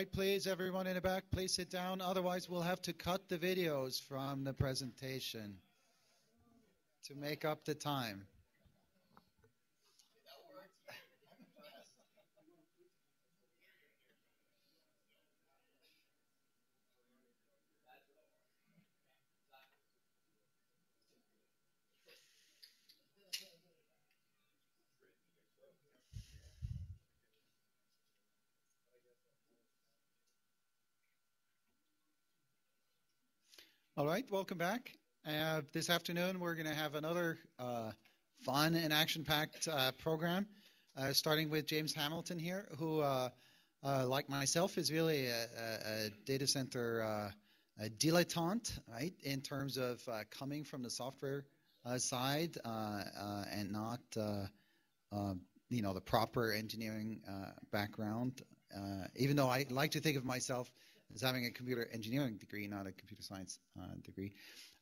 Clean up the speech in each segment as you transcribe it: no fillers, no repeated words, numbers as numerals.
right, please, everyone in the back, please sit down. Otherwise, we'll have to cut the videos from the presentation to make up the time. All right, welcome back. This afternoon, we're going to have another fun and action-packed program, starting with James Hamilton here, who, like myself, is really a data center dilettante, right, in terms of coming from the software side and not, you know, the proper engineering background, even though I like to think of myself as having a computer engineering degree, not a computer science degree.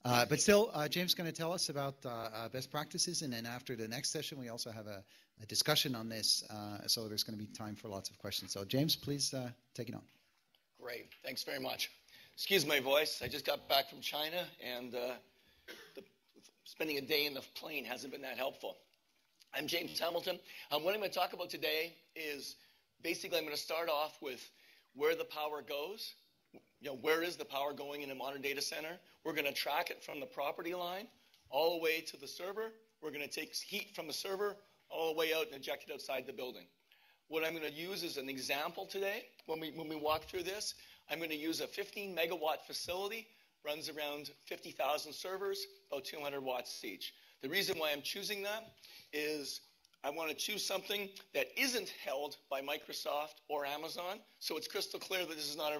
But still, James is going to tell us about best practices, and then after the next session, we also have a discussion on this, so there's going to be time for lots of questions. So James, please take it on. Great, thanks very much. Excuse my voice, I just got back from China, and spending a day in the plane hasn't been that helpful. I'm James Hamilton. What I'm going to talk about today is basically I'm going to start off with where the power goes. You know, where is the power going in a modern data center? We're going to track it from the property line all the way to the server. We're going to take heat from the server all the way out and inject it outside the building. What I'm going to use as an example today, when we walk through this, I'm going to use a 15 megawatt facility, runs around 50,000 servers, about 200 watts each. The reason why I'm choosing that is I want to choose something that isn't held by Microsoft or Amazon, so it's crystal clear that this is not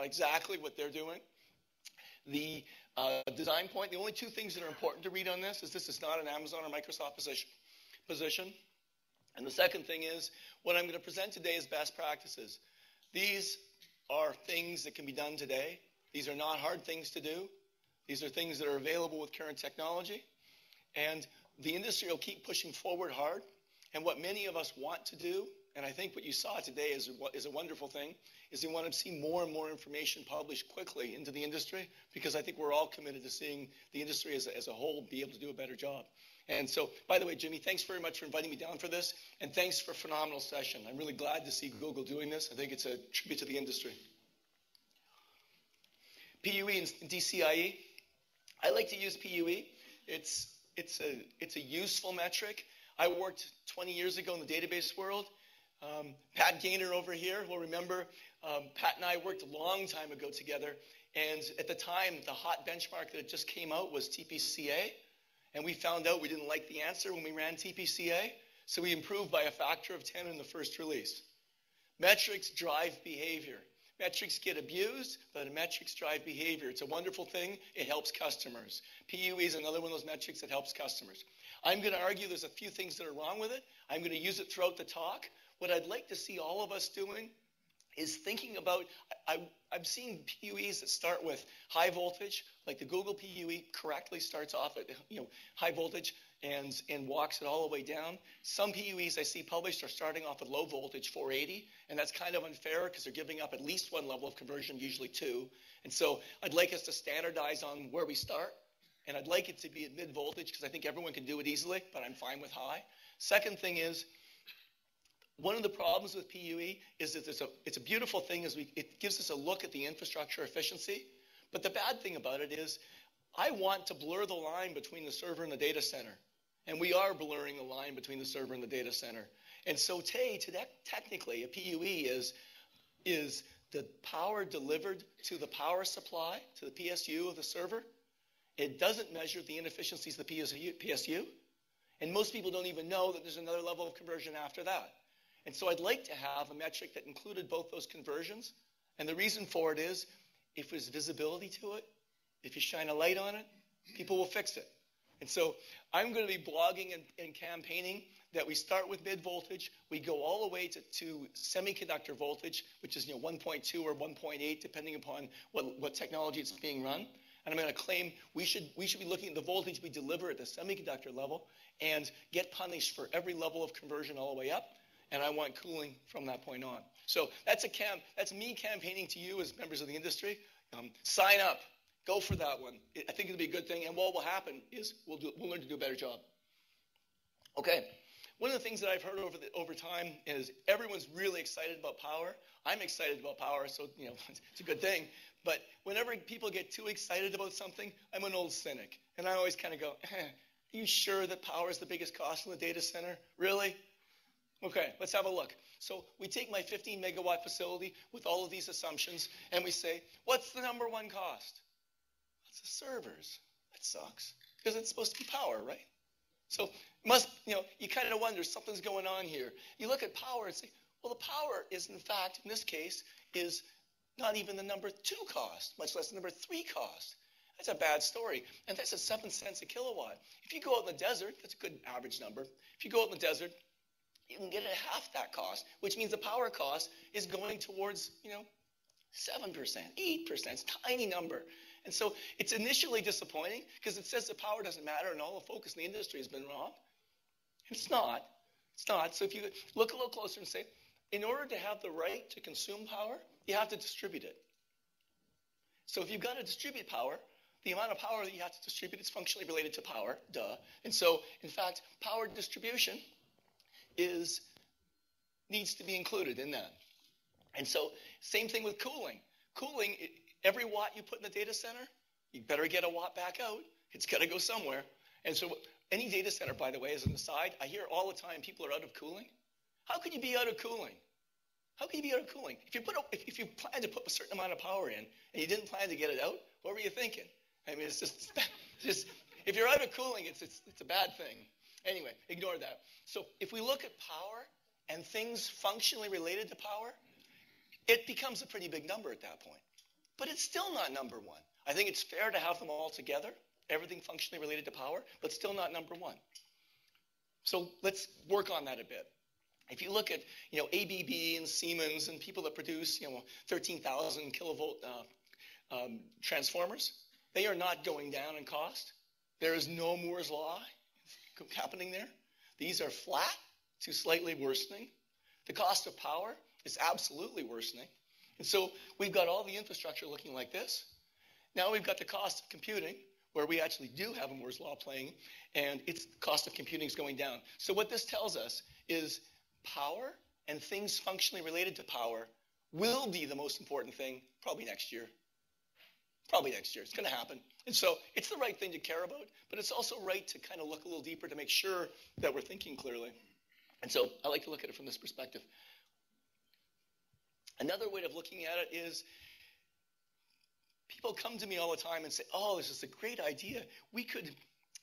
exactly what they're doing. The design point, the only two things that are important to read on this is not an Amazon or Microsoft position. And the second thing is, what I'm going to present today is best practices. These are things that can be done today. These are not hard things to do. These are things that are available with current technology. And the industry will keep pushing forward hard. And what many of us want to do, and I think what you saw today is a wonderful thing, is we want to see more and more information published quickly into the industry, because I think we're all committed to seeing the industry as a whole be able to do a better job. And so, by the way, Jimmy, thanks very much for inviting me down for this, and thanks for a phenomenal session. I'm really glad to see Google doing this. I think it's a tribute to the industry. PUE and DCIE. I like to use PUE. It's a useful metric. I worked 20 years ago in the database world. Pat Gaynor over here will remember Pat and I worked a long time ago together, and at the time the hot benchmark that just came out was TPCA, and we found out we didn't like the answer when we ran TPCA, so we improved by a factor of 10 in the first release. Metrics drive behavior. Metrics get abused, but metrics drive behavior. It's a wonderful thing. It helps customers. PUE is another one of those metrics that helps customers. I'm going to argue there's a few things that are wrong with it. I'm going to use it throughout the talk. What I'd like to see all of us doing is thinking about, I'm seeing PUEs that start with high voltage, like the Google PUE correctly starts off at high voltage and walks it all the way down. Some PUEs I see published are starting off at low voltage, 480, and that's kind of unfair because they're giving up at least one level of conversion, usually two. And so I'd like us to standardize on where we start, and I'd like it to be at mid voltage because I think everyone can do it easily, but I'm fine with high. Second thing is, one of the problems with PUE is that it's a beautiful thing, it gives us a look at the infrastructure efficiency, but the bad thing about it is I want to blur the line between the server and the data center. And we are blurring the line between the server and the data center. And so technically, a PUE is the power delivered to the power supply, to the PSU of the server. It doesn't measure the inefficiencies of the PSU. And most people don't even know that there's another level of conversion after that. And so I'd like to have a metric that included both those conversions. And the reason for it is, if there's visibility to it, if you shine a light on it, people will fix it. And so I'm going to be blogging and campaigning that we start with mid voltage, we go all the way to semiconductor voltage, which is 1.2 or 1.8, depending upon what technology it's being run. And I'm going to claim we should be looking at the voltage we deliver at the semiconductor level and get punished for every level of conversion all the way up. And I want cooling from that point on. So that's me campaigning to you as members of the industry. Sign up. Go for that one. I think it'll be a good thing. And what will happen is we'll learn to do a better job. Okay. One of the things that I've heard over time is everyone's really excited about power. I'm excited about power, so it's a good thing. But whenever people get too excited about something, I'm an old cynic. And I always kind of go, are you sure that power is the biggest cost in the data center? Really? Okay, let's have a look. So we take my 15 megawatt facility with all of these assumptions, and we say, what's the number one cost? It's the servers. That sucks, because it's supposed to be power, right? So you kind of wonder, something's going on here. You look at power and say, well, the power is, in fact, in this case, is not even the number 2 cost, much less the number 3 cost. That's a bad story. And that's at 7 cents a kilowatt. If you go out in the desert, that's a good average number. If you go out in the desert, you can get it at half that cost, which means the power cost is going towards, 7%, 8%, it's a tiny number. And so it's initially disappointing because it says that power doesn't matter and all the focus in the industry has been wrong. And it's not. It's not. So if you look a little closer and say, in order to have the right to consume power, you have to distribute it. So if you've got to distribute power, the amount of power that you have to distribute is functionally related to power, duh. And so, in fact, power distribution needs to be included in that. And so, same thing with cooling. Cooling, every watt you put in the data center, you better get a watt back out. It's got to go somewhere. And so any data center, by the way, as an aside, I hear all the time people are out of cooling. How can you be out of cooling? How can you be out of cooling? If you plan to put a certain amount of power in and you didn't plan to get it out, what were you thinking? I mean, it's just if you're out of cooling, it's a bad thing. Anyway, ignore that. So if we look at power and things functionally related to power, it becomes a pretty big number at that point. But it's still not number 1. I think it's fair to have them all together, everything functionally related to power, but still not number 1. So let's work on that a bit. If you look at ABB and Siemens and people that produce 13,000 kilovolt transformers, they are not going down in cost. There is no Moore's law happening there. These are flat to slightly worsening. The cost of power is absolutely worsening. And so we've got all the infrastructure looking like this. Now we've got the cost of computing, where we actually do have a Moore's law playing, and its cost of computing is going down. So what this tells us is power and things functionally related to power will be the most important thing probably next year. Probably next year. It's going to happen. And so it's the right thing to care about, but it's also right to kind of look a little deeper to make sure that we're thinking clearly. And so I like to look at it from this perspective. Another way of looking at it is people come to me all the time and say, oh, this is a great idea. We could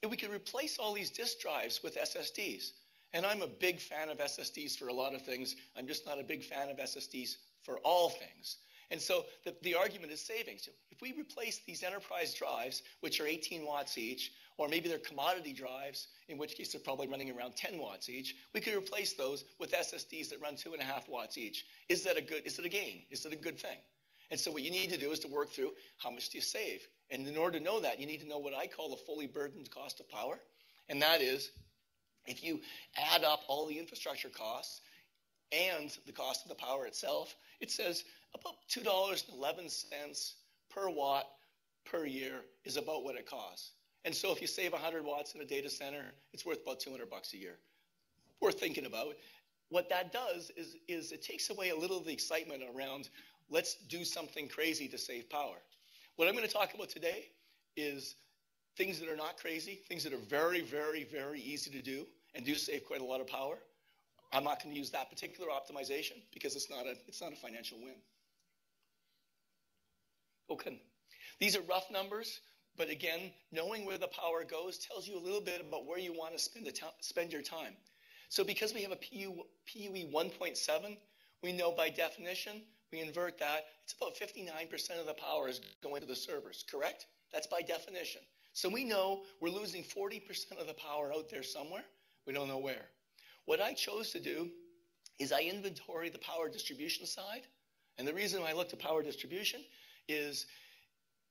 replace all these disk drives with SSDs. And I'm a big fan of SSDs for a lot of things. I'm just not a big fan of SSDs for all things. And so the argument is savings. So if we replace these enterprise drives, which are 18 watts each, or maybe they're commodity drives, in which case they're probably running around 10 watts each, we could replace those with SSDs that run 2.5 watts each. Is it a gain? Is it a good thing? And so what you need to do is to work through how much do you save. And in order to know that, you need to know what I call the fully burdened cost of power. And that is, if you add up all the infrastructure costs and the cost of the power itself, it says about $2.11 per watt per year is about what it costs. And so if you save 100 watts in a data center, it's worth about $200 a year. Worth thinking about. What that does is it takes away a little of the excitement around let's do something crazy to save power. What I'm going to talk about today is things that are not crazy, things that are very, very, very easy to do and do save quite a lot of power. I'm not going to use that particular optimization because it's not a financial win. Okay. These are rough numbers, but again, knowing where the power goes tells you a little bit about where you want to spend your time. So because we have a PUE 1.7, we know by definition, we invert that, it's about 59% of the power is going to the servers, correct? That's by definition. So we know we're losing 40% of the power out there somewhere. We don't know where. What I chose to do is I inventory the power distribution side. And the reason I looked at power distribution is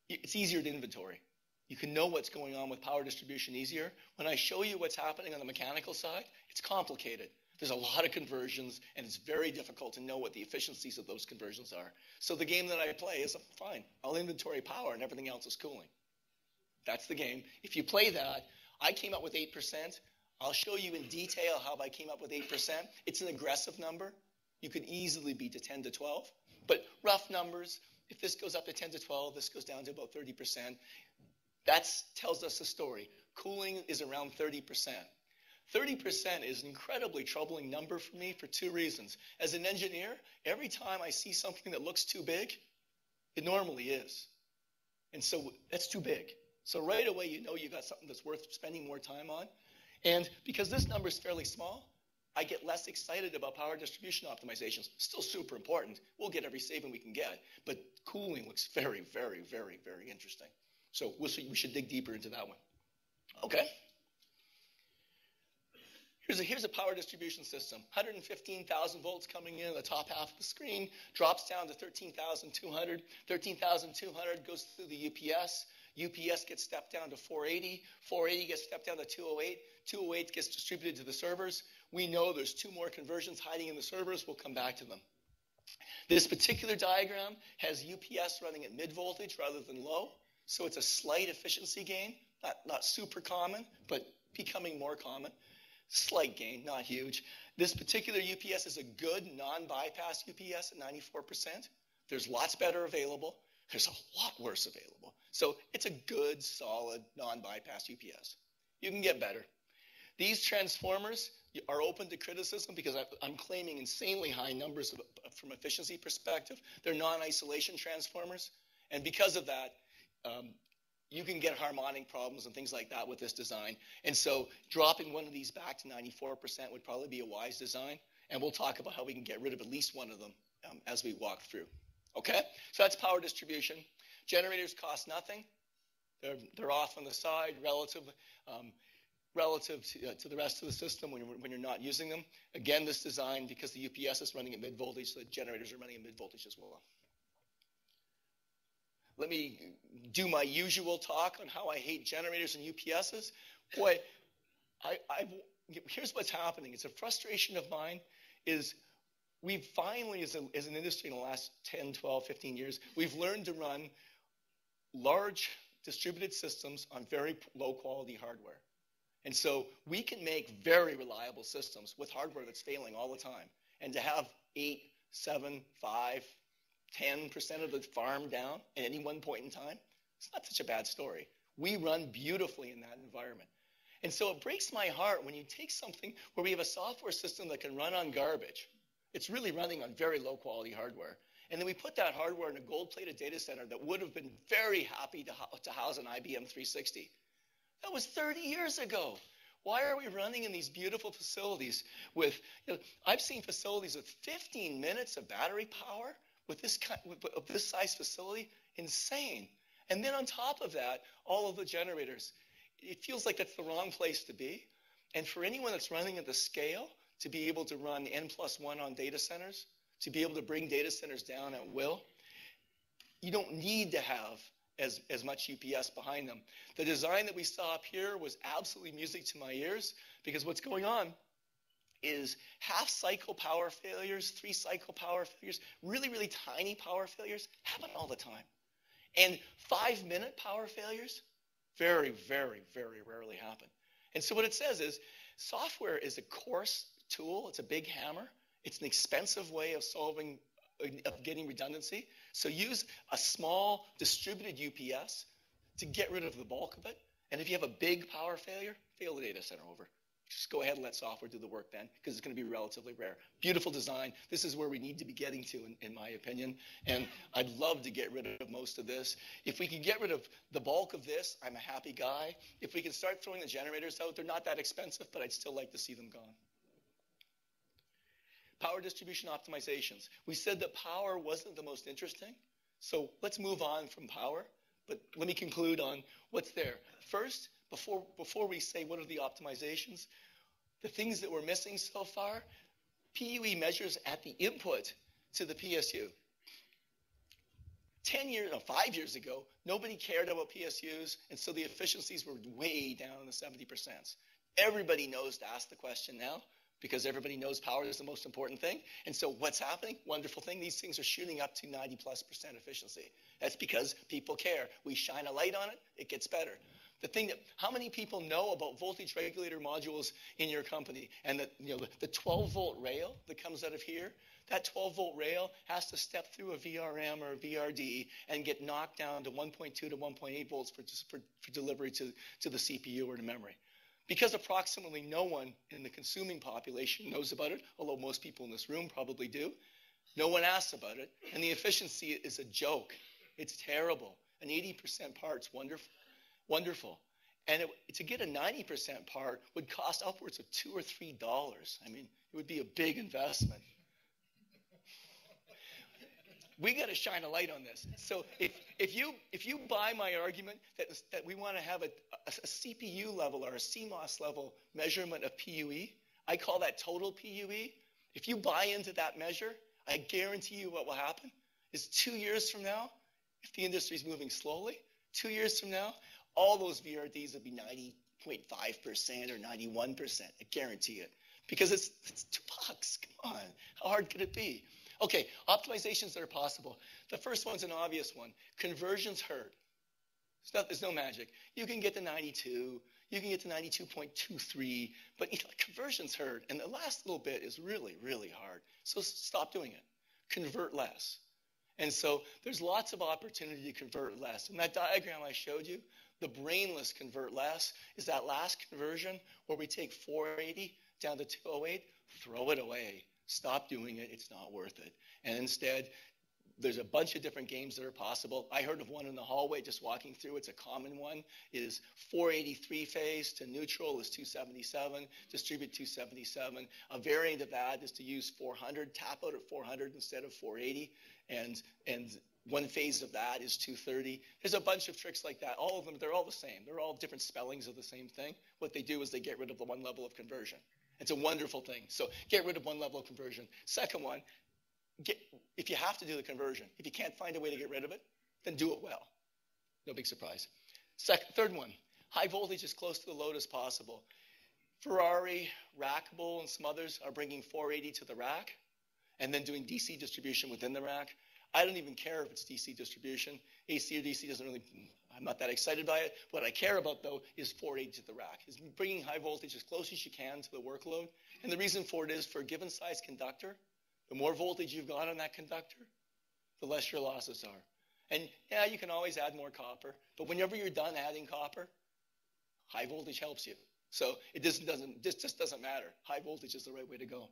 it's easier to inventory. You can know what's going on with power distribution easier. When I show you what's happening on the mechanical side, it's complicated. There's a lot of conversions, and it's very difficult to know what the efficiencies of those conversions are. So the game that I play is, fine, I'll inventory power and everything else is cooling. That's the game. If you play that, I came up with 8%. I'll show you in detail how I came up with 8%. It's an aggressive number. You could easily be to 10 to 12. But rough numbers, if this goes up to 10 to 12, this goes down to about 30%. That tells us the story. Cooling is around 30%. 30% is an incredibly troubling number for me for two reasons. As an engineer, every time I see something that looks too big, it normally is. And so that's too big. So right away, you know you got something that's worth spending more time on. And because this number is fairly small, I get less excited about power distribution optimizations. Still super important. We'll get every saving we can get. But cooling looks very, very, very, very interesting. So we should dig deeper into that one. Okay. Here's a power distribution system. 115,000 volts coming in the top half of the screen, drops down to 13,200. 13,200 goes through the UPS. UPS gets stepped down to 480. 480 gets stepped down to 208. 208 gets distributed to the servers. We know there's two more conversions hiding in the servers. We'll come back to them. This particular diagram has UPS running at mid voltage rather than low. So it's a slight efficiency gain. Not super common, but becoming more common. Slight gain, not huge. This particular UPS is a good non-bypass UPS at 94%. There's lots better available. There's a lot worse available. So it's a good, solid, non-bypass UPS. You can get better. These transformers are open to criticism because I'm claiming insanely high numbers from efficiency perspective. They're non-isolation transformers. And because of that, you can get harmonic problems and things like that with this design. And so dropping one of these back to 94% would probably be a wise design. And we'll talk about how we can get rid of at least one of them as we walk through. Okay? So that's power distribution. Generators cost nothing. They're off on the side relative to the rest of the system when you're not using them. Again, this design, because the UPS is running at mid-voltage, the generators are running at mid-voltage as well. Let me do my usual talk on how I hate generators and UPSs. Boy, here's what's happening. It's a frustration of mine is we've finally, as an industry in the last 10, 12, 15 years, we've learned to run large distributed systems on very low quality hardware. And so we can make very reliable systems with hardware that's failing all the time. And to have 8, 7, 5, 10% of the farm down at any one point in time, it's not such a bad story. We run beautifully in that environment. And so it breaks my heart when you take something where we have a software system that can run on garbage. It's really running on very low quality hardware. And then we put that hardware in a gold-plated data center that would have been very happy to house an IBM 360. That was 30 years ago. Why are we running in these beautiful facilities with, I've seen facilities with 15 minutes of battery power with this size facility, insane. And then on top of that, all of the generators. It feels like that's the wrong place to be. And for anyone that's running at the scale, to be able to run N+1 on data centers, to be able to bring data centers down at will, you don't need to have as much UPS behind them. The design that we saw up here was absolutely music to my ears because what's going on is half-cycle power failures, 3-cycle power failures, really, really tiny power failures happen all the time. And 5-minute power failures very, very, very rarely happen. And so what it says is software is a coarse tool. It's a big hammer. It's an expensive way of getting redundancy. So use a small distributed UPS to get rid of the bulk of it. And if you have a big power failure, fail the data center over. Just go ahead and let software do the work then, because it's going to be relatively rare. Beautiful design. This is where we need to be getting to, in my opinion. And I'd love to get rid of most of this. If we can get rid of the bulk of this, I'm a happy guy. If we can start throwing the generators out, they're not that expensive, but I'd still like to see them gone. Power distribution optimizations. We said that power wasn't the most interesting, so let's move on from power. But let me conclude on what's there. First, before we say what are the optimizations, the things that we're missing so far, PUE measures at the input to the PSU. 5 years ago, nobody cared about PSUs, and so the efficiencies were way down in the 70%. Everybody knows to ask the question now, because everybody knows power is the most important thing. And so what's happening? Wonderful thing. These things are shooting up to 90+% efficiency. That's because people care. We shine a light on it, it gets better. The thing that, how many people know about voltage regulator modules in your company? And the 12-volt rail that comes out of here, that 12-volt rail has to step through a VRM or a VRD and get knocked down to 1.2 to 1.8 volts for delivery to the CPU or the memory. Because approximately no one in the consuming population knows about it, although most people in this room probably do, no one asks about it, and the efficiency is a joke. It's terrible. An 80% part's wonderful. And to get a 90% part would cost upwards of $2 or $3. I mean, it would be a big investment. We got to shine a light on this. So if you buy my argument that we want to have a CPU level or a CMOS level measurement of PUE, I call that total PUE. If you buy into that measure, I guarantee you what will happen is 2 years from now, if the industry is moving slowly, 2 years from now, all those VRDs will be 90.5% or 91%. I guarantee it. Because it's $2. Come on. How hard could it be? Okay, optimizations that are possible. The first one's an obvious one. Conversions hurt. There's no magic. You can get to 92. You can get to 92.23. But conversions hurt. And the last little bit is really, really hard. So stop doing it. Convert less. And so there's lots of opportunity to convert less. In that diagram I showed you, the brainless convert less is that last conversion where we take 480 down to 208, throw it away. Stop doing it. It's not worth it. And instead, there's a bunch of different games that are possible. I heard of one in the hallway just walking through. It's a common one. It is 483 phase to neutral is 277, distribute 277. A variant of that is to use 400, tap out at 400 instead of 480. And one phase of that is 230. There's a bunch of tricks like that. All of them, they're all the same. They're all different spellings of the same thing. What they do is they get rid of the one level of conversion. It's a wonderful thing. So get rid of one level of conversion. Second one, if you have to do the conversion, if you can't find a way to get rid of it, then do it well. No big surprise. Third one, high voltage as close to the load as possible. Ferrari, Rackable, and some others are bringing 480 to the rack and then doing DC distribution within the rack. I don't even care if it's DC distribution. AC or DC doesn't really, I'm not that excited by it. What I care about, though, is 480 to the rack, is bringing high voltage as close as you can to the workload. And the reason for it is for a given size conductor, the more voltage you've got on that conductor, the less your losses are. And yeah, you can always add more copper, but whenever you're done adding copper, high voltage helps you. So it just doesn't matter. High voltage is the right way to go.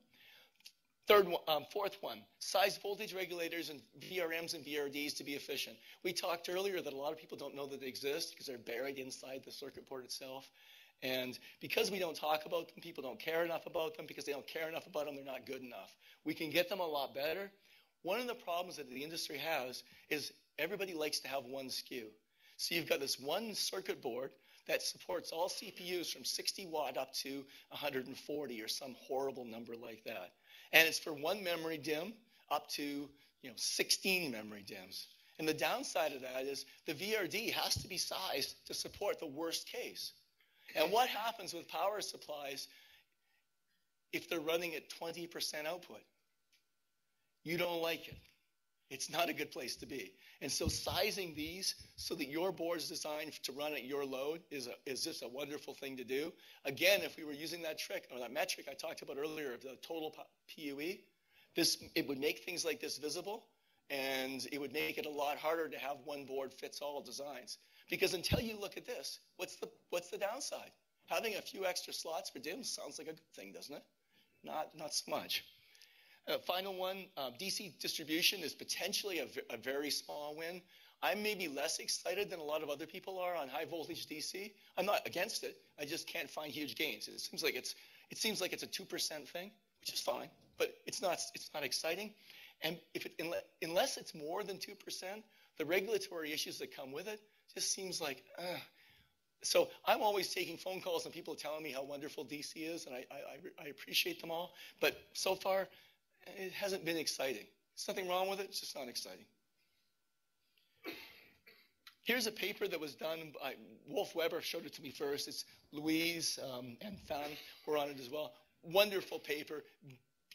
Fourth one, size voltage regulators and VRMs and VRDs to be efficient. We talked earlier that a lot of people don't know that they exist because they're buried inside the circuit board itself. And because we don't talk about them, people don't care enough about them. Because they don't care enough about them, they're not good enough. We can get them a lot better. One of the problems that the industry has is everybody likes to have one SKU. So you've got this one circuit board that supports all CPUs from 60 watt up to 140 or some horrible number like that. And it's for one memory DIMM up to 16 memory DIMMs. And the downside of that is the VRD has to be sized to support the worst case. And what happens with power supplies if they're running at 20% output? You don't like it. It's not a good place to be. And so sizing these so that your board is designed to run at your load is just a wonderful thing to do. Again, if we were using that trick or that metric I talked about earlier of the total PUE, it would make things like this visible, and it would make it a lot harder to have one board fits all designs. Because until you look at this, what's the downside? Having a few extra slots for DIMMs sounds like a good thing, doesn't it? Not so much. Final one, DC distribution is potentially a very small win. I'm maybe less excited than a lot of other people are on high voltage DC. I'm not against it. I just can't find huge gains. It seems like it's a 2% thing, which is fine, but it's not exciting. And unless it's more than 2%, the regulatory issues that come with it just seems like, So I'm always taking phone calls and people telling me how wonderful DC is, and I appreciate them all. But so far, it hasn't been exciting. There's nothing wrong with it. It's just not exciting. Here's a paper that was done by Wolf Weber. Showed it to me first. It's Luiz and Fan were on it as well. Wonderful paper.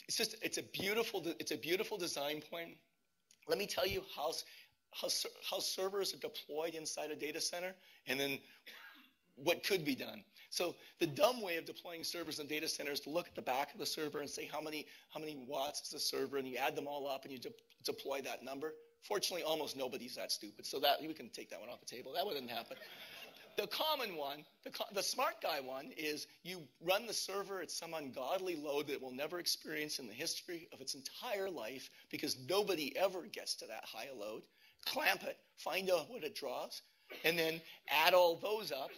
It's a beautiful design point. Let me tell you how servers are deployed inside a data center, and then what could be done. So the dumb way of deploying servers in data centers is to look at the back of the server and say how many watts is the server, and you add them all up and you deploy that number. Fortunately, almost nobody's that stupid, so that we can take that one off the table. That wouldn't happen. The common one, the smart guy one, is you run the server at some ungodly load that it will never experience in the history of its entire life, because nobody ever gets to that high a load. Clamp it, find out what it draws, and then add all those up.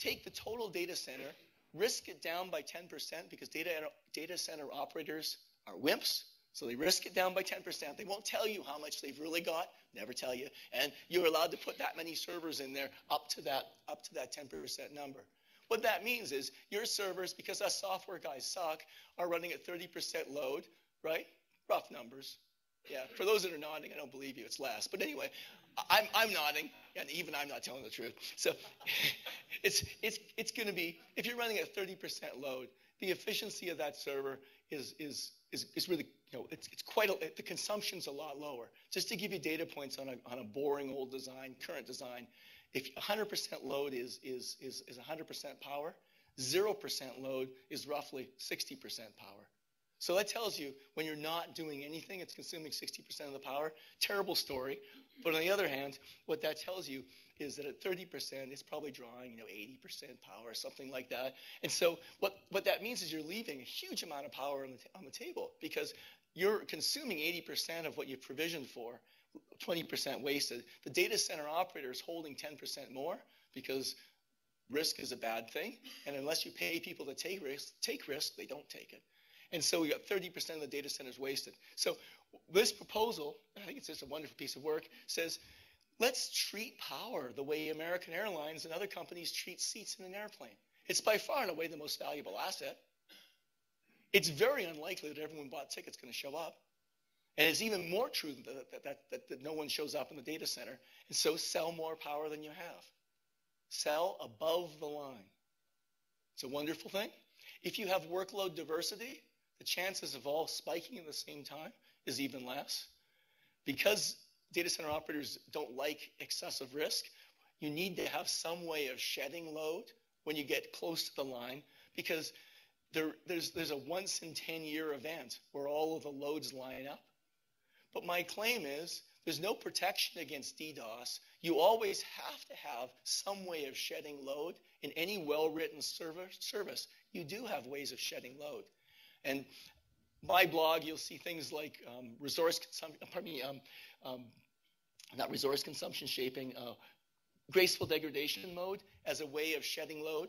Take the total data center, risk it down by 10%, because data center operators are wimps, so they risk it down by 10%. They won't tell you how much they've really got, never tell you, and you're allowed to put that many servers in there up to that 10% number. What that means is your servers, because us software guys suck, are running at 30% load, right? Rough numbers. Yeah, for those that are nodding, I don't believe you, it's less. But anyway, I'm nodding, and even I'm not telling the truth. So it's going to be, if you're running at 30% load, the efficiency of that server is really, it's quite the consumption's a lot lower. Just to give you data points on a boring old design, current design, if 100% load is 100% power, 0% load is roughly 60% power. So that tells you when you're not doing anything, it's consuming 60% of the power. Terrible story. But on the other hand, what that tells you is that at 30%, it's probably drawing 80% power, something like that. And so what that means is you're leaving a huge amount of power on the table, because you're consuming 80% of what you provisioned for, 20% wasted. The data center operator is holding 10% more, because risk is a bad thing. And unless you pay people to take risk, they don't take it. And so we got 30% of the data centers wasted. So this proposal, I think it's just a wonderful piece of work, says let's treat power the way American Airlines and other companies treat seats in an airplane. It's by far and away the most valuable asset. It's very unlikely that everyone bought tickets going to show up. And it's even more true that no one shows up in the data center. And so sell more power than you have. Sell above the line. It's a wonderful thing. If you have workload diversity, the chances of all spiking at the same time is even less. Because data center operators don't like excessive risk, you need to have some way of shedding load when you get close to the line, because there's a once in 10-year event where all of the loads line up. But my claim is there's no protection against DDoS. You always have to have some way of shedding load. In any well-written service, you do have ways of shedding load. And my blog, you'll see things like resource consumption, not resource consumption shaping, graceful degradation mode as a way of shedding load.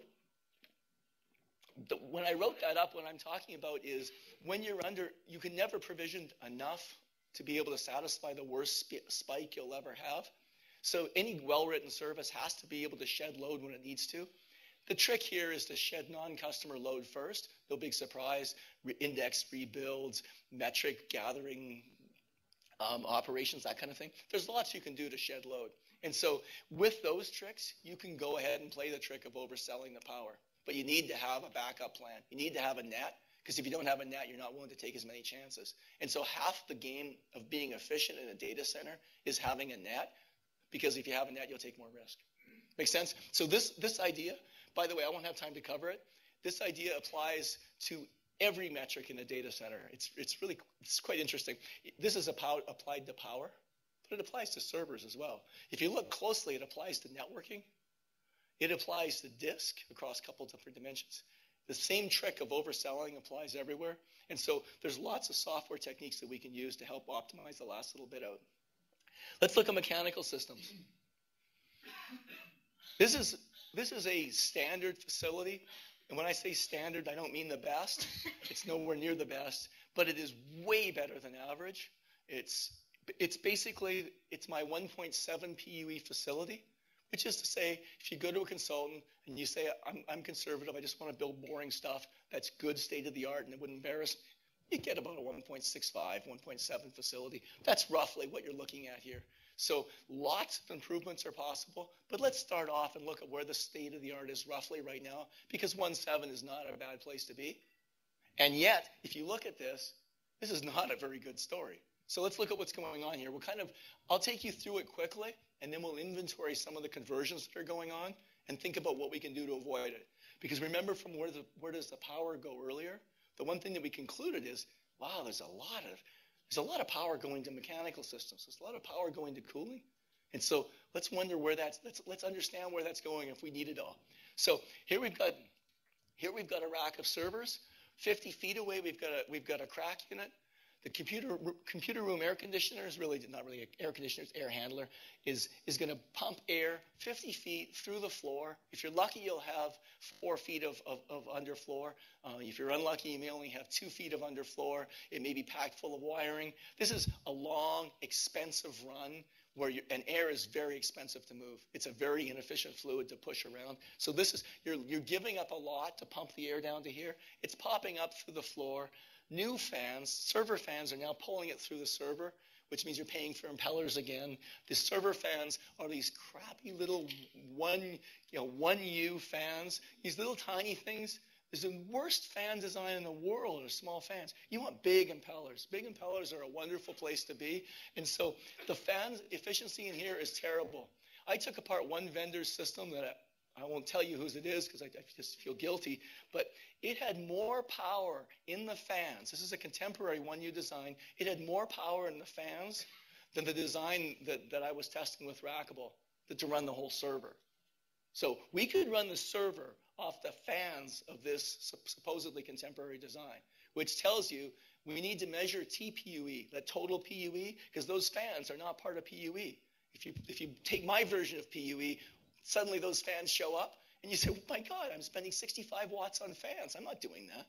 When I wrote that up, what I'm talking about is when you're you can never provision enough to be able to satisfy the worst spike you'll ever have. So any well-written service has to be able to shed load when it needs to. The trick here is to shed non-customer load first. No big surprise. Index rebuilds, metric gathering operations, that kind of thing. There's lots you can do to shed load. And so with those tricks, you can go ahead and play the trick of overselling the power. But you need to have a backup plan. You need to have a net, because if you don't have a net, you're not willing to take as many chances. And so half the game of being efficient in a data center is having a net, because if you have a net, you'll take more risk. Make sense? So this idea, by the way, I won't have time to cover it. This idea applies to every metric in a data center. It's quite interesting. This is applied to power, but it applies to servers as well. If you look closely, it applies to networking. It applies to disk across a couple of different dimensions. The same trick of overselling applies everywhere. And so there's lots of software techniques that we can use to help optimize the last little bit out. Let's look at mechanical systems. This is a standard facility. And when I say standard, I don't mean the best. It's nowhere near the best, but it is way better than average. It's basically my 1.7 PUE facility, which is to say, if you go to a consultant and you say, I'm conservative, I just want to build boring stuff that's good state of the art and it wouldn't embarrass me, you get about a 1.65, 1.7 facility. That's roughly what you're looking at here. So lots of improvements are possible, but let's start off and look at where the state of the art is roughly right now, because 1.7 is not a bad place to be. And yet, if you look at this, this is not a very good story. So let's look at what's going on here. I'll take you through it quickly, and then we'll inventory some of the conversions that are going on and think about what we can do to avoid it. Because remember from where does the power go earlier? The one thing that we concluded is, wow, there's a lot of power going to mechanical systems. There's a lot of power going to cooling. And so let's wonder where let's understand where that's going if we need it all. So here we've got a rack of servers. 50 feet away, we've got a crack unit. The computer room air conditioner is really not really an air conditioner, it's air handler, is going to pump air 50 feet through the floor. If you're lucky, you'll have 4 feet of underfloor. If you're unlucky, you may only have 2 feet of underfloor. It may be packed full of wiring. This is a long, expensive run and air is very expensive to move. It's a very inefficient fluid to push around. So you're giving up a lot to pump the air down to here. It's popping up through the floor. New fans, server fans, are now pulling it through the server, which means you're paying for impellers again. The server fans are these crappy little 1U fans, these little tiny things. There's the worst fan design in the world are small fans. You want big impellers. Big impellers are a wonderful place to be. And so the fan efficiency in here is terrible. I took apart one vendor's system that I won't tell you whose it is because I just feel guilty, but it had more power in the fans. This is a contemporary 1U design. It had more power in the fans than the design that I was testing with Rackable to run the whole server. So we could run the server off the fans of this supposedly contemporary design, which tells you we need to measure TPUE, the total PUE, because those fans are not part of PUE. If you take my version of PUE, suddenly those fans show up, and you say, oh my God, I'm spending 65 watts on fans. I'm not doing that.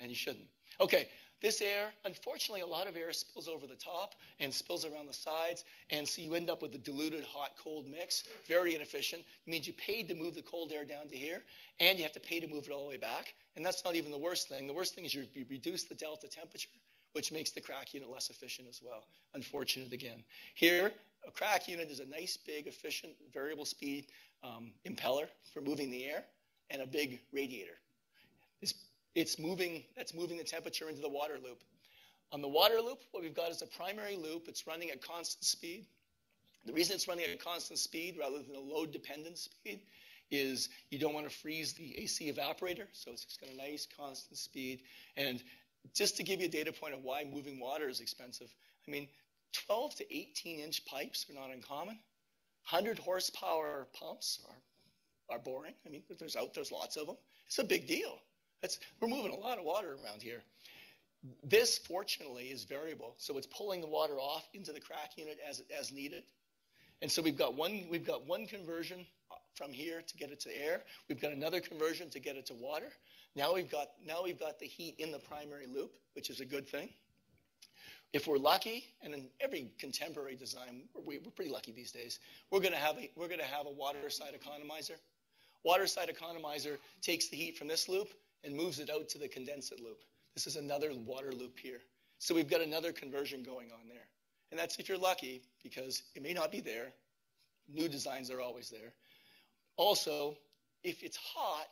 And you shouldn't. Okay, this air, unfortunately, a lot of air spills over the top and spills around the sides, and so you end up with a diluted hot-cold mix, very inefficient. It means you paid to move the cold air down to here, and you have to pay to move it all the way back, and that's not even the worst thing. The worst thing is you reduce the delta temperature, which makes the crack unit less efficient as well. Unfortunate again. Here, a crack unit is a nice, big, efficient, variable speed impeller for moving the air, and a big radiator. That's moving the temperature into the water loop. On the water loop, what we've got is a primary loop. It's running at constant speed. The reason it's running at constant speed rather than a load-dependent speed is you don't want to freeze the AC evaporator, so it's just got a nice constant speed. And just to give you a data point of why moving water is expensive, I mean, 12 to 18-inch pipes are not uncommon. 100 horsepower pumps are boring. I mean, there's lots of them. It's a big deal. We're moving a lot of water around here. This, fortunately, is variable, so it's pulling the water off into the crack unit as needed. And so we've got one conversion from here to get it to air. We've got another conversion to get it to water. Now we've got the heat in the primary loop, which is a good thing. If we're lucky, and in every contemporary design, we're pretty lucky these days, we're going to have a water side economizer. Water side economizer takes the heat from this loop and moves it out to the condensate loop. This is another water loop here. So we've got another conversion going on there. And that's if you're lucky, because it may not be there. New designs are always there. Also, if it's hot,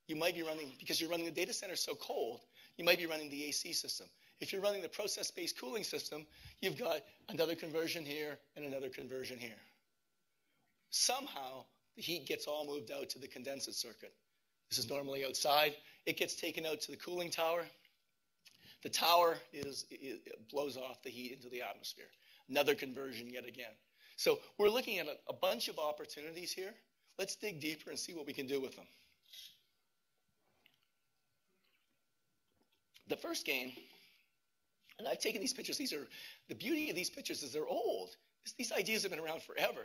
you might be running, because you're running the data center so cold, you might be running the AC system. If you're running the process-based cooling system, you've got another conversion here and another conversion here. Somehow, the heat gets all moved out to the condensate circuit. This is normally outside. It gets taken out to the cooling tower. The tower it blows off the heat into the atmosphere. Another conversion yet again. So we're looking at a bunch of opportunities here. Let's dig deeper and see what we can do with them. The first game, and I've taken these pictures. The beauty of these pictures is they're old. These ideas have been around forever.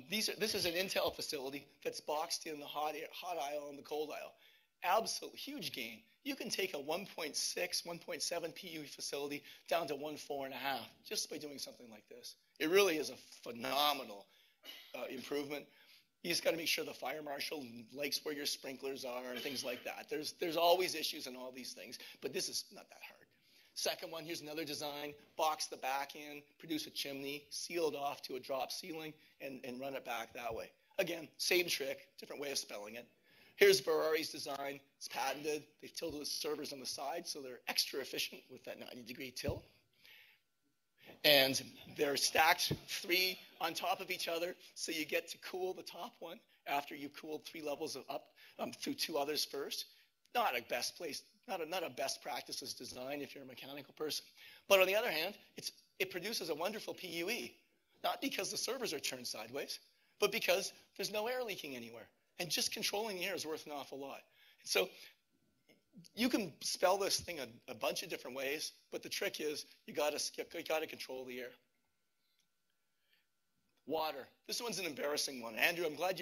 This is an Intel facility that's boxed in the hot aisle and the cold aisle. Absolute huge gain. You can take a 1.6, 1.7 PU facility down to 1.4.5 just by doing something like this. It really is a phenomenal improvement. You just got to make sure the fire marshal likes where your sprinklers are and things like that. There's always issues in all these things, but this is not that hard. Second one, here's another design. Box the back in, produce a chimney, seal it off to a drop ceiling, and run it back that way. Again, same trick, different way of spelling it. Here's Ferrari's design. It's patented. They've tilted the servers on the side, so they're extra efficient with that 90-degree tilt. And they're stacked 3 on top of each other, so you get to cool the top one after you've cooled 3 levels up through 2 others first. Not a best place, not a best practices design if you're a mechanical person. But on the other hand, it produces a wonderful PUE, not because the servers are turned sideways, but because there's no air leaking anywhere. And just controlling the air is worth an awful lot. So you can spell this thing a bunch of different ways, but the trick is you got to control the air. Water. This one's an embarrassing one. Andrew, I'm glad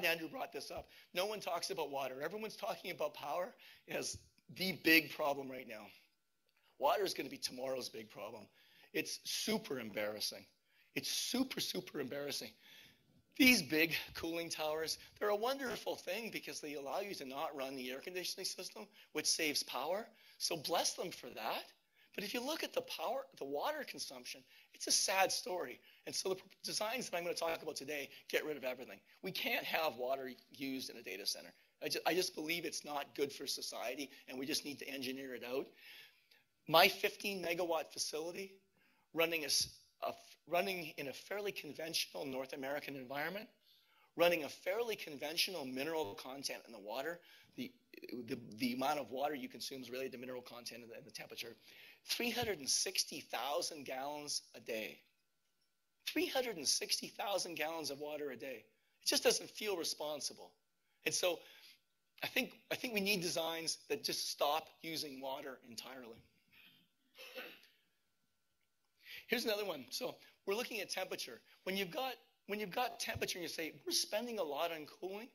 Andrew brought this up. No one talks about water. Everyone's talking about power. It has the big problem right now. Water is going to be tomorrow's big problem. It's super embarrassing. It's super, super embarrassing. These big cooling towers, they're a wonderful thing because they allow you to not run the air conditioning system, which saves power. So bless them for that. But if you look at the water consumption, it's a sad story. And so the designs that I'm going to talk about today get rid of everything. We can't have water used in a data center. I just believe it's not good for society, and we just need to engineer it out. My 15-megawatt facility running in a fairly conventional North American environment, running a fairly conventional mineral content in the water, the amount of water you consume is related to mineral content and the temperature, 360,000 gallons a day. 360,000 gallons of water a day. It just doesn't feel responsible. And so I think we need designs that just stop using water entirely. Here's another one. So we're looking at temperature. When you've got temperature and you say, we're spending a lot on cooling,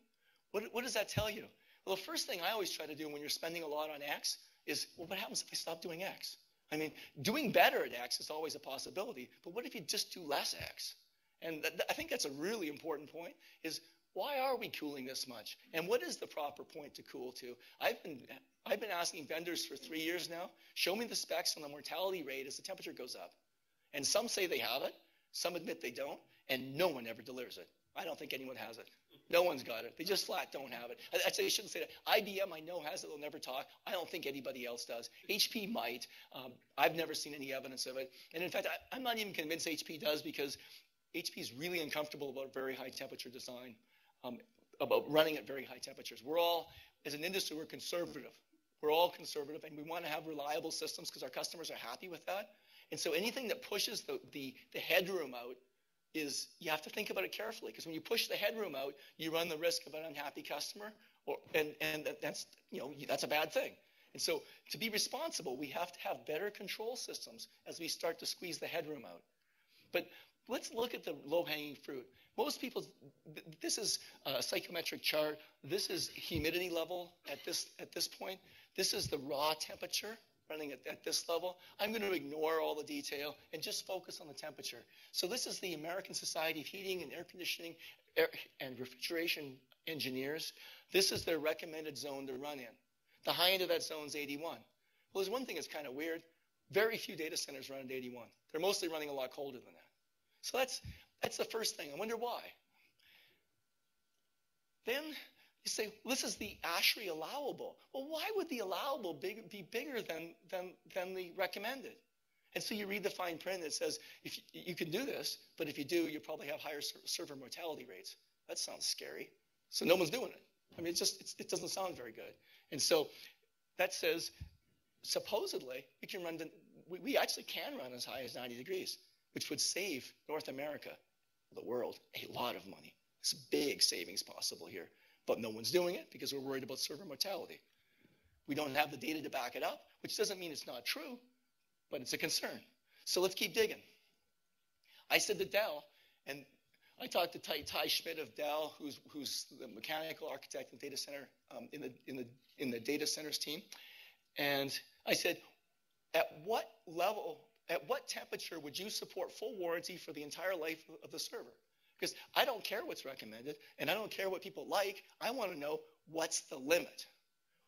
what does that tell you? Well, the first thing I always try to do when you're spending a lot on X is, well, what happens if I stop doing X? I mean, doing better at X is always a possibility, but what if you just do less X? And I think that's a really important point, is why are we cooling this much? And what is the proper point to cool to? I've been asking vendors for 3 years now, show me the specs on the mortality rate as the temperature goes up. And some say they have it, some admit they don't, and no one ever delivers it. I don't think anyone has it. No one's got it. They just flat don't have it. Actually, I shouldn't say that. IBM, I know, has it. They'll never talk. I don't think anybody else does. HP might. I've never seen any evidence of it. And in fact, I'm not even convinced HP does, because HP is really uncomfortable about very high temperature design, about running at very high temperatures. We're all, as an industry, we're conservative. We're all conservative, and we want to have reliable systems because our customers are happy with that. And so anything that pushes the headroom out is, you have to think about it carefully, because when you push the headroom out, you run the risk of an unhappy customer, and that's a bad thing. And so to be responsible, we have to have better control systems as we start to squeeze the headroom out. But let's look at the low-hanging fruit. Most people, this is a psychometric chart. This is humidity level at this point. This is the raw temperature running at this level. I'm going to ignore all the detail and just focus on the temperature. So this is the American Society of Heating and Air Conditioning and Refrigeration Engineers. This is their recommended zone to run in. The high end of that zone is 81. Well, there's one thing that's kind of weird. Very few data centers run at 81. They're mostly running a lot colder than that. So that's the first thing. I wonder why. Then you say, well, this is the ASHRAE allowable. Well, why would the allowable be bigger than the recommended? And so you read the fine print that says, if you can do this, but if you do, you probably have higher server mortality rates. That sounds scary. So no one's doing it. I mean, it doesn't sound very good. And so that says, supposedly, we actually can run as high as 90 degrees, which would save North America, the world, a lot of money. It's a big savings possible here. But no one's doing it because we're worried about server mortality. We don't have the data to back it up, which doesn't mean it's not true, but it's a concern. So let's keep digging. I said to Dell, and I talked to Ty Schmidt of Dell, who's the mechanical architect in data center in the data centers team, and I said, at what level, at what temperature would you support full warranty for the entire life of the server? Because I don't care what's recommended, and I don't care what people like. I want to know what's the limit.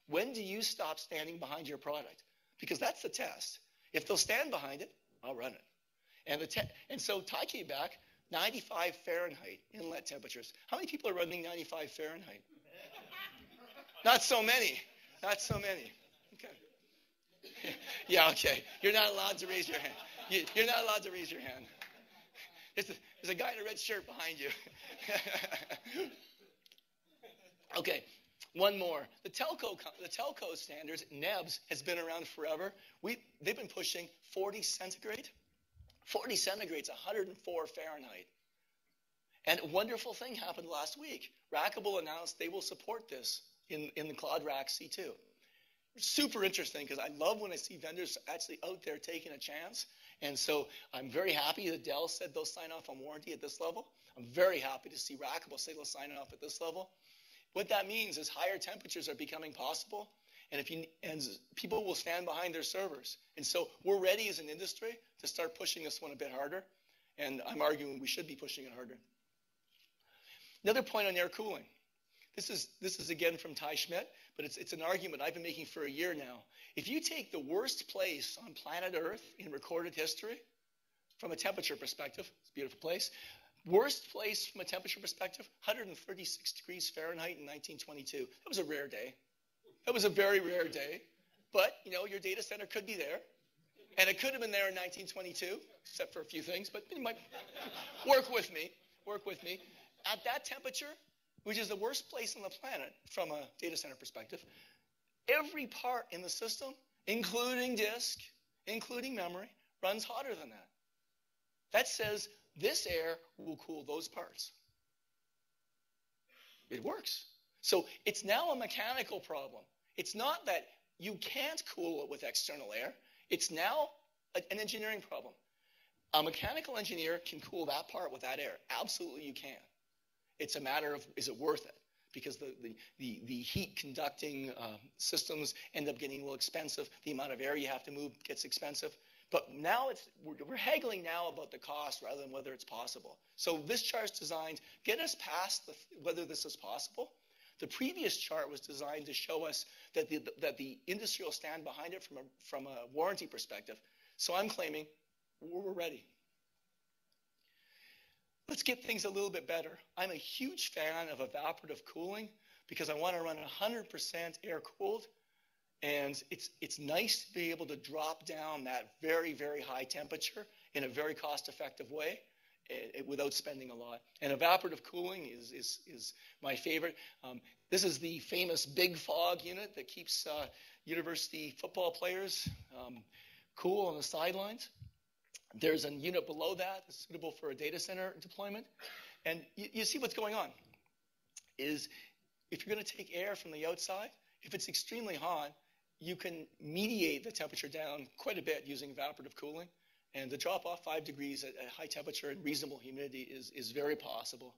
When do you stop standing behind your product? Because that's the test. If they'll stand behind it, I'll run it. And so Ty came back, 95 Fahrenheit inlet temperatures. How many people are running 95 Fahrenheit? Not so many. Not so many. Okay. Yeah, okay. You're not allowed to raise your hand. You're not allowed to raise your hand. There's a guy in a red shirt behind you. Okay, one more. The telco standards, NEBS, has been around forever. They've been pushing 40 centigrade. 40 centigrade is 104 Fahrenheit. And a wonderful thing happened last week. Rackable announced they will support this in the Cloud Rack C2. Super interesting because I love when I see vendors actually out there taking a chance. And so I'm very happy that Dell said they'll sign off on warranty at this level. I'm very happy to see Rackable say they'll sign off at this level. What that means is higher temperatures are becoming possible, and people will stand behind their servers. And so we're ready as an industry to start pushing this one a bit harder, and I'm arguing we should be pushing it harder. Another point on air cooling. This is again from Schmidt, but it's an argument I've been making for a year now. If you take the worst place on planet Earth in recorded history, from a temperature perspective, it's a beautiful place. Worst place from a temperature perspective, 136 degrees Fahrenheit in 1922. That was a rare day. That was a very rare day. But, your data center could be there. And it could have been there in 1922, except for a few things. But you might work with me. Work with me. At that temperature, which is the worst place on the planet from a data center perspective, every part in the system, including disk, including memory, runs hotter than that. That says this air will cool those parts. It works. So it's now a mechanical problem. It's not that you can't cool it with external air. It's now an engineering problem. A mechanical engineer can cool that part with that air. Absolutely you can. It's a matter of, is it worth it? Because the heat conducting systems end up getting a little expensive. The amount of air you have to move gets expensive. But now we're haggling now about the cost rather than whether it's possible. So this chart's designed to get us past whether this is possible. The previous chart was designed to show us that the industry will stand behind it from a warranty perspective. So I'm claiming we're ready. Let's get things a little bit better. I'm a huge fan of evaporative cooling because I want to run 100% air cooled. And it's nice to be able to drop down that very, very high temperature in a very cost-effective way without spending a lot. And evaporative cooling is my favorite. This is the famous big fog unit that keeps university football players cool on the sidelines. There's a unit below that that's suitable for a data center deployment. And you see what's going on is if you're going to take air from the outside, if it's extremely hot, you can mediate the temperature down quite a bit using evaporative cooling. And the drop off 5 degrees at high temperature and reasonable humidity is very possible.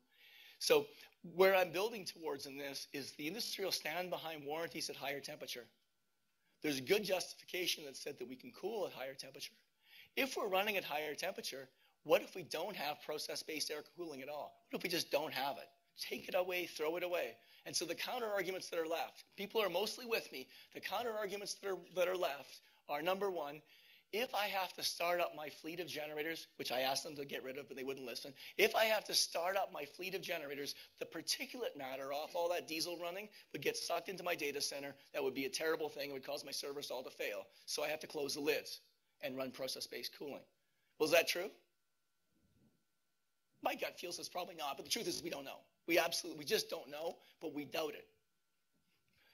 So where I'm building towards in this is the industry will stand behind warranties at higher temperature. There's good justification that said that we can cool at higher temperature. If we're running at higher temperature, what if we don't have process-based air cooling at all? What if we just don't have it? Take it away, throw it away. And so the counter arguments that are left, people are mostly with me. The counter arguments that are left are, number one, if I have to start up my fleet of generators, which I asked them to get rid of, but they wouldn't listen. If I have to start up my fleet of generators, the particulate matter off all that diesel running would get sucked into my data center. That would be a terrible thing. It would cause my servers all to fail. So I have to close the lids and run process-based cooling. Well, is that true? My gut feels it's probably not, but the truth is we don't know. We just don't know, but we doubt it.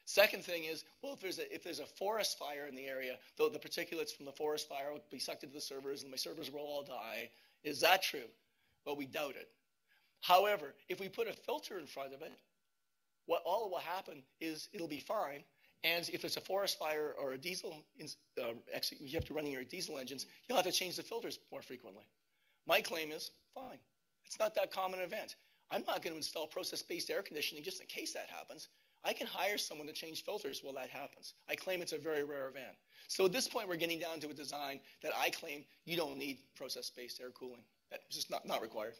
Second thing is, well, if there's a forest fire in the area, though the particulates from the forest fire will be sucked into the servers and my servers will all die. Is that true? Well, we doubt it. However, if we put a filter in front of it, all that will happen is it'll be fine. And if it's a forest fire or a diesel, actually you have to run your diesel engines, you'll have to change the filters more frequently. My claim is, fine. It's not that common an event. I'm not going to install process-based air conditioning just in case that happens. I can hire someone to change filters while that happens. I claim it's a very rare event. So at this point, we're getting down to a design that I claim you don't need process-based air cooling. That's just not required.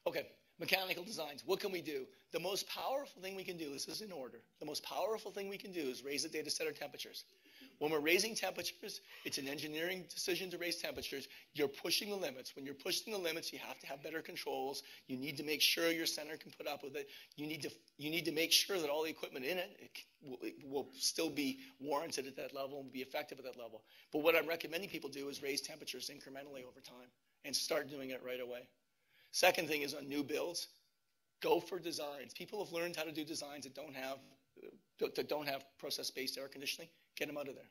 Okay, mechanical designs. What can we do? The most powerful thing we can do, this is in order, the most powerful thing we can do is raise the data center temperatures. when we're raising temperatures, it's an engineering decision to raise temperatures. You're pushing the limits. When you're pushing the limits, you have to have better controls. You need to make sure your center can put up with it. You need to make sure that all the equipment in it will still be warranted at that level and be effective at that level. But what I'm recommending people do is raise temperatures incrementally over time and start doing it right away. Second thing is on new builds, go for designs. People have learned how to do designs that don't have process-based air conditioning. Get them out of there.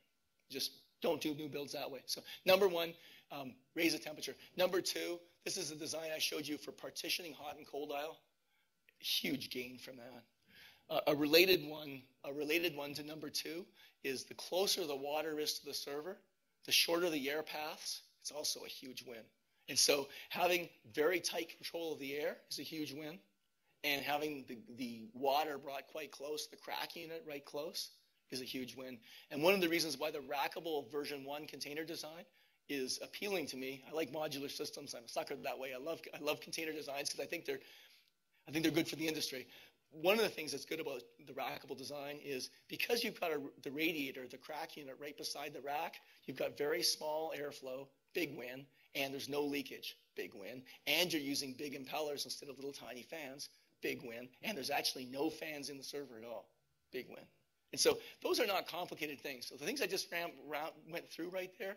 Just don't do new builds that way. So number one, raise the temperature. Number two, this is the design I showed you for partitioning hot and cold aisle. Huge gain from that. A related one to number two is the closer the water is to the server, the shorter the air paths. It's also a huge win. And so having very tight control of the air is a huge win. And having the water brought quite close, the crack unit right close, is a huge win. And one of the reasons why the rackable version 1 container design is appealing to me. I like modular systems. I'm a sucker that way. I love container designs because I think they're good for the industry. One of the things that's good about the rackable design is because you've got the radiator, the crack unit right beside the rack, you've got very small airflow, big win, and there's no leakage, big win, and you're using big impellers instead of little tiny fans, big win, and there's actually no fans in the server at all, big win. And so those are not complicated things. So the things I just went through right there,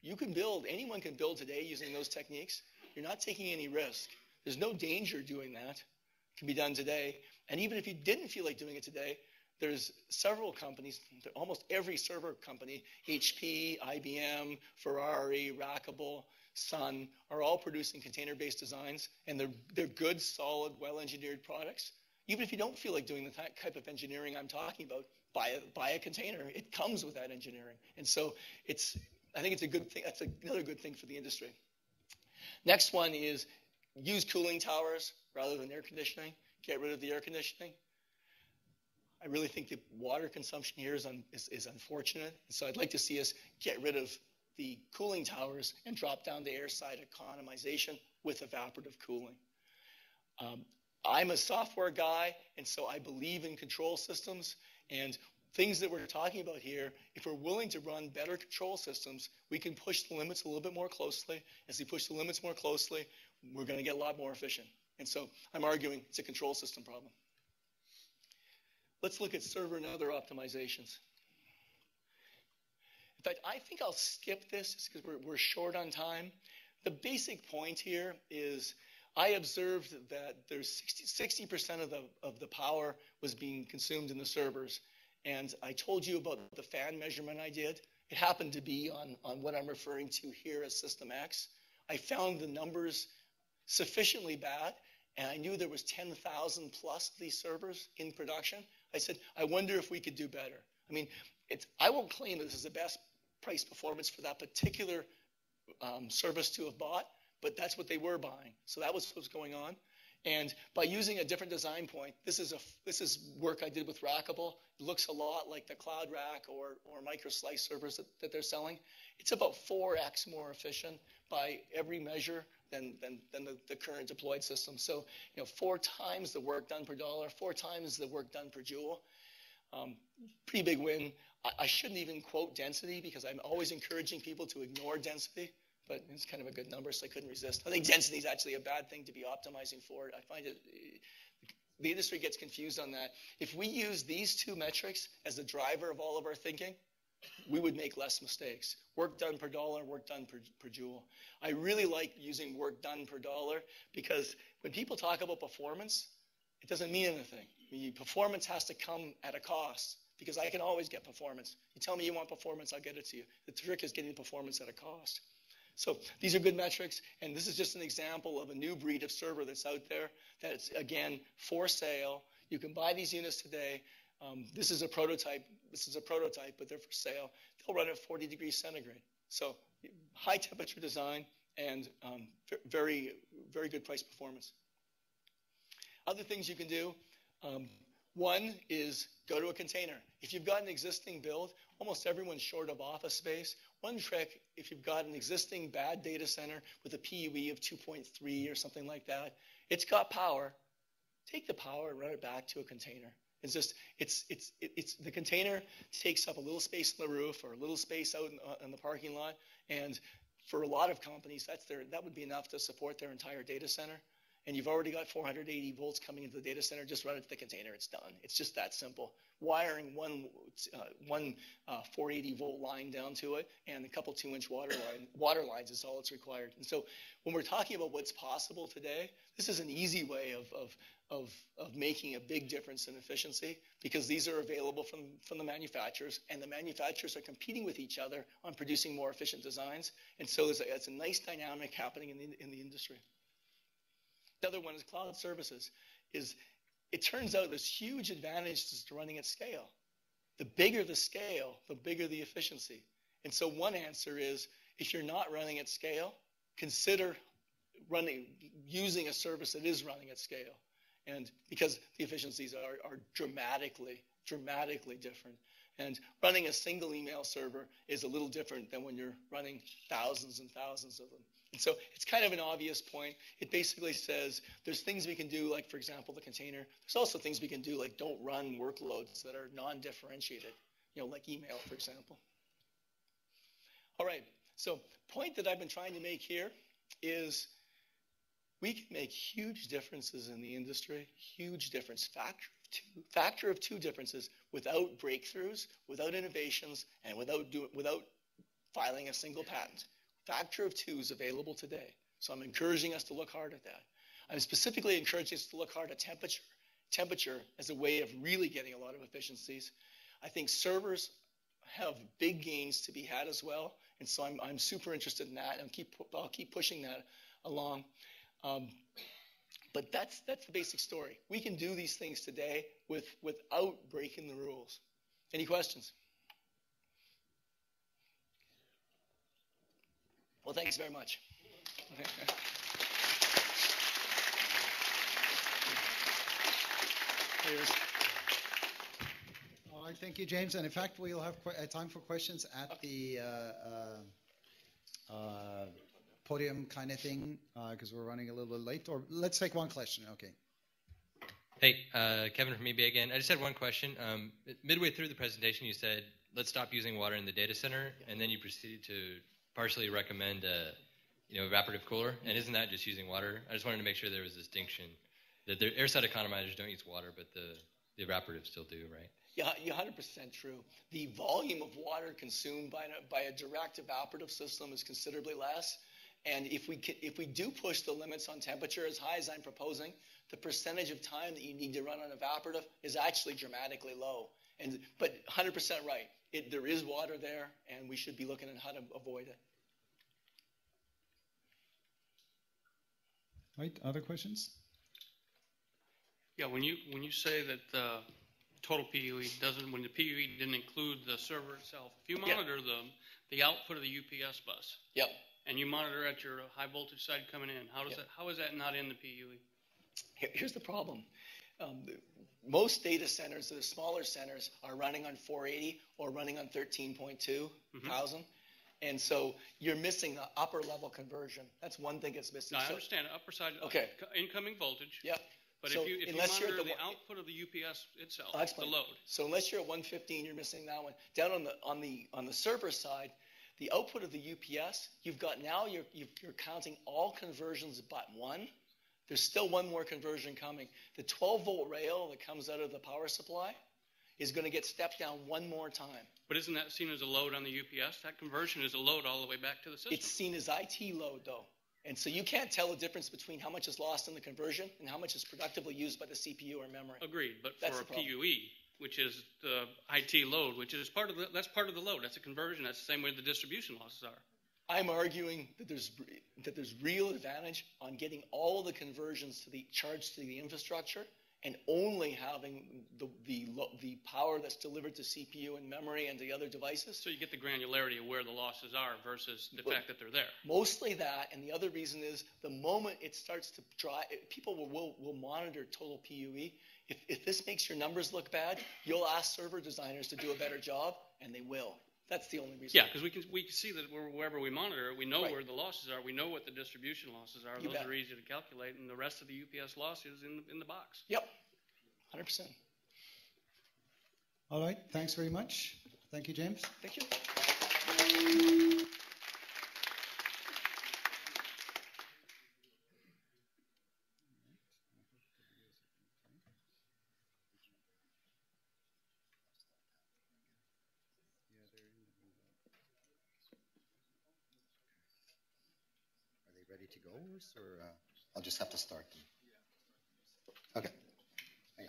anyone can build today using those techniques. You're not taking any risk. There's no danger doing that. It can be done today. And even if you didn't feel like doing it today, there's several companies, almost every server company, HP, IBM, Ferrari, Rackable, Sun, are all producing container-based designs, and they're good, solid, well-engineered products. Even if you don't feel like doing the type of engineering I'm talking about, buy a container. It comes with that engineering. And so I think it's a good thing. That's another good thing for the industry. Next one is use cooling towers rather than air conditioning. Get rid of the air conditioning. I really think the water consumption here is unfortunate. So I'd like to see us get rid of the cooling towers and drop down to air side economization with evaporative cooling. I'm a software guy, and so I believe in control systems. And things that we're talking about here, if we're willing to run better control systems, we can push the limits a little bit more closely. As we push the limits more closely, we're going to get a lot more efficient. And so I'm arguing it's a control system problem. Let's look at server and other optimizations. In fact, I think I'll skip this just because we're short on time. The basic point here is I observed that there's 60% of the power was being consumed in the servers. And I told you about the fan measurement I did. It happened to be on what I'm referring to here as System X. I found the numbers sufficiently bad, and I knew there was 10,000 plus of these servers in production. I said, I wonder if we could do better. I mean, I won't claim that this is the best price performance for that particular service to have bought, but that's what they were buying. So that was what was going on. And by using a different design point, this is work I did with Rackable. It looks a lot like the Cloud Rack or micro slice servers that they're selling. It's about 4x more efficient by every measure than the current deployed system. So 4 times the work done per dollar, 4 times the work done per joule. Pretty big win. I shouldn't even quote density because I'm always encouraging people to ignore density. But it's kind of a good number, so I couldn't resist. I think density is actually a bad thing to be optimizing for. I find the industry gets confused on that. If we use these 2 metrics as the driver of all of our thinking, we would make less mistakes. Work done per dollar, work done per joule. I really like using work done per dollar because when people talk about performance, it doesn't mean anything. Performance has to come at a cost because I can always get performance. You tell me you want performance, I'll get it to you. The trick is getting performance at a cost. So these are good metrics, and this is just an example of a new breed of server that's out there that's, again, for sale. You can buy these units today. This is a prototype, but they're for sale. They'll run at 40 degrees centigrade. So high temperature design and very, very good price performance. Other things you can do, one is go to a container. If you've got an existing build, almost everyone's short of office space. One trick, if you've got an existing bad data center with a PUE of 2.3 or something like that, it's got power. Take the power and run it back to a container. It's just, it's the container takes up a little space on the roof or a little space out in the parking lot. And for a lot of companies, that would be enough to support their entire data center. And you've already got 480 volts coming into the data center, just run it to the container, it's done. It's just that simple. Wiring one 480 volt line down to it and a couple 2-inch water lines is all that's required. And so when we're talking about what's possible today, this is an easy way of making a big difference in efficiency, because these are available from the manufacturers, and the manufacturers are competing with each other on producing more efficient designs. And so it's a nice dynamic happening in the industry. The other one is cloud services. It turns out there's huge advantages to running at scale. The bigger the scale, the bigger the efficiency. And so one answer is, if you're not running at scale, consider using a service that is running at scale. And because the efficiencies are dramatically different. And running a single email server is a little different than when you're running thousands and thousands of them. And so it's kind of an obvious point. It basically says there's things we can do, like, for example, the container. There's also things we can do, like don't run workloads that are non-differentiated, like email, for example. All right, so point that I've been trying to make here is we can make huge differences in the industry, huge difference, factor of two differences without breakthroughs, without innovations, and without filing a single patent. Factor of 2 is available today. So I'm encouraging us to look hard at that. I'm specifically encouraging us to look hard at temperature as a way of really getting a lot of efficiencies. I think servers have big gains to be had as well. And so I'm super interested in that, and I'll keep pushing that along. But that's the basic story. We can do these things today without breaking the rules. Any questions? Well, thanks very much. All right, thank you, James. And in fact, we'll have time for questions at the podium kind of thing, because we're running a little bit late. Or let's take one question. Okay. Hey, Kevin from EBA again. I just had one question. Midway through the presentation, you said, let's stop using water in the data center, and then you proceeded to partially recommend evaporative cooler, and isn't that just using water? I just wanted to make sure there was a distinction. That the airside economizers don't use water, but the evaporative still do, right? Yeah, you're 100% true. The volume of water consumed by a direct evaporative system is considerably less, and if we do push the limits on temperature as high as I'm proposing, the percentage of time that you need to run on evaporative is actually dramatically low. But 100% right. There is water there, and we should be looking at how to avoid it. Right. Other questions? Yeah. When you say that the total PUE when the PUE didn't include the server itself, if you monitor the output of the UPS bus. Yep. And you monitor at your high voltage side coming in, how is that not in the PUE? Here's the problem. Most data centers, the smaller centers, are running on 480 or running on 13.2 thousand. And so you're missing the upper level conversion. That's one thing that's missing. No, I understand. Upper side, incoming voltage. Yep. But so if you monitor the output of the UPS itself, the load. So unless you're at 115, you're missing that one. Down on the server side, the output of the UPS, you're counting all conversions but one. There's still one more conversion coming. The 12-volt rail that comes out of the power supply is going to get stepped down one more time. But isn't that seen as a load on the UPS? That conversion is a load all the way back to the system. It's seen as IT load, though. And so you can't tell the difference between how much is lost in the conversion and how much is productively used by the CPU or memory. Agreed. But for a PUE, which is the IT load, which is that's part of the load. That's a conversion. That's the same way the distribution losses are. I'm arguing that there's real advantage on getting all of the conversions to the charged to the infrastructure and only having the power that's delivered to CPU and memory and the other devices. So you get the granularity of where the losses are versus the fact that they're there. Mostly that, and the other reason is the moment it starts to dry, people will monitor total PUE. If this makes your numbers look bad, you'll ask server designers to do a better job, and they will. That's the only reason. Yeah, because we can see that wherever we monitor it, we know where the losses are. We know what the distribution losses are. Those are easy to calculate, and the rest of the UPS loss is in the box. Yep, 100%. All right, thanks very much. Thank you, James. Thank you. Are they ready to go, or I'll just have to start them? Okay. Yeah.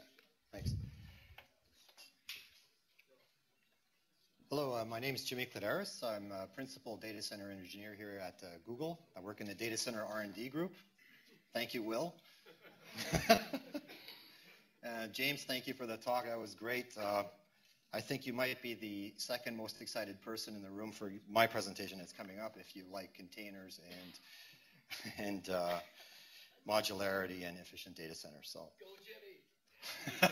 Thanks. Hello, my name is Jimmy Clidaras. I'm a principal data center engineer here at Google. I work in the data center R&D group. Thank you, Will. James, thank you for the talk. That was great. I think you might be the second most excited person in the room for my presentation that's coming up if you like containers and modularity and efficient data centers. So. Go, Jimmy!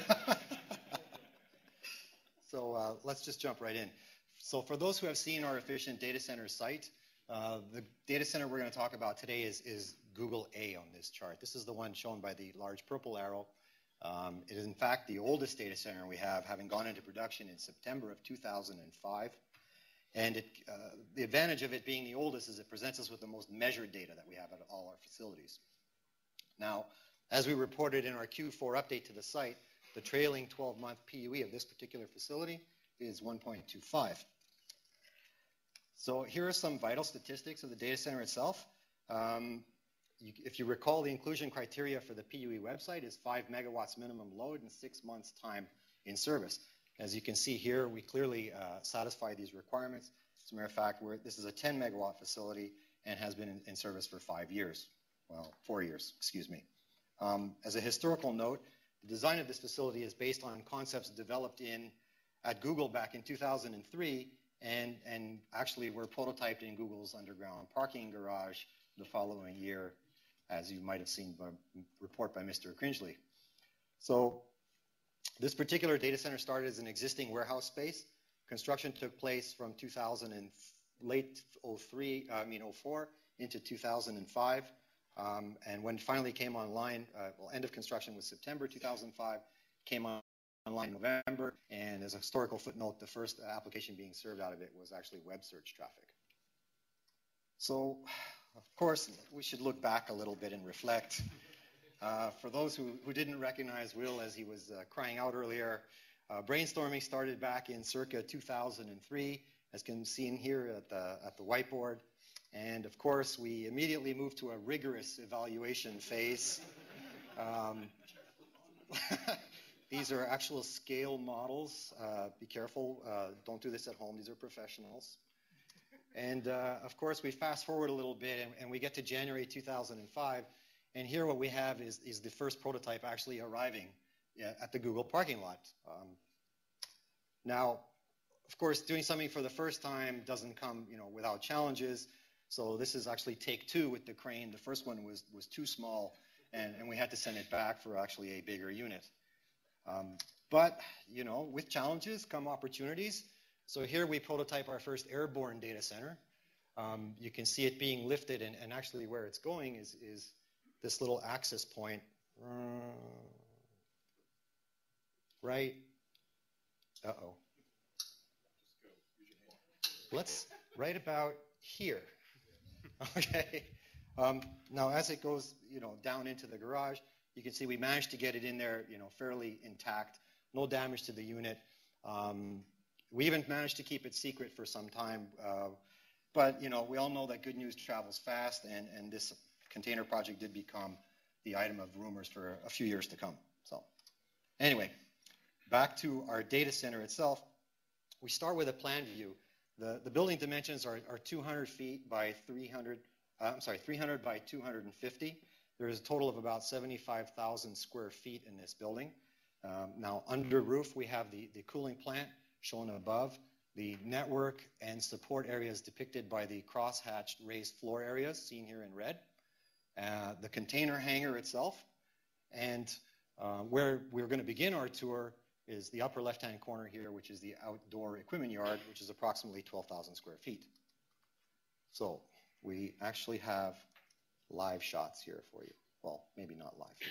So let's just jump right in. So for those who have seen our efficient data center site, the data center we're going to talk about today is Google A on this chart. This is the one shown by the large purple arrow. It is in fact the oldest data center we have, having gone into production in September of 2005. And the advantage of it being the oldest is it presents us with the most measured data that we have at all our facilities. Now, as we reported in our Q4 update to the site, the trailing 12-month PUE of this particular facility is 1.25. So here are some vital statistics of the data center itself. If you recall, the inclusion criteria for the PUE website is 5 megawatts minimum load and 6 months time in service. As you can see here, we clearly satisfy these requirements. As a matter of fact, this is a 10 megawatt facility and has been in service for 5 years. Well, 4 years, excuse me. As a historical note, the design of this facility is based on concepts developed at Google back in 2003 and actually were prototyped in Google's underground parking garage the following year, as you might have seen by report by Mr. Cringely. So this particular data center started as an existing warehouse space. Construction took place from late 04 into 2005. And when it finally came online, end of construction was September 2005, came online in November, and as a historical footnote, the first application being served out of it was actually web search traffic. So, of course, we should look back a little bit and reflect. For those who didn't recognize Will as he was crying out earlier, brainstorming started back in circa 2003, as can be seen here at the whiteboard. And of course, we immediately moved to a rigorous evaluation phase. These are actual scale models. Be careful, don't do this at home. These are professionals. And of course, we fast forward a little bit and we get to January 2005. And here what we have is the first prototype actually arriving at the Google parking lot. Now, of course, doing something for the first time doesn't come without challenges. So this is actually take 2 with the crane. The first one was too small, and we had to send it back for actually a bigger unit. But, with challenges come opportunities. So here we prototype our first airborne data center. You can see it being lifted, and actually where it's going is this little access point right. Uh-oh. Let's right about here. Okay. Now, as it goes, down into the garage, you can see we managed to get it in there, fairly intact. No damage to the unit. We even managed to keep it secret for some time. But, we all know that good news travels fast, and this container project did become the item of rumors for a few years to come. So, anyway, back to our data center itself. We start with a plan view. The building dimensions are 200 feet by 300 by 250. There is a total of about 75,000 square feet in this building. Now, under roof, we have the cooling plant shown above, the network and support areas depicted by the cross-hatched raised floor areas seen here in red, the container hangar itself, and where we're going to begin our tour is the upper left-hand corner here, which is the outdoor equipment yard, which is approximately 12,000 square feet. So we actually have live shots here for you. Well, maybe not live here.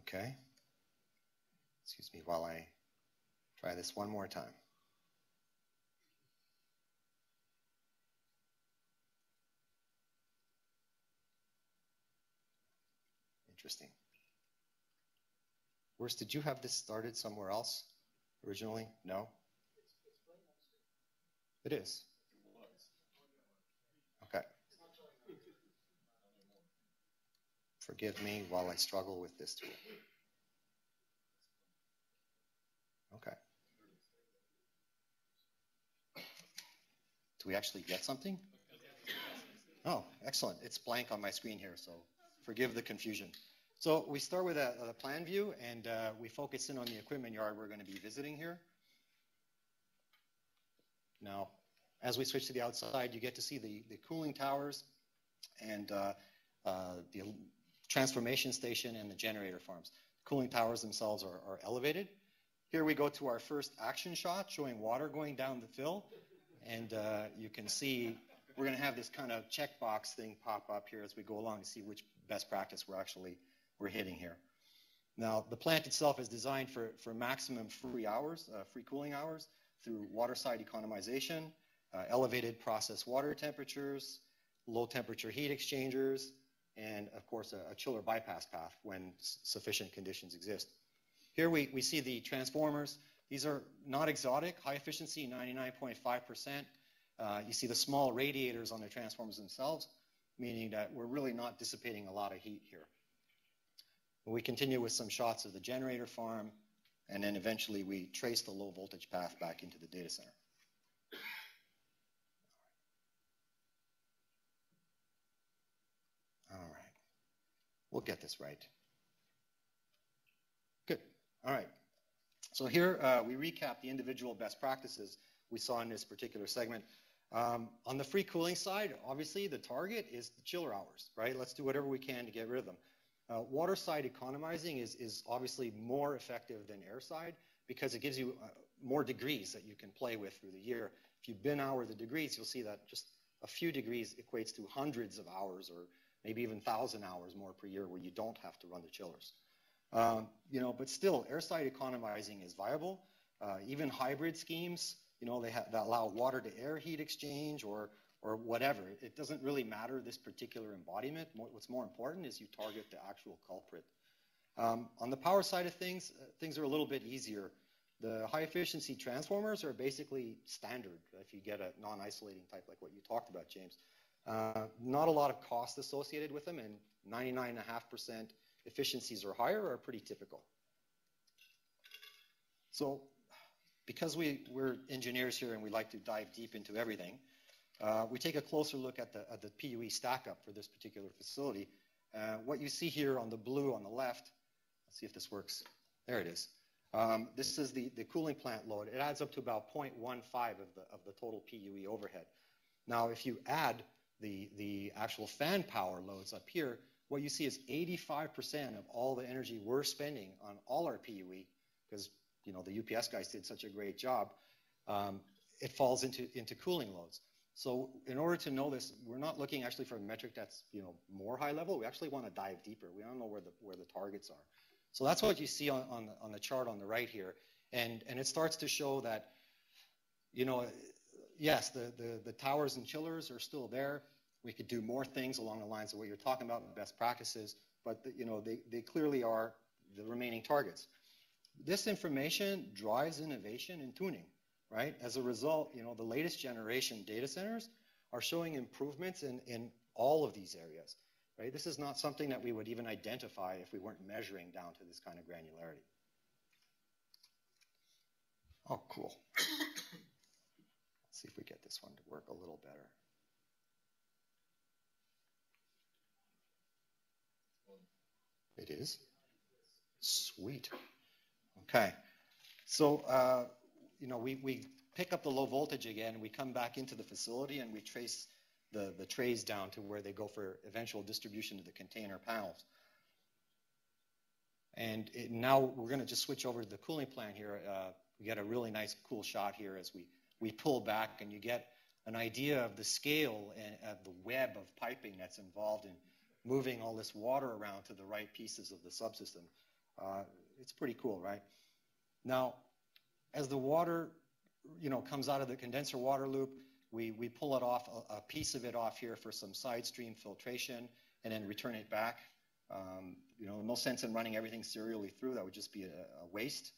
Okay. Excuse me while I try this one more time. Interesting. Worse, did you have this started somewhere else originally? No? It is. Okay. Forgive me while I struggle with this tool. Okay. Do we actually get something? Oh, excellent. It's blank on my screen here, so forgive the confusion. So we start with a plan view, and we focus in on the equipment yard we're going to be visiting here. Now, as we switch to the outside, you get to see the cooling towers and the transformation station and the generator farms. Cooling towers themselves are elevated. Here we go to our first action shot showing water going down the fill. And you can see we're going to have this kind of checkbox thing pop up here as we go along to see which best practice we're hitting here. Now, the plant itself is designed for maximum free cooling hours through water side economization, elevated process water temperatures, low temperature heat exchangers, and of course a chiller bypass path when sufficient conditions exist. Here we see the transformers. These are not exotic, high efficiency, 99.5%. You see the small radiators on the transformers themselves, meaning that we're really not dissipating a lot of heat here. We continue with some shots of the generator farm, and then eventually we trace the low voltage path back into the data center. All right. We'll get this right. Good. All right. So here we recap the individual best practices we saw in this particular segment. On the free cooling side, obviously the target is the chiller hours, right? Let's do whatever we can to get rid of them. Water side economizing is obviously more effective than air side because it gives you more degrees that you can play with through the year. If you bin hour the degrees, you'll see that just a few degrees equates to hundreds of hours or maybe even 1,000 hours more per year where you don't have to run the chillers. But still, air side economizing is viable. Even hybrid schemes, that allow water to air heat exchange or whatever. It doesn't really matter this particular embodiment. What's more important is you target the actual culprit. On the power side of things, things are a little bit easier. The high efficiency transformers are basically standard if you get a non-isolating type like what you talked about, James. Not a lot of cost associated with them, and 99.5% efficiencies or higher are pretty typical. So because we're engineers here and we like to dive deep into everything, we take a closer look at the PUE stack up for this particular facility. What you see here on the blue on the left, let's see if this works. There it is. This is the cooling plant load. It adds up to about 0.15 of the total PUE overhead. Now, if you add the actual fan power loads up here, what you see is 85% of all the energy we're spending on all our PUE, because the UPS guys did such a great job, it falls into cooling loads. So in order to know this, we're not looking actually for a metric that's more high level. We actually want to dive deeper. We don't know where the targets are. So that's what you see on the chart on the right here, and it starts to show that yes, the towers and chillers are still there. We could do more things along the lines of what you're talking about in best practices, but they clearly are the remaining targets. This information drives innovation in tuning, right? As a result, the latest generation data centers are showing improvements in all of these areas, right? This is not something that we would even identify if we weren't measuring down to this kind of granularity. Oh, cool. Let's see if we get this one to work a little better. It is? Sweet. Okay. So, we pick up the low voltage again, we come back into the facility and we trace the trays down to where they go for eventual distribution to the container panels. And now we're going to just switch over to the cooling plant here. We get a really nice cool shot here as we pull back, and you get an idea of the scale and of the web of piping that's involved in moving all this water around to the right pieces of the subsystem. It's pretty cool, right? Now, as the water, comes out of the condenser water loop, we pull it off, a piece of it off here for some side stream filtration, and then return it back. No sense in running everything serially through. That would just be a waste.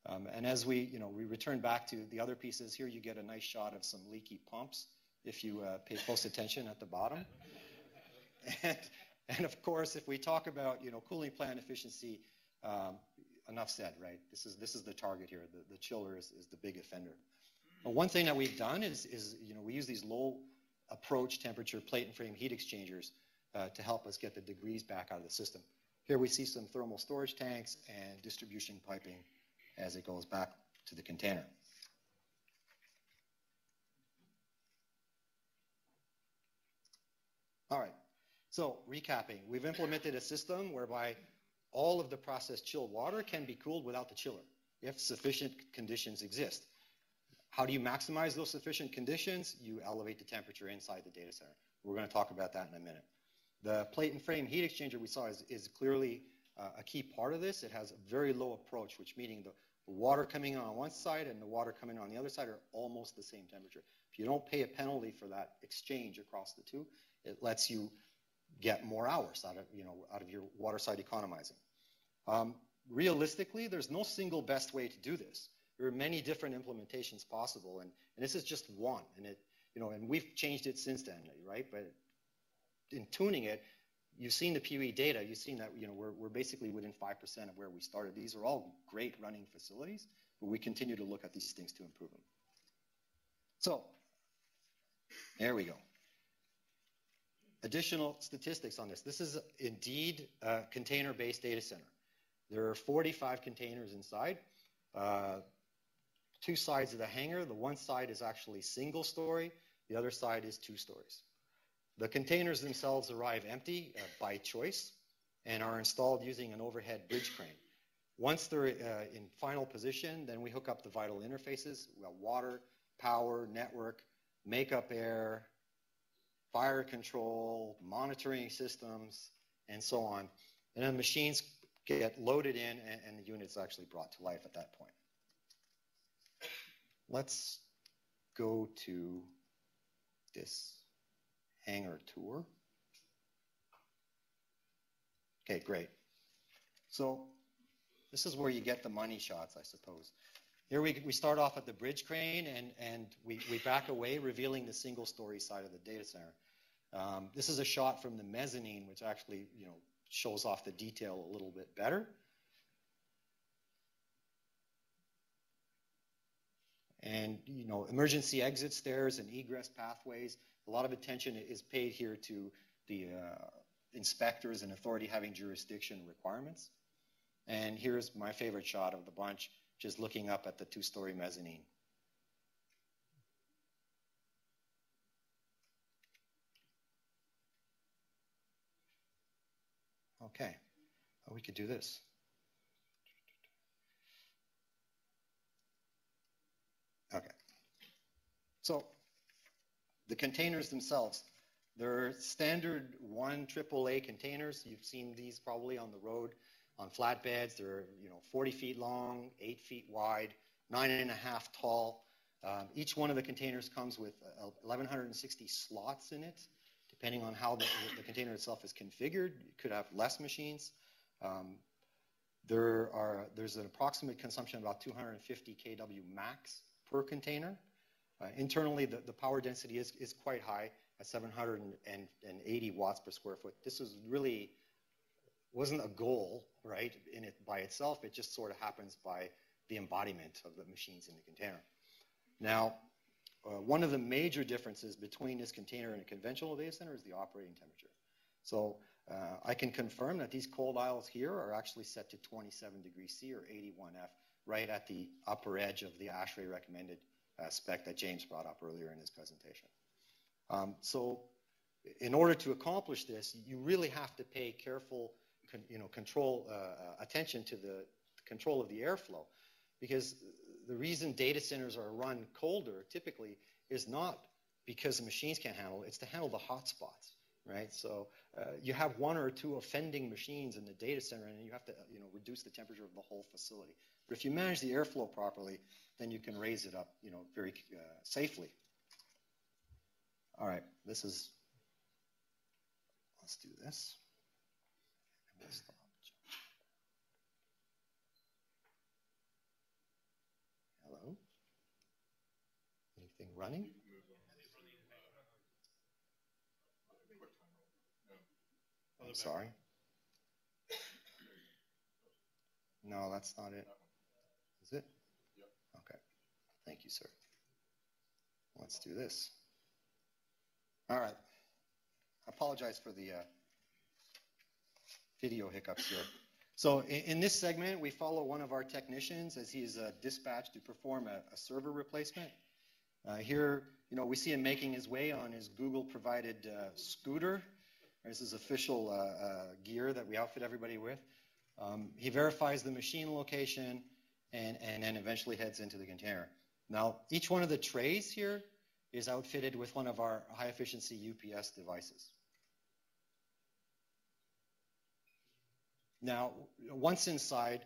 And as we return back to the other pieces, here you get a nice shot of some leaky pumps if you pay close attention at the bottom. And of course, if we talk about cooling plant efficiency, enough said, right? This is the target here. The chiller is the big offender. But one thing that we've done is we use these low approach temperature plate and frame heat exchangers to help us get the degrees back out of the system. Here we see some thermal storage tanks and distribution piping as it goes back to the container. All right, so recapping. We've implemented a system whereby all of the processed chilled water can be cooled without the chiller if sufficient conditions exist. How do you maximize those sufficient conditions? You elevate the temperature inside the data center. We're going to talk about that in a minute. The plate and frame heat exchanger we saw is clearly a key part of this. It has a very low approach, which meaning the water coming on one side and the water coming on the other side are almost the same temperature. If you don't pay a penalty for that exchange across the two, it lets you get more hours out of your water side economizing. Realistically, there's no single best way to do this. There are many different implementations possible, and this is just one. And we've changed it since then, right? But in tuning it, you've seen the PUE data. You've seen that we're basically within 5% of where we started. These are all great running facilities, but we continue to look at these things to improve them. So there we go. Additional statistics on this. This is indeed a container-based data center. There are 45 containers inside. Two sides of the hangar. The one side is actually single story. The other side is 2 stories. The containers themselves arrive empty by choice and are installed using an overhead bridge crane. Once they're in final position, then we hook up the vital interfaces. We got water, power, network, makeup air, fire control, monitoring systems, and so on. And then machines get loaded in, and the unit's actually brought to life at that point. Let's go to this hangar tour. Okay, great. So this is where you get the money shots, I suppose. Here we start off at the bridge crane, and we back away, revealing the single-story side of the data center. This is a shot from the mezzanine, which actually shows off the detail a little bit better. And emergency exit stairs and egress pathways. A lot of attention is paid here to the inspectors and authority having jurisdiction requirements. And here's my favorite shot of the bunch, just looking up at the 2-story mezzanine. Okay, we could do this. Okay, so the containers themselves, they're standard 1 AAA containers. You've seen these probably on the road on flatbeds. They're 40 feet long, 8 feet wide, 9.5 tall. Each one of the containers comes with 1,160 slots in it. Depending on how the container itself is configured, you could have less machines. There's an approximate consumption of about 250 kW max per container. Internally, the power density is quite high at 780 watts per square foot. This wasn't a goal, right, in it by itself. It just sort of happens by the embodiment of the machines in the container. Now, one of the major differences between this container and a conventional data center is the operating temperature. So I can confirm that these cold aisles here are actually set to 27 degrees C or 81 F, right at the upper edge of the ASHRAE recommended spec that James brought up earlier in his presentation. So in order to accomplish this, you really have to pay careful attention to the control of the airflow, because the reason data centers are run colder typically is not because the machines can't handle it, it's to handle the hot spots. right? So you have one or two offending machines in the data center, and you have to reduce the temperature of the whole facility. But if you manage the airflow properly, then you can raise it up very safely. All right, let's do this. Hello? Anything running? I'm sorry. No, that's not it. Is it? Okay. Thank you, sir. Let's do this. All right. I apologize for the video hiccups here. So in this segment, we follow one of our technicians as he is dispatched to perform a server replacement. Here, we see him making his way on his Google-provided scooter. This is official gear that we outfit everybody with. He verifies the machine location and then eventually heads into the container. Now, each one of the trays here is outfitted with one of our high-efficiency UPS devices. Now, once inside,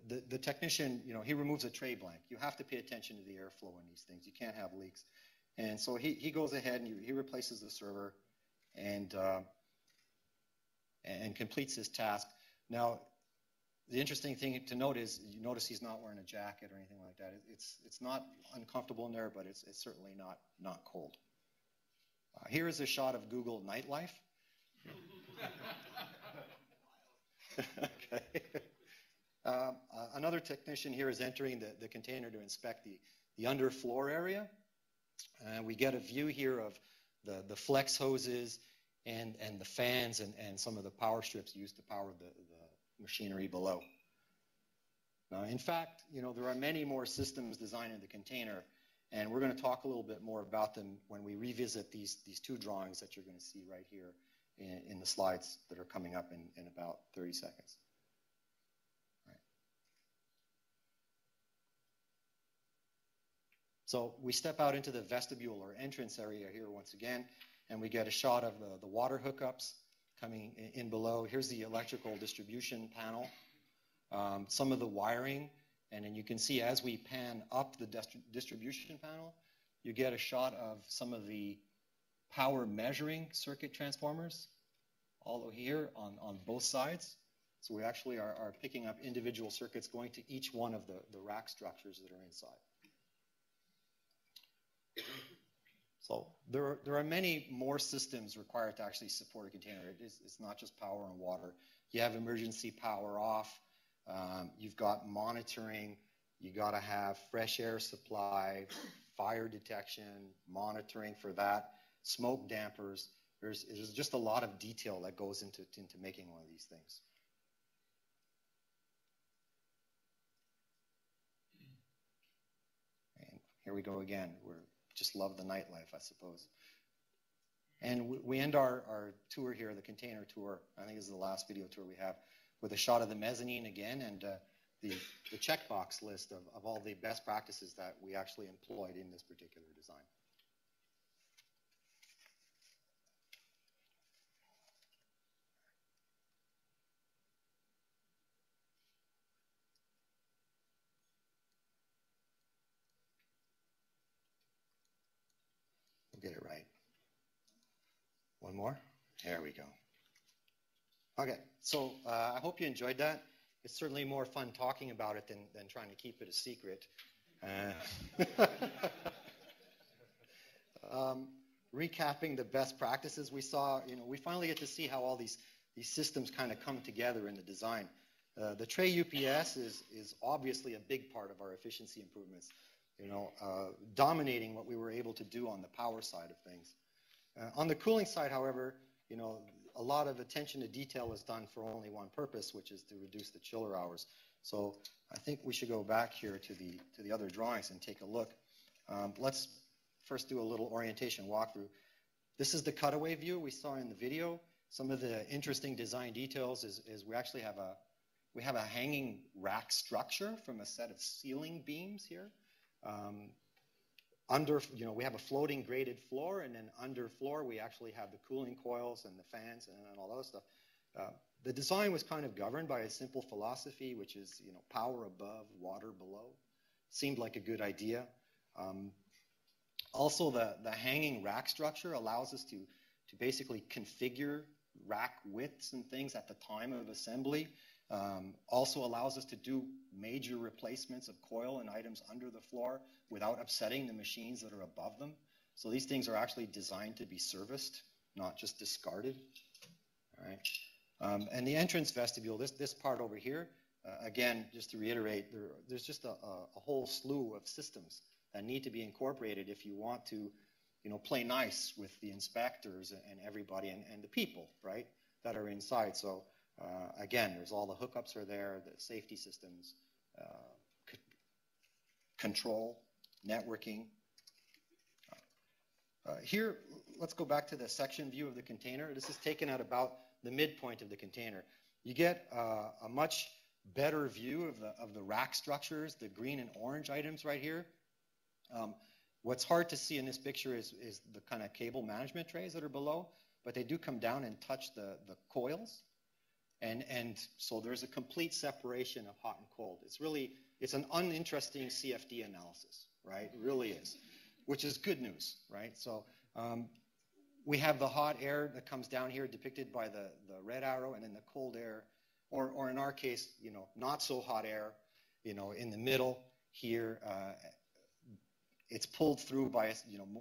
the technician, he removes a tray blank. You have to pay attention to the airflow in these things. You can't have leaks. And so he goes ahead and he replaces the server and completes his task. Now, the interesting thing to note is you notice he's not wearing a jacket or anything like that. It's not uncomfortable in there, but it's certainly not cold. Here is a shot of Google Nightlife. Okay. Another technician here is entering the container to inspect the underfloor area. We get a view here of the flex hoses and the fans and some of the power strips used to power the machinery below. Now, in fact, there are many more systems designed in the container, and we're going to talk a little bit more about them when we revisit these two drawings that you're going to see right here in the slides that are coming up in about 30 seconds. All right. So we step out into the vestibule or entrance area here once again, and we get a shot of the water hookups coming in below. Here's the electrical distribution panel, some of the wiring, and then you can see as we pan up the distribution panel, you get a shot of some of the power measuring circuit transformers all here on both sides. So we actually are picking up individual circuits going to each one of the rack structures that are inside. So there are many more systems required to actually support a container. It's not just power and water. You have emergency power off. You've got monitoring. You got to have fresh air supply, fire detection, monitoring for that, smoke dampers. There's just a lot of detail that goes into making one of these things. And here we go again. Just love the nightlife, I suppose. And we end our tour here, the container tour, I think this is the last video tour we have, with a shot of the mezzanine again and the checkbox list of all the best practices that we actually employed in this particular design. Get it right. One more. There we go. Okay, so I hope you enjoyed that. It's certainly more fun talking about it than trying to keep it a secret. Recapping the best practices we saw, we finally get to see how all these systems kind of come together in the design. The tray UPS is obviously a big part of our efficiency improvements. Dominating what we were able to do on the power side of things. On the cooling side, however, a lot of attention to detail is done for only one purpose, which is to reduce the chiller hours. So I think we should go back here to the other drawings and take a look. Let's first do a little orientation walkthrough. This is the cutaway view we saw in the video. Some of the interesting design details is we actually have a hanging rack structure from a set of ceiling beams here. we have a floating graded floor, and then under floor we actually have the cooling coils and the fans and all that other stuff. The design was kind of governed by a simple philosophy, which is, power above, water below. Seemed like a good idea. Also, the hanging rack structure allows us to basically configure rack widths and things at the time of assembly. Also allows us to do major replacements of coil and items under the floor without upsetting the machines that are above them. So these things are actually designed to be serviced, not just discarded. All right. And the entrance vestibule, this part over here, again, just to reiterate, there's just a whole slew of systems that need to be incorporated if you want to, play nice with the inspectors and everybody and the people, right, that are inside. So again, there's all the hookups are there, the safety systems, control, networking. Here, let's go back to the section view of the container. This is taken at about the midpoint of the container. You get a much better view of the rack structures, the green and orange items right here. What's hard to see in this picture is the kind of cable management trays that are below, but they do come down and touch the coils. And so there's a complete separation of hot and cold. It's an uninteresting CFD analysis, right? It really is, which is good news, right? So we have the hot air that comes down here depicted by the red arrow, and then the cold air, or in our case, not so hot air, in the middle here. It's pulled through by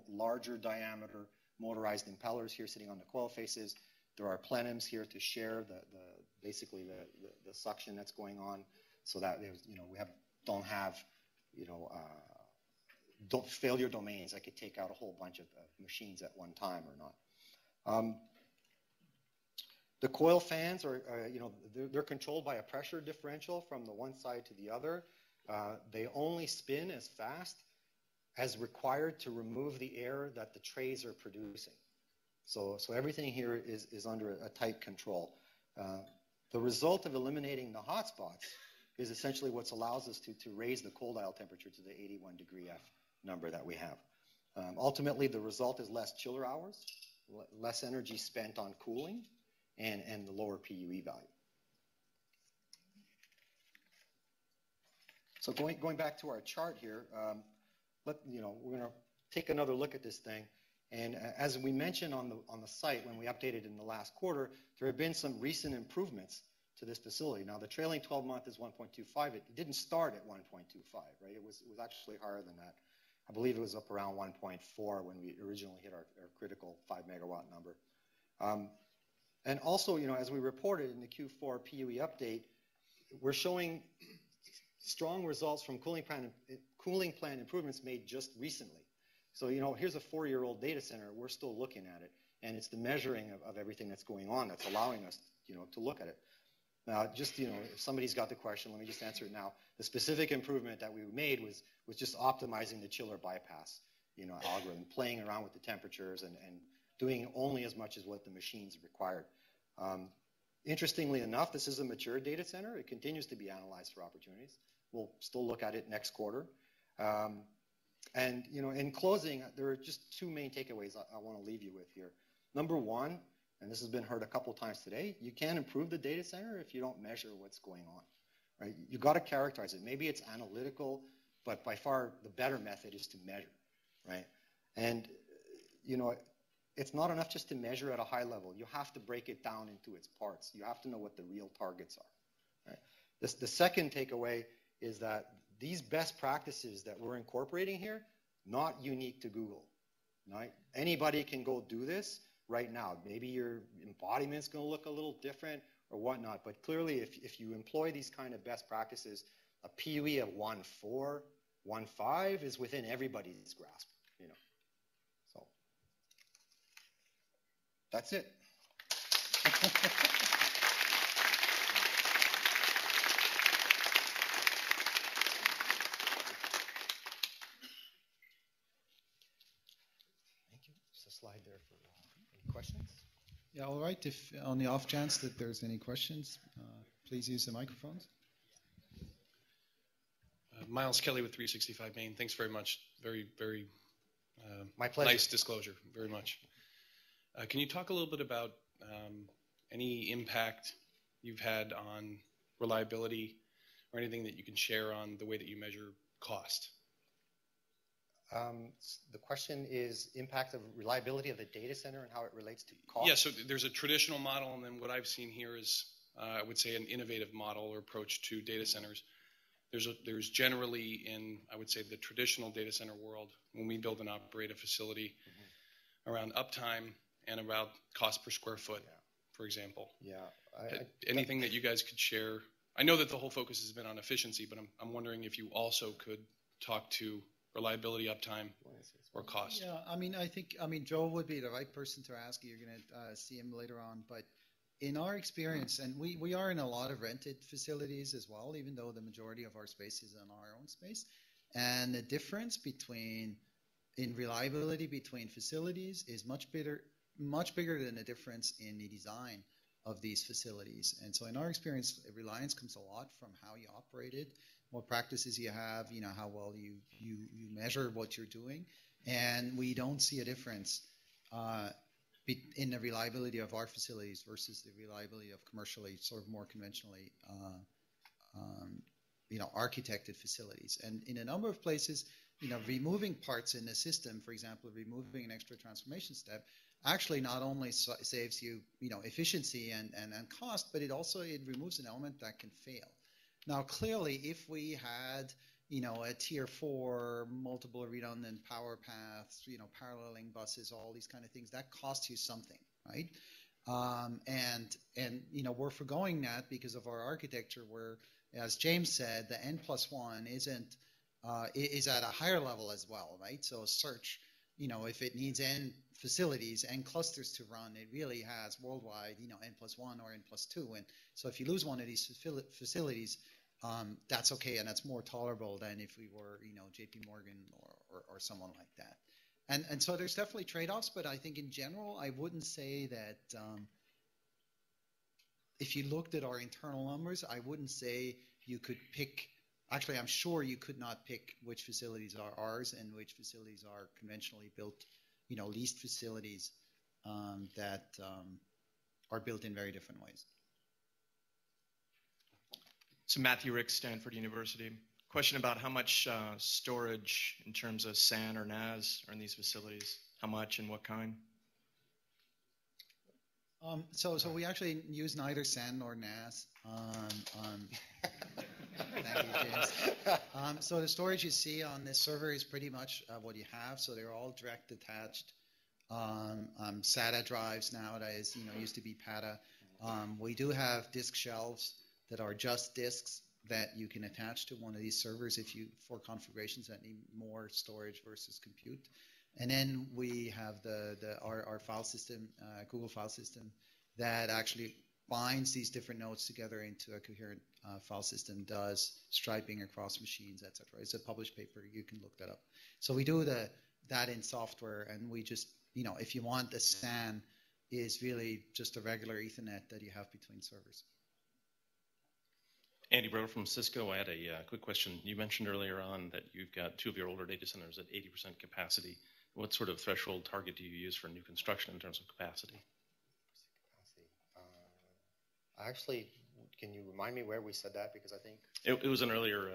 larger diameter motorized impellers here sitting on the coil faces. There are plenums here to share basically the suction that's going on, so that we don't have failure domains that could take out a whole bunch of machines at one time or not. The coil fans are they're controlled by a pressure differential from the one side to the other. They only spin as fast as required to remove the air that the trays are producing. So everything here is under a tight control. The result of eliminating the hot spots is essentially what allows us to raise the cold aisle temperature to the 81 degree F number that we have. Ultimately, the result is less chiller hours, less energy spent on cooling, and the lower PUE value. So going back to our chart here, we're going to take another look at this thing. And as we mentioned on the site when we updated in the last quarter, there have been some recent improvements to this facility. Now, the trailing 12-month is 1.25. It didn't start at 1.25, right? It was actually higher than that. I believe it was up around 1.4 when we originally hit our critical 5 megawatt number. And also, as we reported in the Q4 PUE update, we're showing strong results from cooling plan improvements made just recently. So, here's a 4-year-old data center. We're still looking at it. And it's the measuring of everything that's going on that's allowing us, to look at it. Now, just, if somebody's got the question, let me just answer it now. The specific improvement that we made was just optimizing the chiller bypass, algorithm, playing around with the temperatures and doing only as much as what the machines required. Interestingly enough, this is a mature data center. It continues to be analyzed for opportunities. We'll still look at it next quarter. And, in closing, there are just two main takeaways I want to leave you with here. Number one, and this has been heard a couple times today, you can't improve the data center if you don't measure what's going on, right? You got to characterize it. Maybe it's analytical, but by far the better method is to measure, right? And, it's not enough just to measure at a high level. You have to break it down into its parts. You have to know what the real targets are, right? The second takeaway is that these best practices that we're incorporating here, not unique to Google, right? Anybody can go do this right now. Maybe your embodiment's going to look a little different or whatnot, but clearly if you employ these kind of best practices, a PUE of 1.4, 1.5 is within everybody's grasp, So that's it. Slide there for any questions? Yeah, all right. If on the off chance that there's any questions, please use the microphones. Miles Kelly with 365 Main. Thanks very much. Very, very My pleasure. Nice disclosure, very much. Can you talk a little bit about any impact you've had on reliability or anything that you can share on the way that you measure cost? The question is impact of reliability of the data center and how it relates to cost? Yeah, so there's a traditional model, and then what I've seen here is, I would say, an innovative model or approach to data centers. There's generally in, I would say, the traditional data center world, when we build and operate a facility, around uptime and about cost per square foot, for example. Yeah. Anything that you guys could share? I know that the whole focus has been on efficiency, but I'm wondering if you also could talk to reliability, uptime, or cost. Yeah, I mean, Joe would be the right person to ask. You're going to see him later on. But in our experience, and we are in a lot of rented facilities as well, even though the majority of our space is in our own space. And the difference in reliability between facilities is much bigger than the difference in the design of these facilities. And so in our experience, reliance comes a lot from how you operate it, what practices you have, how well you measure what you're doing. And we don't see a difference in the reliability of our facilities versus the reliability of commercially, sort of more conventionally, architected facilities. And in a number of places, removing parts in the system, for example, removing an extra transformation step, actually not only saves you, efficiency and cost, but it removes an element that can fail. Now, clearly, if we had, a tier 4, multiple redundant power paths, paralleling buses, all these kind of things, that costs you something, right? And we're forgoing that because of our architecture where, as James said, the N+1 is at a higher level as well, right? So search, if it needs N facilities, N clusters to run, it really has worldwide, N+1 or N+2. And so if you lose one of these facilities, that's okay, and that's more tolerable than if we were, JP Morgan or someone like that. And so there's definitely trade-offs, but I think in general, I wouldn't say that if you looked at our internal numbers, I wouldn't say you could pick. Actually, I'm sure you could not pick which facilities are ours and which facilities are conventionally built, leased facilities that are built in very different ways. So Matthew Ricks, Stanford University. Question about how much storage in terms of SAN or NAS are in these facilities? How much and what kind? So we actually use neither SAN nor NAS. Thank you, James. So the storage you see on this server is pretty much what you have. So they're all direct attached SATA drives nowadays. Used to be PATA. We do have disk shelves that are just disks that you can attach to one of these servers for configurations that need more storage versus compute. And then we have our file system, Google file system, that actually binds these different nodes together into a coherent file system, does striping across machines, etc. It's a published paper. You can look that up. So we do that in software, and we just, if you want the SAN, is really just a regular Ethernet that you have between servers. Andy Broder from Cisco. I had a quick question. You mentioned earlier on that you've got 2 of your older data centers at 80% capacity. What sort of threshold target do you use for new construction in terms of capacity? Actually, can you remind me where we said that? Because I think it was an earlier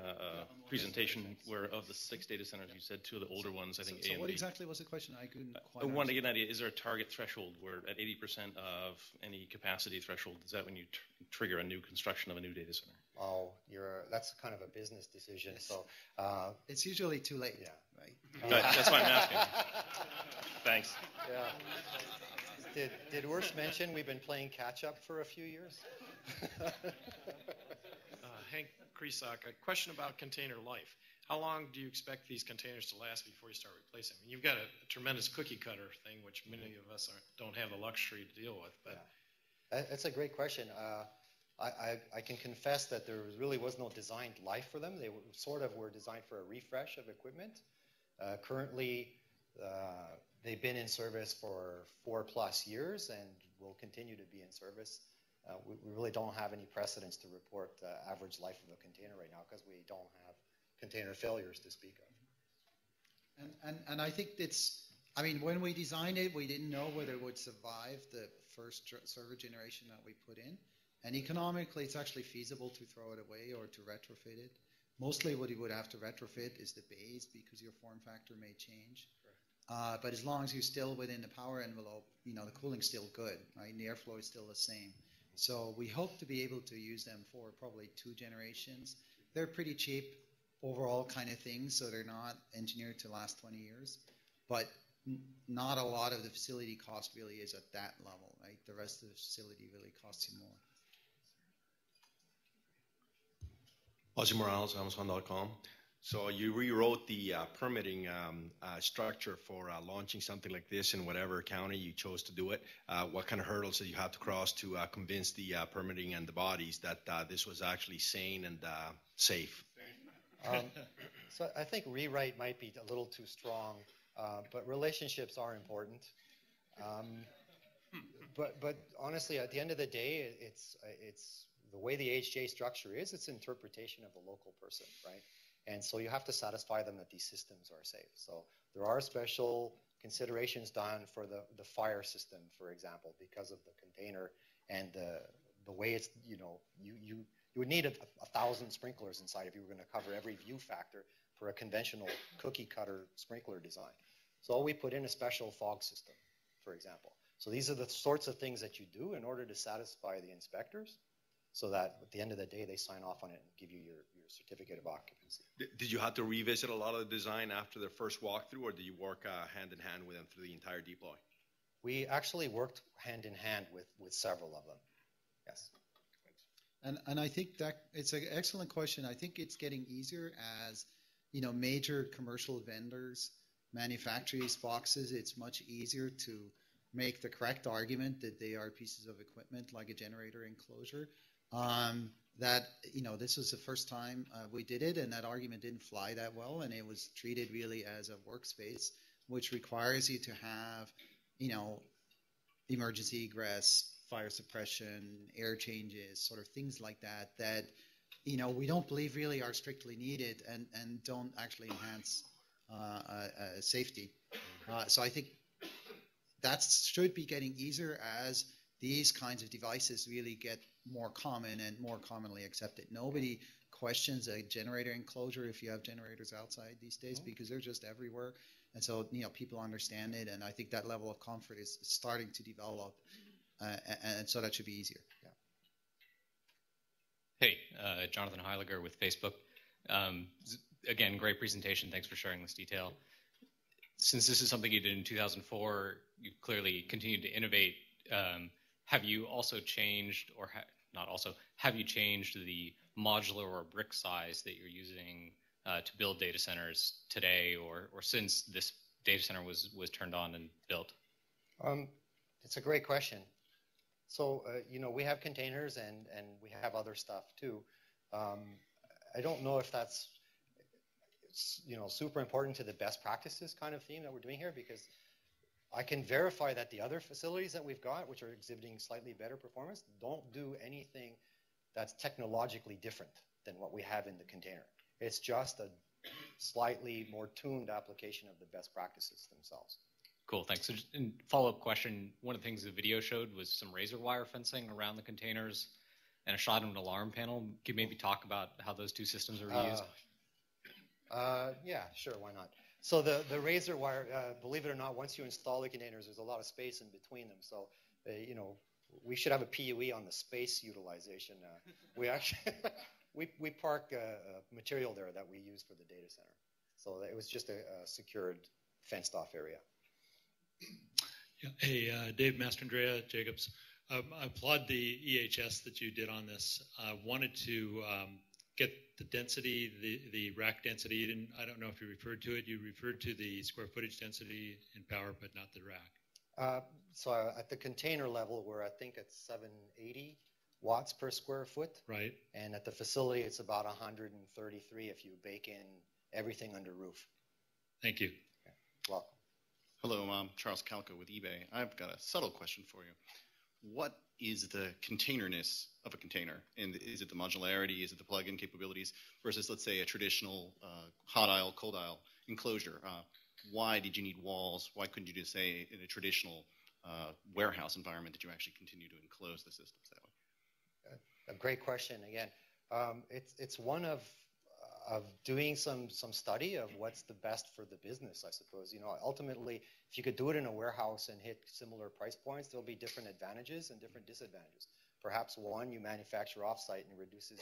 presentation where of the 6 data centers, you said 2 of the older ones, I think So AMD. What exactly was the question? I couldn't quite I wanted to get an idea. Is there a target threshold where at 80% of any capacity threshold, is that when you trigger a new construction of a new data center? Oh, that's kind of a business decision. So it's usually too late. Yeah. Right. That's why I'm asking. Thanks. Yeah. Did Urs mention we've been playing catch up for a few years? Hank Kresak, a question about container life. How long do you expect these containers to last before you start replacing them? You've got a tremendous cookie cutter thing, which many of us don't have the luxury to deal with. But That's a great question. I can confess that there really was no designed life for them. They were designed for a refresh of equipment. Currently, they've been in service for 4+ years and will continue to be in service. We really don't have any precedents to report the average life of a container right now because we don't have container failures to speak of. And I think I mean, when we designed it, we didn't know whether it would survive the first server generation that we put in. And economically, it's actually feasible to throw it away or to retrofit it. Mostly what you would have to retrofit is the base because your form factor may change. But as long as you're still within the power envelope, the cooling's still good, right? And the airflow is still the same. So we hope to be able to use them for probably 2 generations. They're pretty cheap overall kind of things, so they're not engineered to last 20 years. But not a lot of the facility cost really is at that level, right? The rest of the facility really costs you more. Ozzy Morales, Amazon.com. So you rewrote the permitting structure for launching something like this in whatever county you chose to do it. What kind of hurdles did you have to cross to convince the permitting and the bodies that this was actually sane and safe? So I think rewrite might be a little too strong, but relationships are important. But honestly, at the end of the day, it's the way the HJ structure is. It's interpretation of the local person, right? And so you have to satisfy them that these systems are safe. So there are special considerations done for the fire system, for example, because of the container and the way it's, you would need 1,000 sprinklers inside if you were going to cover every view factor for a conventional cookie cutter sprinkler design. So we put in a special fog system, for example. So these are the sorts of things that you do in order to satisfy the inspectors, so that at the end of the day, they sign off on it and give you your certificate of occupancy. Did you have to revisit a lot of the design after the first walkthrough, or did you work hand in hand with them through the entire deploy? We actually worked hand in hand with several of them, yes. And I think that it's an excellent question. I think it's getting easier as, major commercial vendors manufacture these boxes. It's much easier to make the correct argument that they are pieces of equipment like a generator enclosure. That, this was the first time we did it, and that argument didn't fly that well, and it was treated really as a workspace, which requires you to have, emergency egress, fire suppression, air changes, sort of things like that, we don't believe really are strictly needed and don't actually enhance safety. So I think that should be getting easier as these kinds of devices really get more common and more commonly accepted. Nobody questions a generator enclosure if you have generators outside these days because they're just everywhere. And so, people understand it, and I think that level of comfort is starting to develop, and so that should be easier. Yeah. Hey, Jonathan Heiliger with Facebook. Again, great presentation. Thanks for sharing this detail. Since this is something you did in 2004, you clearly continued to innovate. Have you also changed, or have you changed the modular or brick size that you're using to build data centers today, or since this data center was turned on and built? It's a great question. So, we have containers and we have other stuff too. I don't know if that's, super important to the best practices kind of theme that we're doing here, because I can verify that the other facilities that we've got, which are exhibiting slightly better performance, don't do anything that's technologically different than what we have in the container. It's just a slightly more tuned application of the best practices themselves. Cool, thanks. So just a follow-up question, one of the things the video showed was some razor wire fencing around the containers and a shot of an alarm panel. Could you maybe talk about how those two systems are reused? Yeah, sure, why not? So the razor wire, believe it or not, once you install the containers, there's a lot of space in between them. So, we should have a PUE on the space utilization. We actually, we park material there that we use for the data center. So it was just a secured, fenced off area. Yeah. Hey, Dave Mastrandrea, Jacobs. I applaud the EHS that you did on this. Wanted to get the density, the rack density. I don't know if you referred to it. You referred to the square footage density in power, but not the rack. So at the container level, we're, I think, at 780 watts per square foot. Right. And at the facility, it's about 133 if you bake in everything under roof. Thank you. Okay. Welcome. Hello, I'm Charles Calco with eBay. I've got a subtle question for you. What is the containerness of a container? And is it the modularity? Is it the plug-in capabilities versus, let's say, a traditional hot aisle, cold aisle enclosure? why did you need walls? Why couldn't you just say in a traditional warehouse environment that you actually continue to enclose the systems that way? A great question. Again, it's one of doing some study of what's the best for the business, I suppose. Ultimately, if you could do it in a warehouse and hit similar price points, there'll be different advantages and different disadvantages. Perhaps one you manufacture offsite and it reduces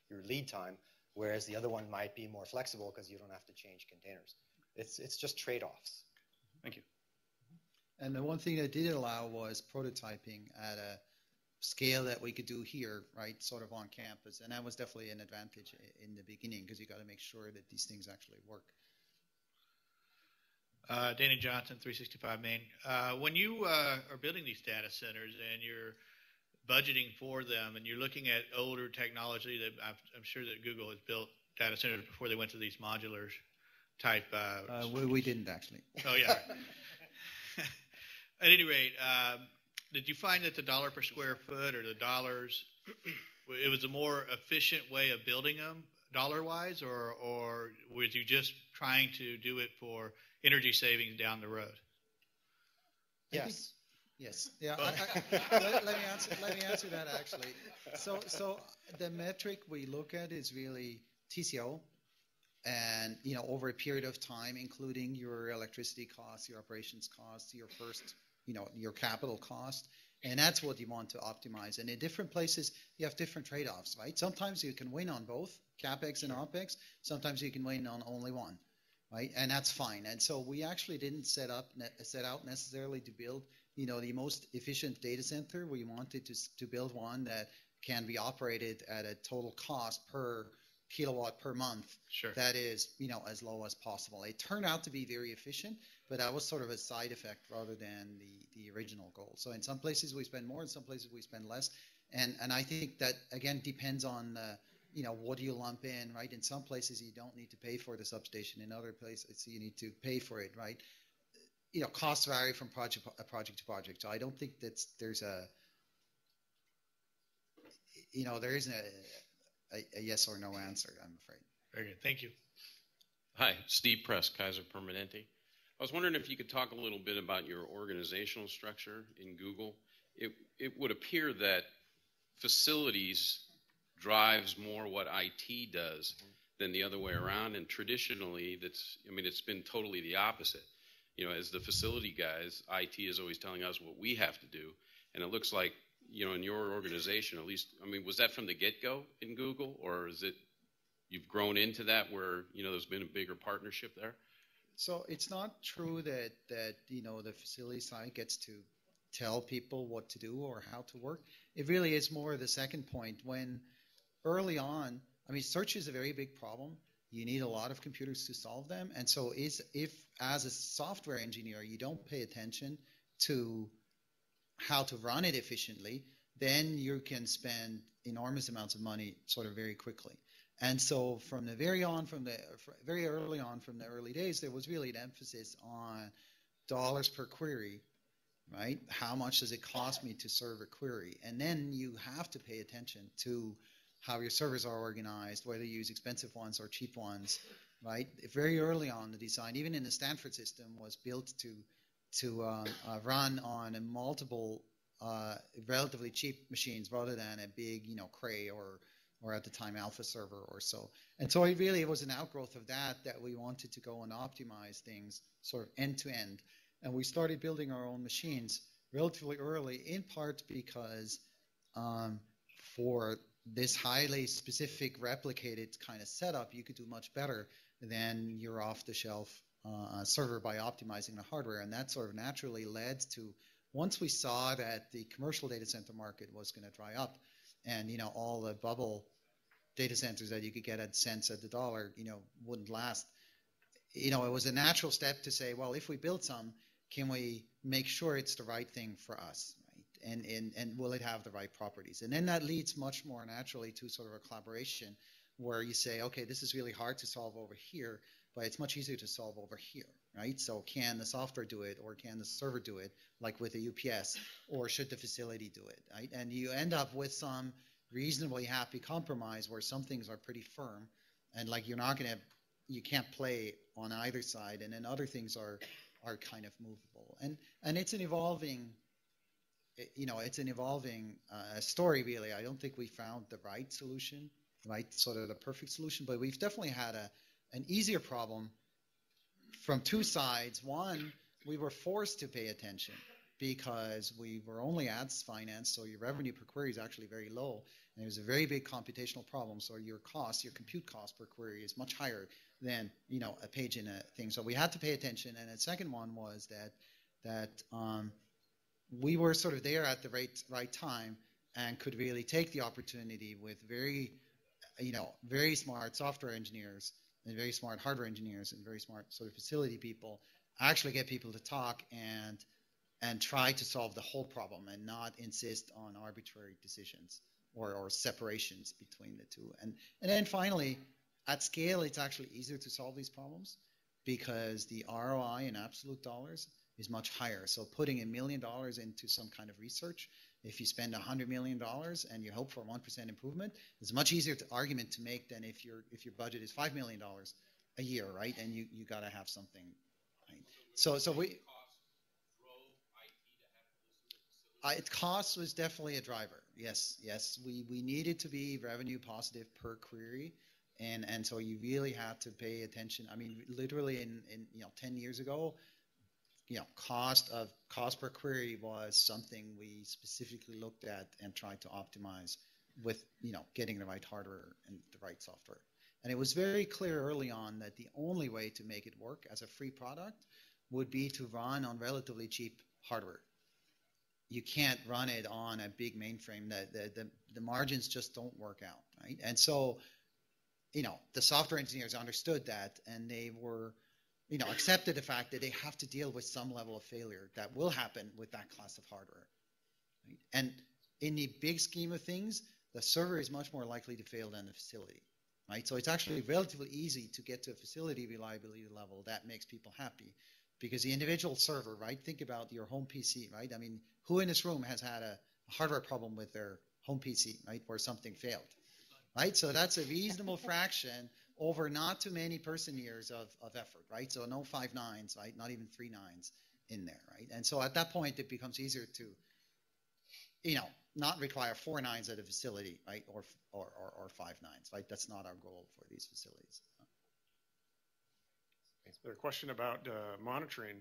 your lead time, whereas the other one might be more flexible because you don't have to change containers. It's just trade-offs. Thank you. And the one thing that did allow was prototyping at a scale that we could do here, right, sort of on campus. And that was definitely an advantage in the beginning because you got to make sure that these things actually work. Danny Johnson, 365 Main. When you are building these data centers and you're budgeting for them and you're looking at older technology that I'm sure that Google has built data centers before they went to these modular type. We didn't actually. Oh, yeah. At any rate, did you find that the dollar per square foot or the dollars, it was a more efficient way of building them dollar-wise, or was you just trying to do it for energy savings down the road? Yes. Yes. Yeah. Let me answer that actually. So the metric we look at is really TCO, and over a period of time, including your electricity costs, your operations costs, your first, your capital cost, and that's what you want to optimize. And in different places, you have different trade-offs, right? Sometimes you can win on both capex and opex. Sometimes you can win on only one, right? And that's fine. And so we actually didn't set out necessarily to build the most efficient data center. We wanted to build one that can be operated at a total cost per kilowatt per month. Sure. That is, as low as possible. It turned out to be very efficient, but that was sort of a side effect rather than the original goal. So in some places we spend more, in some places we spend less. And I think that, again, depends on, what do you lump in, right? In some places you don't need to pay for the substation. In other places you need to pay for it, right? Costs vary from project to project. So I don't think that there's there isn't a yes or no answer, I'm afraid. Very good. Thank you. Hi, Steve Press, Kaiser Permanente. I was wondering if you could talk a little bit about your organizational structure in Google. It would appear that facilities drives more what IT does than the other way around, and traditionally it's been totally the opposite. As the facility guys, IT is always telling us what we have to do, and it looks like, in your organization, at least, was that from the get-go in Google, or is it you've grown into that where, there's been a bigger partnership there? So it's not true that the facility side gets to tell people what to do or how to work. It really is more the second point when early on, search is a very big problem. You need a lot of computers to solve them. And so if as a software engineer, you don't pay attention to how to run it efficiently, then you can spend enormous amounts of money sort of very quickly. And so from the very early on, from the early days, there was really an emphasis on dollars per query, right? How much does it cost me to serve a query? And then you have to pay attention to how your servers are organized, whether you use expensive ones or cheap ones, right? Very early on, the design, even in the Stanford system, was built to run on a multiple relatively cheap machines rather than a big, Cray or at the time Alpha server or so. And so it was an outgrowth of that we wanted to go and optimize things sort of end to end. And we started building our own machines relatively early, in part because for this highly specific replicated kind of setup, you could do much better than your off-the-shelf server by optimizing the hardware. And that sort of naturally led to, once we saw that the commercial data center market was going to dry up and, all the bubble data centers that you could get at cents at the dollar, wouldn't last, it was a natural step to say, well, if we build some, can we make sure it's the right thing for us? And will it have the right properties? And then that leads much more naturally to sort of a collaboration where you say, okay, this is really hard to solve over here, but it's much easier to solve over here, right? So can the software do it, or can the server do it, like with the UPS, or should the facility do it, right? And you end up with some reasonably happy compromise where some things are pretty firm, and like you're not going to you can't play on either side, and then other things are kind of movable. And it's an evolving, story, really. I don't think we found the right solution, right, sort of the perfect solution, but we've definitely had an easier problem from two sides. One, we were forced to pay attention because we were only ads financed, so your revenue per query is actually very low, and it was a very big computational problem. So your compute cost per query is much higher than a page in a thing. So we had to pay attention. And the second one was that we were sort of there at the right time and could really take the opportunity with very smart software engineers and very smart hardware engineers and very smart sort of facility people, actually get people to talk and try to solve the whole problem and not insist on arbitrary decisions or separations between the two. And then finally, at scale, it's actually easier to solve these problems because the ROI in absolute dollars is much higher. So putting $1 million into some kind of research, if you spend $100 million and you hope for 1% improvement, it's a much easier argument to make than if your budget is $5 million a year, right? And you got to have something, right? So cost was definitely a driver. Yes. We needed to be revenue positive per query. And so you really had to pay attention. I mean, literally in 10 years ago, cost per query was something we specifically looked at and tried to optimize with, getting the right hardware and the right software. And it was very clear early on that the only way to make it work as a free product would be to run on relatively cheap hardware. You can't run it on a big mainframe. The margins just don't work out, right? And so, the software engineers understood that, and they were, accepted the fact that they have to deal with some level of failure that will happen with that class of hardware. Right? And in the big scheme of things, the server is much more likely to fail than the facility, right? So it's actually relatively easy to get to a facility reliability level that makes people happy, because the individual server, right? Think about your home PC, right? I mean, who in this room has had a hardware problem with their home PC, right, where something failed? Right, so that's a reasonable fraction over not too many person years of effort, right? So no 5 nines, right? Not even 3 nines in there, right? And so at that point, it becomes easier to, not require 4 nines at a facility, right? Or 5 nines, right? That's not our goal for these facilities. A question about monitoring.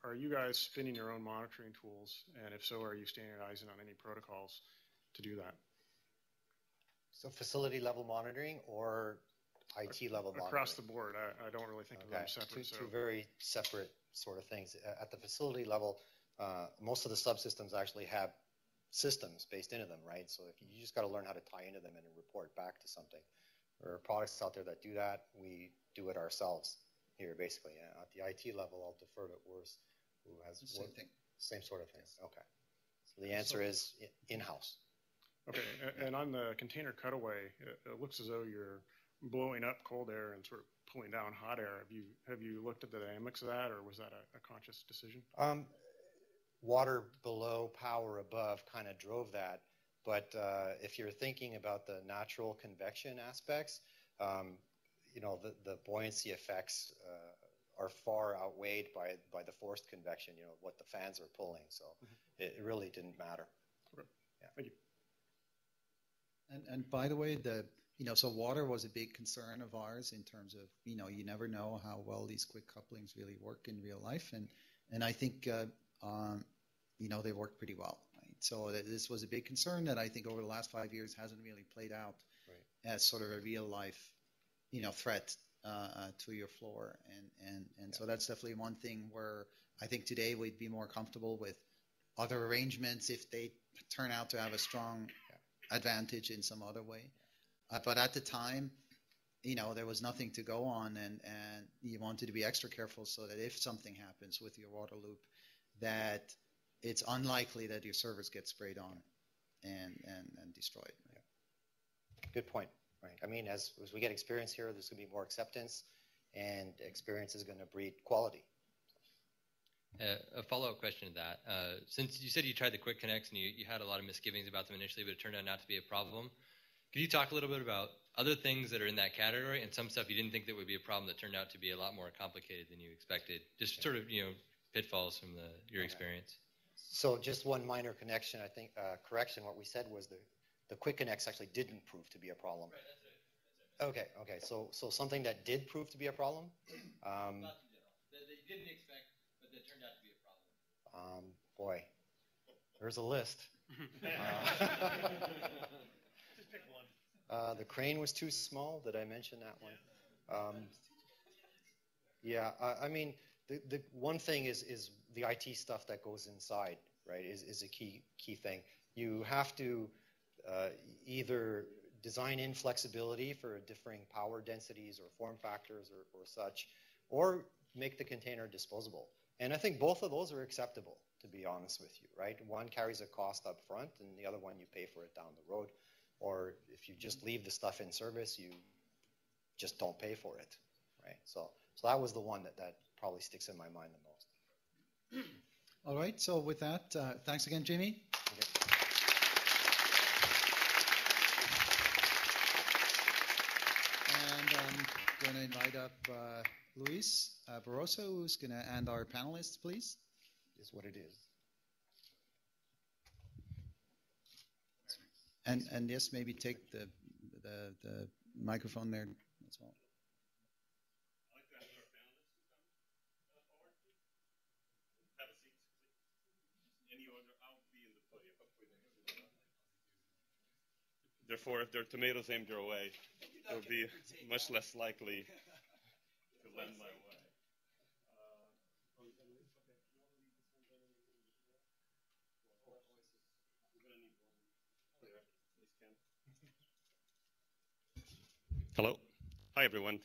Are you guys spinning your own monitoring tools? And if so, are you standardizing on any protocols to do that? So facility level monitoring or IT level monitoring? Across the board. I don't really think of them separate. Two very separate sort of things. At the facility level, most of the subsystems actually have systems based into them, right? So if you just got to learn how to tie into them and report back to something. There are products out there that do that. We do it ourselves here, basically. At the IT level, I'll defer to Urs, who has same sort of thing. Okay. So the answer is in-house. Okay, and on the container cutaway, it looks as though you're blowing up cold air and sort of pulling down hot air. Have you looked at the dynamics of that, or was that a conscious decision? Water below, power above kind of drove that. But if you're thinking about the natural convection aspects, the buoyancy effects are far outweighed by the forced convection, what the fans are pulling. So it really didn't matter. Okay. Yeah. Thank you. And by the way, so water was a big concern of ours in terms of, you never know how well these quick couplings really work in real life. And I think, they work pretty well. Right? So this was a big concern that I think over the last 5 years hasn't really played out as sort of a real life, threat to your floor. And so that's definitely one thing where I think today we'd be more comfortable with other arrangements if they turn out to have a strong advantage in some other way. But at the time, there was nothing to go on, and you wanted to be extra careful so that if something happens with your water loop, that it's unlikely that your servers get sprayed on and destroyed. Yeah. Good point. Right. I mean, as we get experience here, there's going to be more acceptance, and experience is going to breed quality. A follow-up question to that. Since you said you tried the quick connects and you had a lot of misgivings about them initially, but it turned out not to be a problem, can you talk a little bit about other things that are in that category and some stuff you didn't think that would be a problem that turned out to be a lot more complicated than you expected? Just sort of, pitfalls from your experience. So just one minor connection, I think, correction. What we said was the quick connects actually didn't prove to be a problem. Right, that's right. Okay. So something that did prove to be a problem? That you didn't expect, but that turned out to be a problem. Boy, there's a list. Just pick one. The crane was too small. Did I mention that one? Yeah. I mean, the one thing is the IT stuff that goes inside, right? Is a key thing. You have to either design in flexibility for differing power densities or form factors or such, or make the container disposable. And I think both of those are acceptable, to be honest with you, right? One carries a cost up front, and the other one you pay for it down the road. Or if you just leave the stuff in service, you just don't pay for it, right? So that was the one that probably sticks in my mind the most. All right, so with that, thanks again, Jamie. Okay. And I'm going to invite up Luiz Barroso, who's going to, and our panelists, please. Is what it is. And yes, maybe take the microphone there as well. Therefore, if there are tomatoes aimed your way, it will be much less likely to lend my way. Hello. Hi, everyone.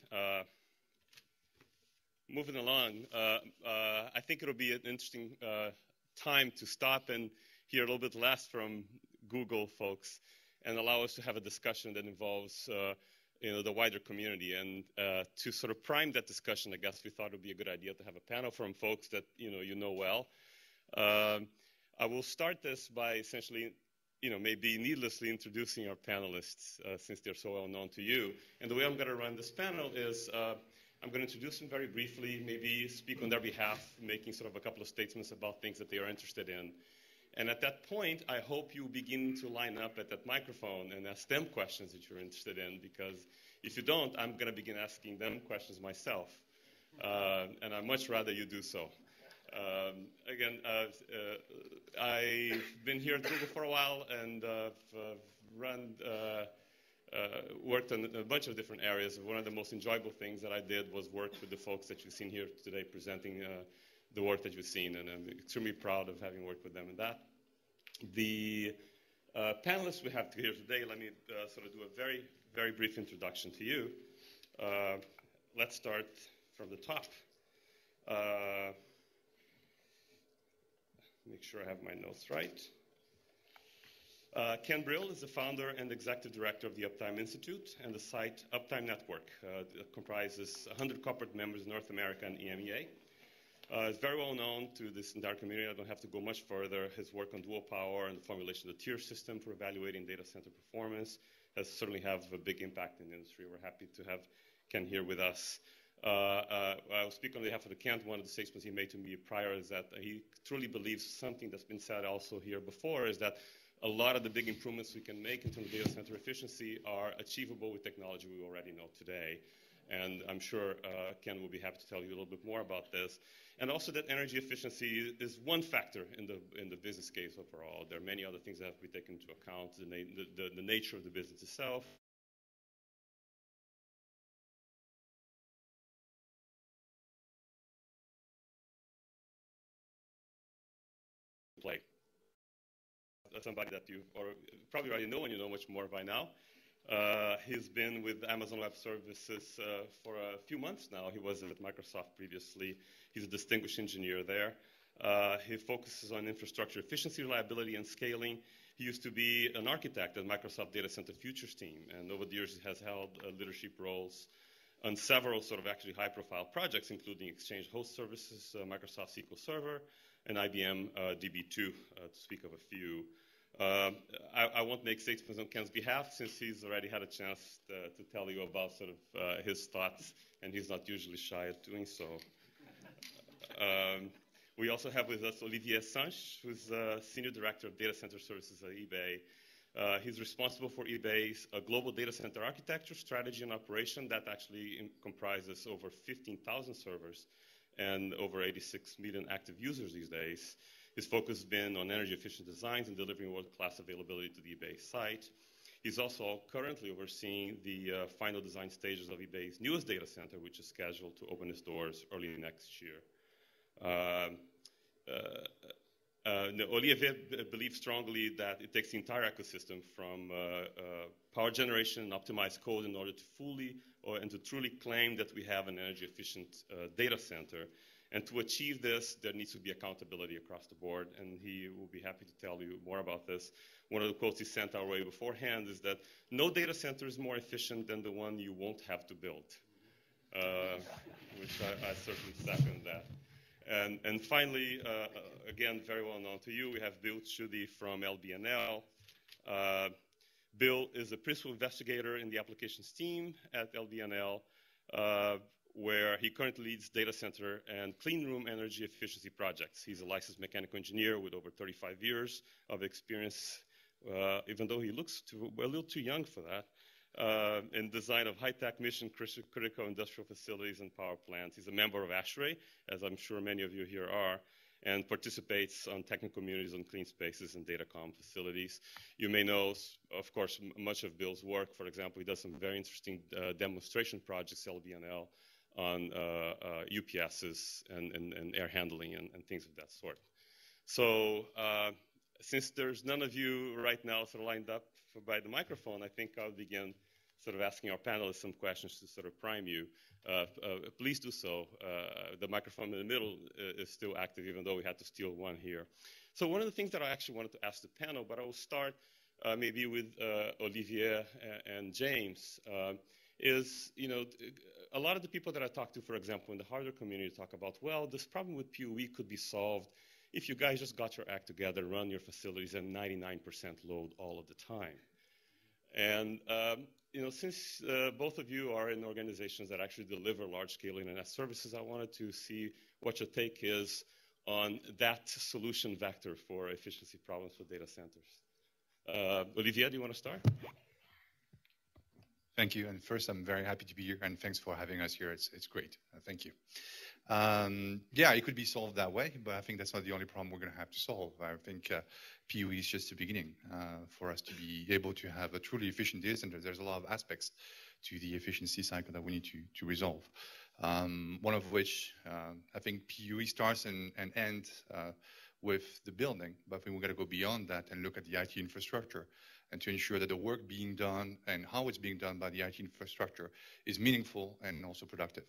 Moving along, I think it'll be an interesting time to stop and hear a little bit less from Google folks and allow us to have a discussion that involves the wider community. And to sort of prime that discussion, I guess we thought it would be a good idea to have a panel from folks that you know well. I will start this by essentially maybe needlessly introducing our panelists since they're so well known to you. And the way I'm going to run this panel is I'm going to introduce them very briefly, maybe speak on their behalf, making sort of a couple of statements about things that they are interested in. And at that point, I hope you begin to line up at that microphone and ask them questions that you're interested in, because if you don't, I'm going to begin asking them questions myself. And I'd much rather you do so. Again, I've been here at Google for a while and worked on a bunch of different areas. One of the most enjoyable things that I did was work with the folks that you've seen here today presenting the work that you've seen, and I'm extremely proud of having worked with them in that. The panelists we have here today, let me sort of do a very, very brief introduction to you. Let's start from the top. Make sure I have my notes right. Ken Brill is the founder and executive director of the Uptime Institute and the site Uptime Network. That comprises 100 corporate members in North America and EMEA. It's very well known to this entire community. I don't have to go much further. His work on dual power and the formulation of the tier system for evaluating data center performance has certainly have a big impact in the industry. We're happy to have Ken here with us. I'll speak on behalf of the Ken. One of the statements he made to me prior is that he truly believes something that's been said also here before, is that a lot of the big improvements we can make in terms of data center efficiency are achievable with technology we already know today. And I'm sure Ken will be happy to tell you a little bit more about this. And also that energy efficiency is one factor in the business case overall. There are many other things that have to be taken into account, the nature of the business itself. Play. That's somebody that you probably already know, and you know much more by now. He's been with Amazon Web Services for a few months now. He was at Microsoft previously. He's a distinguished engineer there. He focuses on infrastructure efficiency, reliability, and scaling. He used to be an architect at Microsoft Data Center Futures team, and over the years he has held leadership roles on several sort of actually high-profile projects, including Exchange Host Services, Microsoft SQL Server, and IBM DB2, to speak of a few. I won't make statements on Ken's behalf since he's already had a chance to tell you about sort of his thoughts, and he's not usually shy at doing so. We also have with us Olivier Sanche, who's Senior Director of Data Center Services at eBay. He's responsible for eBay's global data center architecture, strategy, and operation that actually comprises over 15,000 servers and over 86 million active users these days. His focus has been on energy efficient designs and delivering world-class availability to the eBay site. He's also currently overseeing the final design stages of eBay's newest data center, which is scheduled to open its doors early next year. Olivier believes strongly that it takes the entire ecosystem from power generation and optimized code in order to fully and to truly claim that we have an energy efficient data center. And to achieve this, there needs to be accountability across the board, and he will be happy to tell you more about this. One of the quotes he sent our way beforehand is that no data center is more efficient than the one you won't have to build, which I certainly second that. And finally, again, very well known to you, we have Brill Tschudi from LBNL. Bill is a principal investigator in the applications team at LBNL, where he currently leads data center and clean room energy efficiency projects. He's a licensed mechanical engineer with over 35 years of experience, even though he looks a little too young for that, in design of high-tech mission critical industrial facilities and power plants. He's a member of ASHRAE, as I'm sure many of you here are, and participates on technical communities on clean spaces and datacom facilities. You may know, of course, much of Bill's work. For example, he does some very interesting demonstration projects at LBNL on UPSs and air handling and things of that sort. So since there's none of you right now sort of lined up by the microphone, I think I'll begin sort of asking our panelists some questions to sort of prime you. Please do so. The microphone in the middle is still active, even though we had to steal one here. So one of the things that I actually wanted to ask the panel, but I will start maybe with Olivier and James, is, you know, a lot of the people that I talk to, for example, in the hardware community talk about, well, this problem with PUE could be solved if you guys just got your act together, run your facilities at 99% load all of the time. And you know, since both of you are in organizations that actually deliver large-scale internet services, I wanted to see what your take is on that solution vector for efficiency problems for data centers. Olivier, do you want to start? Thank you. And first, I'm very happy to be here, and thanks for having us here. It's great. Thank you. Yeah, it could be solved that way, but I think that's not the only problem we're going to have to solve. I think PUE is just the beginning. For us to be able to have a truly efficient data center, there's a lot of aspects to the efficiency cycle that we need to resolve. One of which, I think PUE starts and ends with the building, but I think we've got to go beyond that and look at the IT infrastructure and to ensure that the work being done and how it's being done by the IT infrastructure is meaningful and also productive.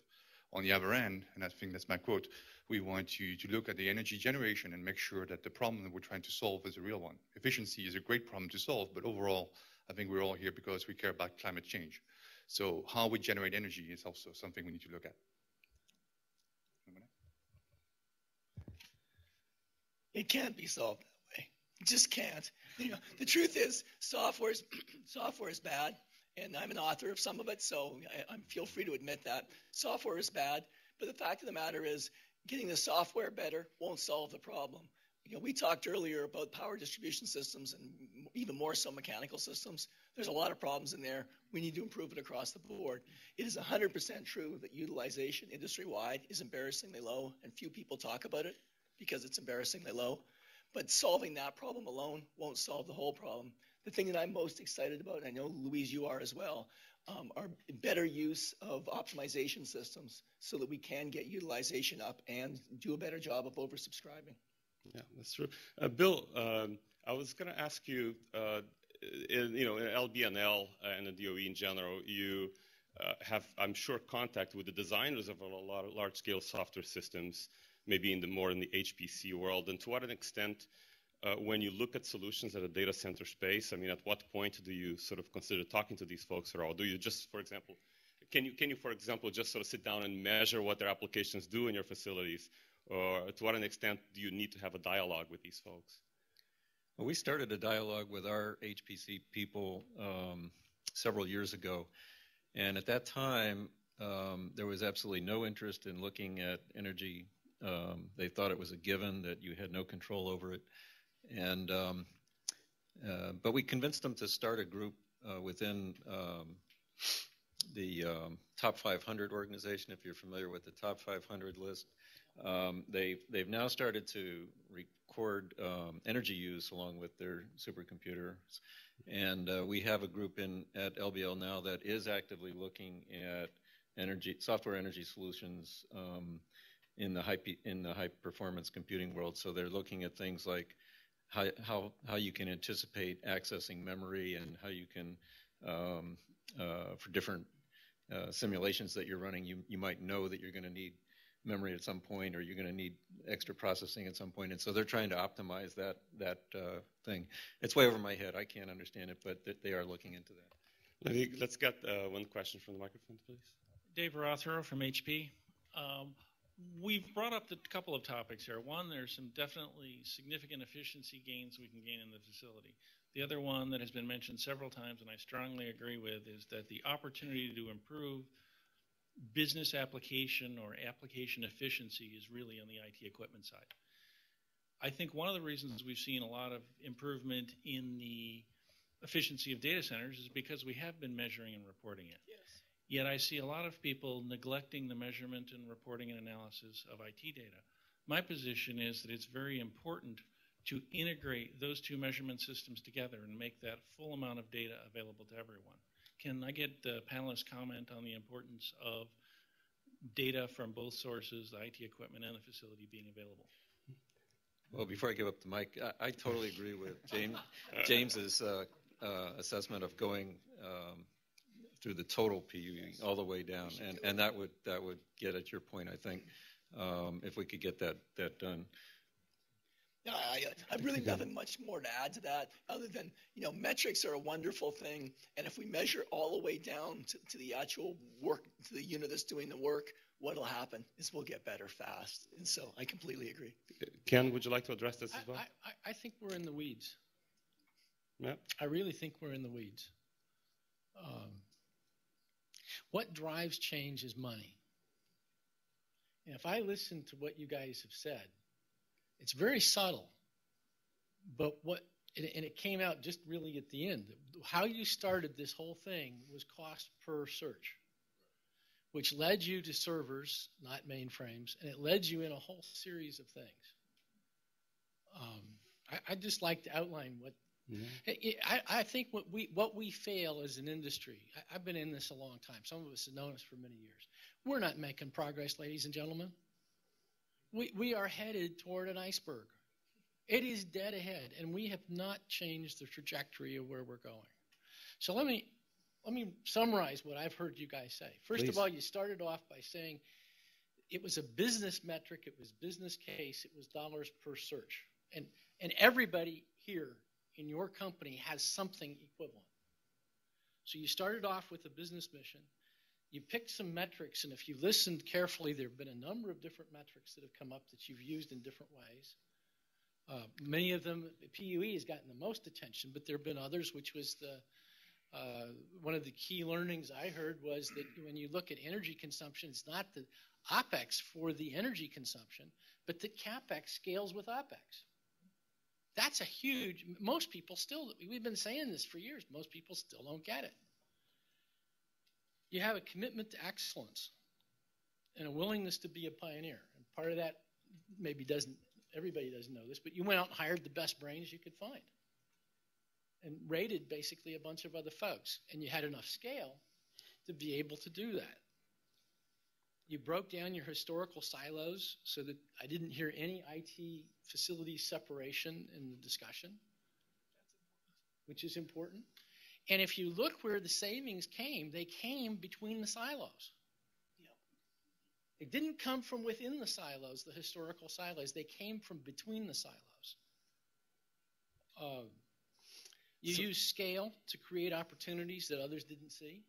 On the other end, and I think that's my quote, we want to look at the energy generation and make sure that the problem that we're trying to solve is a real one. Efficiency is a great problem to solve, but overall, I think we're all here because we care about climate change. So how we generate energy is also something we need to look at. It can't be solved that way. It just can't. You know, the truth is, software is bad, and I'm an author of some of it, so I feel free to admit that. Software is bad, but the fact of the matter is, getting the software better won't solve the problem. You know, we talked earlier about power distribution systems and even more so mechanical systems. There's a lot of problems in there. We need to improve it across the board. It is 100% true that utilization industry-wide is embarrassingly low, and few people talk about it because it's embarrassingly low. But solving that problem alone won't solve the whole problem. The thing that I'm most excited about, and I know, Luiz, you are as well, are better use of optimization systems so that we can get utilization up and do a better job of oversubscribing. Yeah, that's true. Bill, I was going to ask you, in LBNL and the DOE in general, you have, I'm sure, contact with the designers of a lot of large-scale software systems, maybe in the HPC world, and to what extent, when you look at solutions at a data center space, I mean, at what point do you sort of consider talking to these folks at all? Do you just, for example, can you, for example, just sort of sit down and measure what their applications do in your facilities? Or to what extent do you need to have a dialogue with these folks? Well, we started a dialogue with our HPC people several years ago, and at that time, there was absolutely no interest in looking at energy. They thought it was a given that you had no control over it, and but we convinced them to start a group within the Top 500 organization. If you're familiar with the Top 500 list, they've now started to record energy use along with their supercomputers, and we have a group at LBL now that is actively looking at software energy solutions in the high performance computing world. So they're looking at things like how you can anticipate accessing memory, and how you can for different simulations that you're running, you might know that you're going to need memory at some point, or you're going to need extra processing at some point, and so they're trying to optimize that thing. It's way over my head. I can't understand it, but they are looking into that. Let's get one question from the microphone, please. Dave Rothero from HP. We've brought up a couple of topics here. One, there's some definitely significant efficiency gains we can gain in the facility. The other one that has been mentioned several times, and I strongly agree with, is that the opportunity to improve business application or application efficiency is really on the IT equipment side. I think one of the reasons we've seen a lot of improvement in the efficiency of data centers is because we have been measuring and reporting it. Yes. Yet I see a lot of people neglecting the measurement and reporting and analysis of IT data. My position is that it's very important to integrate those two measurement systems together and make that full amount of data available to everyone. Can I get the panelists' comment on the importance of data from both sources, the IT equipment and the facility, being available? Well, before I give up the mic, I totally agree with James's assessment of going through the total PUE all the way down, and that would get at your point, I think, if we could get that done. Yeah, I really nothing much more to add to that, other than, metrics are a wonderful thing, and if we measure all the way down to the actual work, to the unit that's doing the work, what'll happen is we'll get better fast. And so I completely agree. Ken, would you like to address this as well? I think we're in the weeds. Yeah. I really think we're in the weeds. What drives change is money. And if I listen to what you guys have said, it's very subtle, but and it came out just really at the end. How you started this whole thing was cost per search, which led you to servers, not mainframes, and it led you in a whole series of things. I'd just like to outline what. Mm-hmm. I think what we fail as an industry. I've been in this a long time. Some of us have known us for many years. We're not making progress, ladies and gentlemen. We are headed toward an iceberg. It is dead ahead, and we have not changed the trajectory of where we're going. So let me summarize what I've heard you guys say. First of all, you started off by saying it was a business metric, it was business case, it was dollars per search. And everybody here in your company has something equivalent. So you started off with a business mission. You picked some metrics, and if you listened carefully, there have been a number of different metrics that have come up that you've used in different ways. Many of them, PUE has gotten the most attention, but there have been others, which was one of the key learnings I heard was that when you look at energy consumption, it's not the OPEX for the energy consumption, but the CAPEX scales with OPEX. That's a huge, most people still, we've been saying this for years, most people still don't get it. You have a commitment to excellence and a willingness to be a pioneer. And part of that maybe everybody doesn't know this, but you went out and hired the best brains you could find and rated basically a bunch of other folks. And you had enough scale to be able to do that. You broke down your historical silos so that I didn't hear any IT facility separation in the discussion, which is important. And if you look where the savings came, they came between the silos. It didn't come from within the silos, the historical silos. They came from between the silos. You use scale to create opportunities that others didn't see.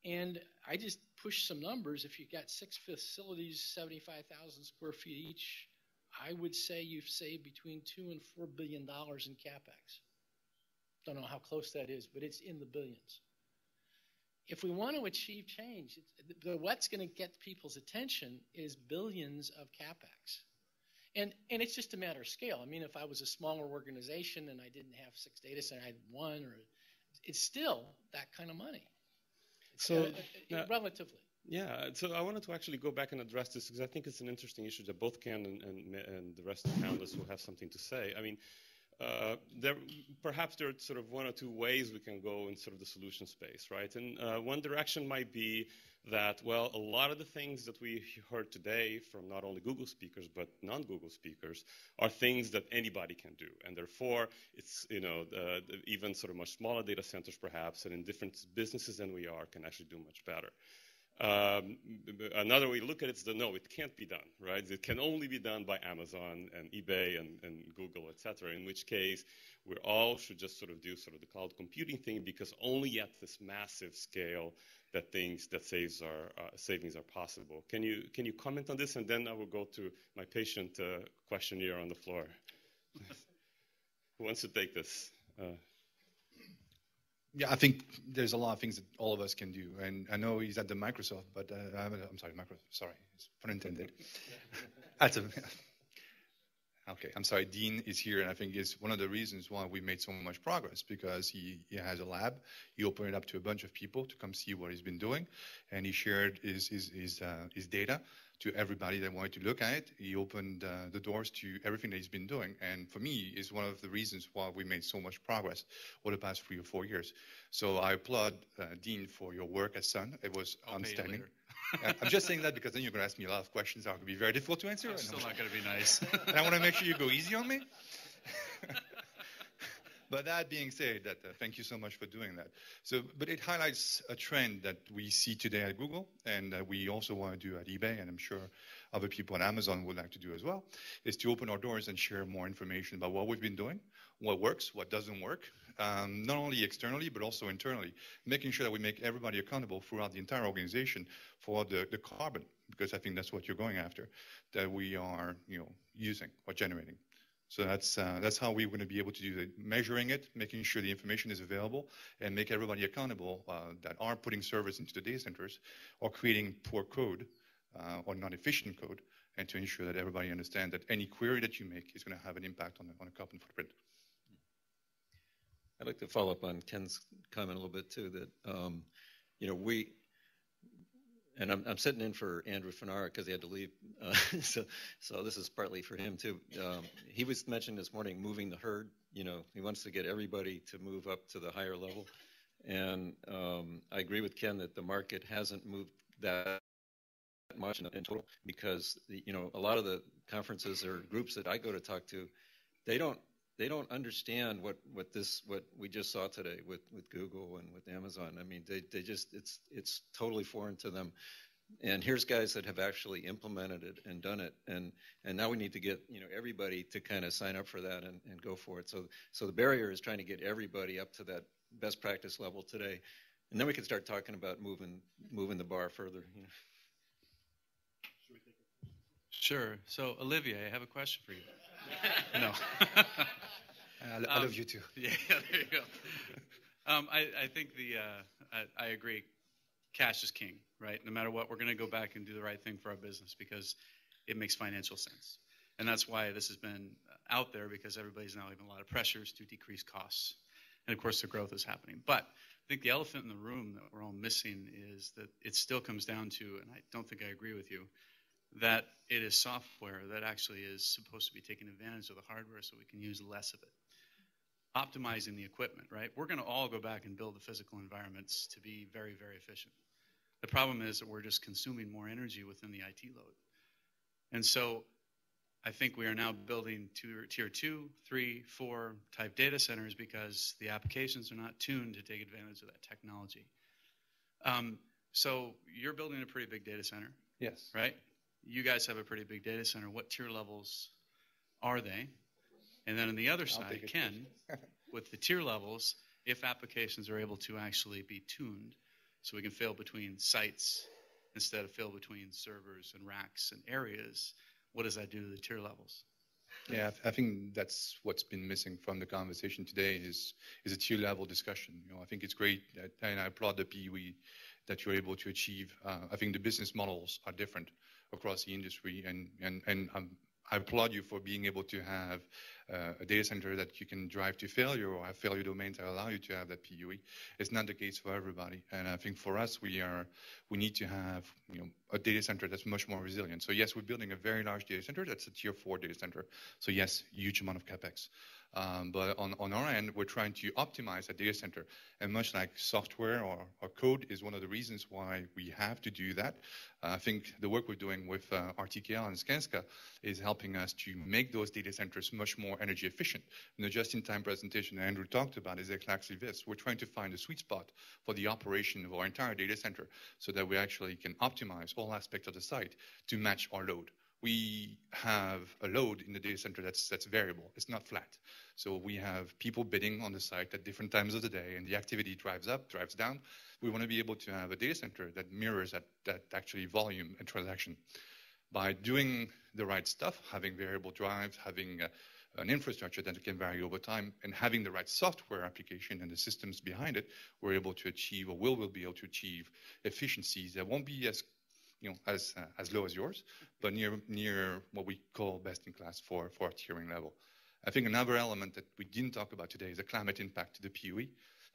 And I just pushed some numbers. If you got 6 facilities, 75,000 square feet each, I would say you've saved between $2 and $4 billion in capex. Don't know how close that is, but it's in the billions. If we want to achieve change, what's going to get people's attention is billions of capex. And it's just a matter of scale. I mean, if I was a smaller organization and I didn't have 6 data centers, I had 1, or it's still that kind of money. So relatively. Yeah, so I wanted to actually go back and address this because I think it's an interesting issue that both Ken and the rest of the panelists will have something to say. I mean, perhaps there are sort of 1 or 2 ways we can go in sort of the solution space, right? And one direction might be that, well, a lot of the things that we heard today from not only Google speakers but non-Google speakers are things that anybody can do, and therefore it's, you know, even sort of much smaller data centers perhaps and in different businesses than we are can actually do much better. Another way to look at it is that no, it can't be done, right? It can only be done by Amazon and eBay and Google, et cetera, in which case we all should just sort of do sort of the cloud computing thing because only at this massive scale that savings are possible. Can you comment on this? And then I will go to my patient question here on the floor. Who wants to take this? Yeah, I think there's a lot of things that all of us can do. And I know he's at the Microsoft, but I'm sorry, sorry, it's pun intended. Okay, I'm sorry, Dean is here, and I think it's one of the reasons why we made so much progress, because he has a lab. He opened it up to a bunch of people to come see what he's been doing, and he shared his data to everybody that wanted to look at it. He opened the doors to everything that he's been doing, and for me, is one of the reasons why we made so much progress over the past 3 or 4 years. So I applaud Dean for your work at Sun. It was outstanding. I'm just saying that because then you're going to ask me a lot of questions that are going to be very difficult to answer. It's still not going to be nice. And I want to make sure you go easy on me. But that being said, thank you so much for doing that. But it highlights a trend that we see today at Google, and we also want to do at eBay, and I'm sure other people at Amazon would like to do as well, is to open our doors and share more information about what we've been doing, what works, what doesn't work, not only externally, but also internally, making sure that we make everybody accountable throughout the entire organization for the carbon, because I think that's what you're going after, that we are using or generating. So that's how we're going to be able to do the measuring it, making sure the information is available, and make everybody accountable that are putting servers into the data centers or creating poor code or non-efficient code, and to ensure that everybody understands that any query that you make is going to have an impact on a carbon footprint. I'd like to follow up on Ken's comment a little bit too, that and I'm sitting in for Andrew Fanara because he had to leave, so this is partly for him too. He was mentioning this morning moving the herd. He wants to get everybody to move up to the higher level, and I agree with Ken that the market hasn't moved that much in total, because a lot of the conferences or groups that I go to talk to, they don't understand what we just saw today with Google and with Amazon. I mean, they just it's totally foreign to them. And here's guys that have actually implemented it and done it, and now we need to get everybody to kind of sign up for that and go for it. So the barrier is trying to get everybody up to that best practice level today, and then we can start talking about moving the bar further. Sure. So Olivier, I have a question for you. No. I love you too. Yeah, there you go. I think I agree. Cash is king, right? No matter what, we're going to go back and do the right thing for our business because it makes financial sense. And that's why this has been out there, because everybody's now having a lot of pressures to decrease costs. And of course, the growth is happening. But I think the elephant in the room that we're all missing is that it still comes down to, and I don't think I agree with you, that it is software that actually is supposed to be taking advantage of the hardware so we can use less of it. Optimizing the equipment, right? We're going to all go back and build the physical environments to be very, very efficient. The problem is that we're just consuming more energy within the IT load. And so I think we are now building tier 2, 3, 4 type data centers because the applications are not tuned to take advantage of that technology. So you're building a pretty big data center. Yes. Right? You guys have a pretty big data center. What tier levels are they? And then on the other side, Ken, with the tier levels, if applications are able to actually be tuned so we can fail between sites instead of fail between servers and racks and areas, what does that do to the tier levels? Yeah, I think that's what's been missing from the conversation today is a tier level discussion. I think it's great, and I applaud the PUE that you're able to achieve. I think the business models are different across the industry, and I applaud you for being able to have a data center that you can drive to failure or have failure domains that allow you to have that PUE. It's not the case for everybody, and I think for us, we need to have a data center that's much more resilient. So yes, we're building a very large data center. That's a tier 4 data center. So yes, huge amount of capex. But on our end, we're trying to optimize a data center. And much like software or code is one of the reasons why we have to do that. I think the work we're doing with RTKL and Skanska is helping us to make those data centers much more energy efficient. And the just-in-time presentation that Andrew talked about is exactly this. We're trying to find a sweet spot for the operation of our entire data center so that we actually can optimize all aspects of the site to match our load. We have a load in the data center that's variable. It's not flat. So we have people bidding on the site at different times of the day, and the activity drives up, drives down. We want to be able to have a data center that mirrors that actually volume and transaction. By doing the right stuff, having variable drives, having an infrastructure that can vary over time, and having the right software application and the systems behind it, we're able to achieve, or will be able to achieve, efficiencies that won't be as low as yours, but near what we call best in class for our tiering level. I think another element that we didn't talk about today is the climate impact to the PUE.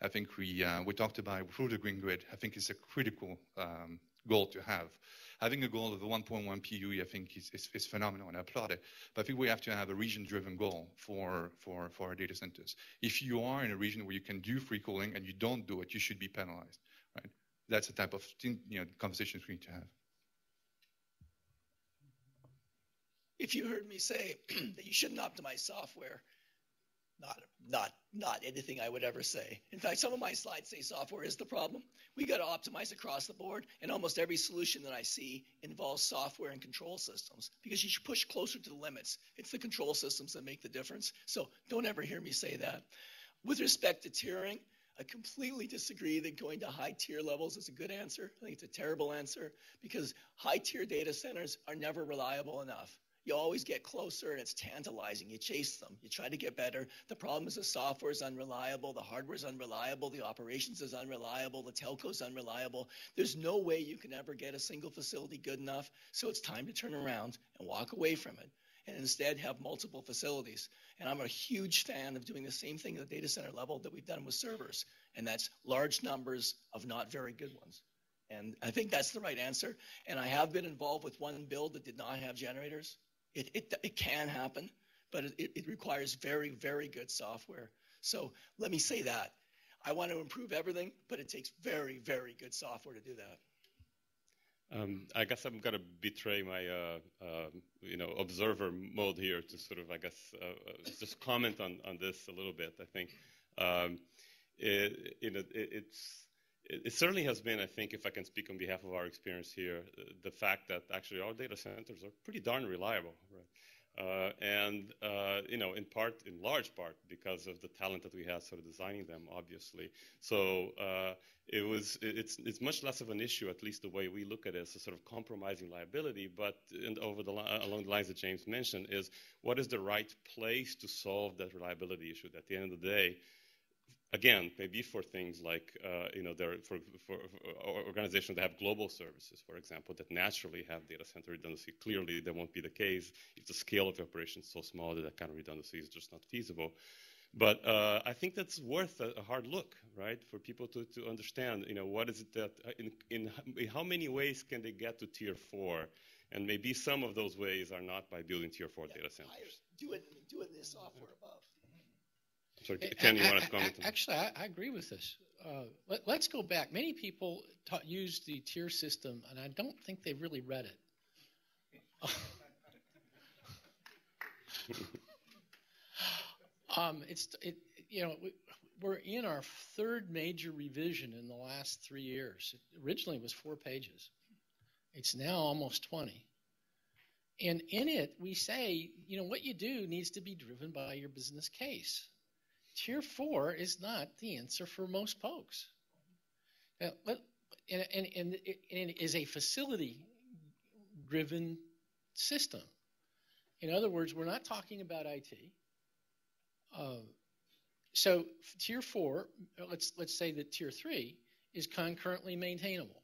I think we talked about through the green grid. I think it's a critical goal to have. Having a goal of the 1.1 PUE, I think is phenomenal, and I applaud it. But I think we have to have a region-driven goal for our data centers. If you are in a region where you can do free cooling and you don't do it, you should be penalized, right? That's the type of conversations we need to have. If you heard me say that you shouldn't optimize software, not anything I would ever say. In fact, some of my slides say software is the problem. We got to optimize across the board, and almost every solution that I see involves software and control systems because you should push closer to the limits. It's the control systems that make the difference. So don't ever hear me say that. With respect to tiering, I completely disagree that going to high tier levels is a good answer. I think it's a terrible answer because high tier data centers are never reliable enough. You always get closer and it's tantalizing. You chase them. You try to get better. The problem is the software is unreliable. The hardware is unreliable. The operations is unreliable. The telco is unreliable. There's no way you can ever get a single facility good enough. So it's time to turn around and walk away from it and instead have multiple facilities. And I'm a huge fan of doing the same thing at the data center level that we've done with servers. And that's large numbers of not very good ones. And I think that's the right answer. And I have been involved with one build that did not have generators. It can happen, but it requires very, very good software. So let me say that. I want to improve everything, but it takes very, very good software to do that. I guess I'm going to betray my observer mode here to sort of, I guess, just comment on this a little bit. I think it certainly has been, I think, if I can speak on behalf of our experience here, the fact that actually our data centers are pretty darn reliable, right? In large part, because of the talent that we had sort of designing them, obviously. So it's much less of an issue, at least the way we look at it, as a sort of compromising liability. But along the lines that James mentioned, is what is the right place to solve that reliability issue? At the end of the day, again, maybe for things like, for organizations that have global services, for example, that naturally have data center redundancy. Clearly, that won't be the case if the scale of the operation is so small that that kind of redundancy is just not feasible. But I think that's worth a hard look, right, for people to understand, what is it that, in how many ways can they get to tier 4? And maybe some of those ways are not by building tier 4 data centers. Do it in the software above. Sorry, Ken, you want to comment? Actually, I agree with this. Let's go back. Many people use the tier system, and I don't think they've really read it. We're in our third major revision in the last 3 years. Originally, it was 4 pages. It's now almost 20. And in it, we say, what you do needs to be driven by your business case. Tier 4 is not the answer for most folks. And it is a facility-driven system. In other words, we're not talking about IT. So tier 4, let's say that tier 3 is concurrently maintainable.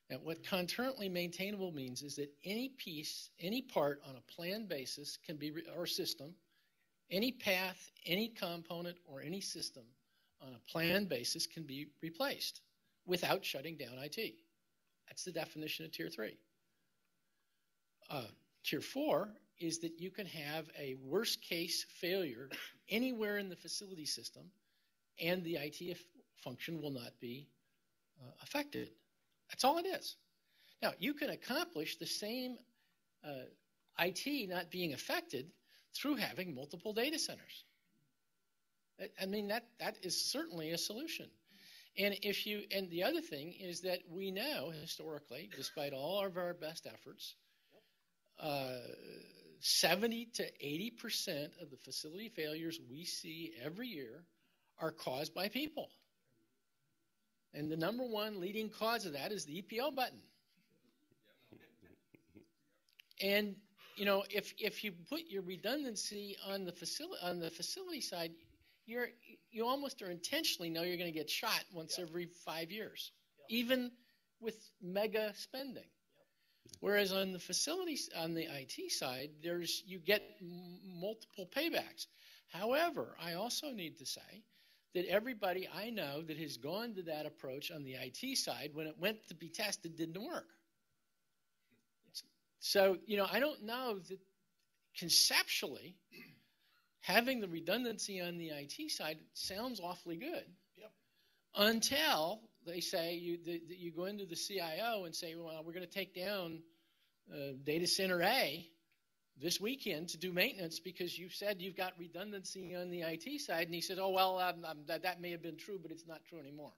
Now, what concurrently maintainable means is that any piece, any part on a planned basis can be, or system, any path, any component, or any system on a planned basis can be replaced without shutting down IT. That's the definition of tier 3. Tier 4 is that you can have a worst case failure anywhere in the facility system and the IT function will not be affected. That's all it is. Now, you can accomplish the same IT not being affected through having multiple data centers. I mean, that is certainly a solution. And and the other thing is that we know historically, despite all of our best efforts, 70 to 80% of the facility failures we see every year are caused by people. And the number one leading cause of that is the EPO button. And you know, if you put your redundancy on the facility side, you almost or intentionally know you're going to get shot once every 5 years, even with mega spending. Whereas on the facilities, on the IT side, you get multiple paybacks. However, I also need to say that everybody I know that has gone to that approach on the IT side, when it went to be tested, didn't work. So, you know, I don't know that conceptually having the redundancy on the IT side sounds awfully good. Yep. Until they say you go into the CIO and say, well, we're going to take down data center A this weekend to do maintenance because you said you've got redundancy on the IT side. And he said, oh, well, that may have been true, but it's not true anymore.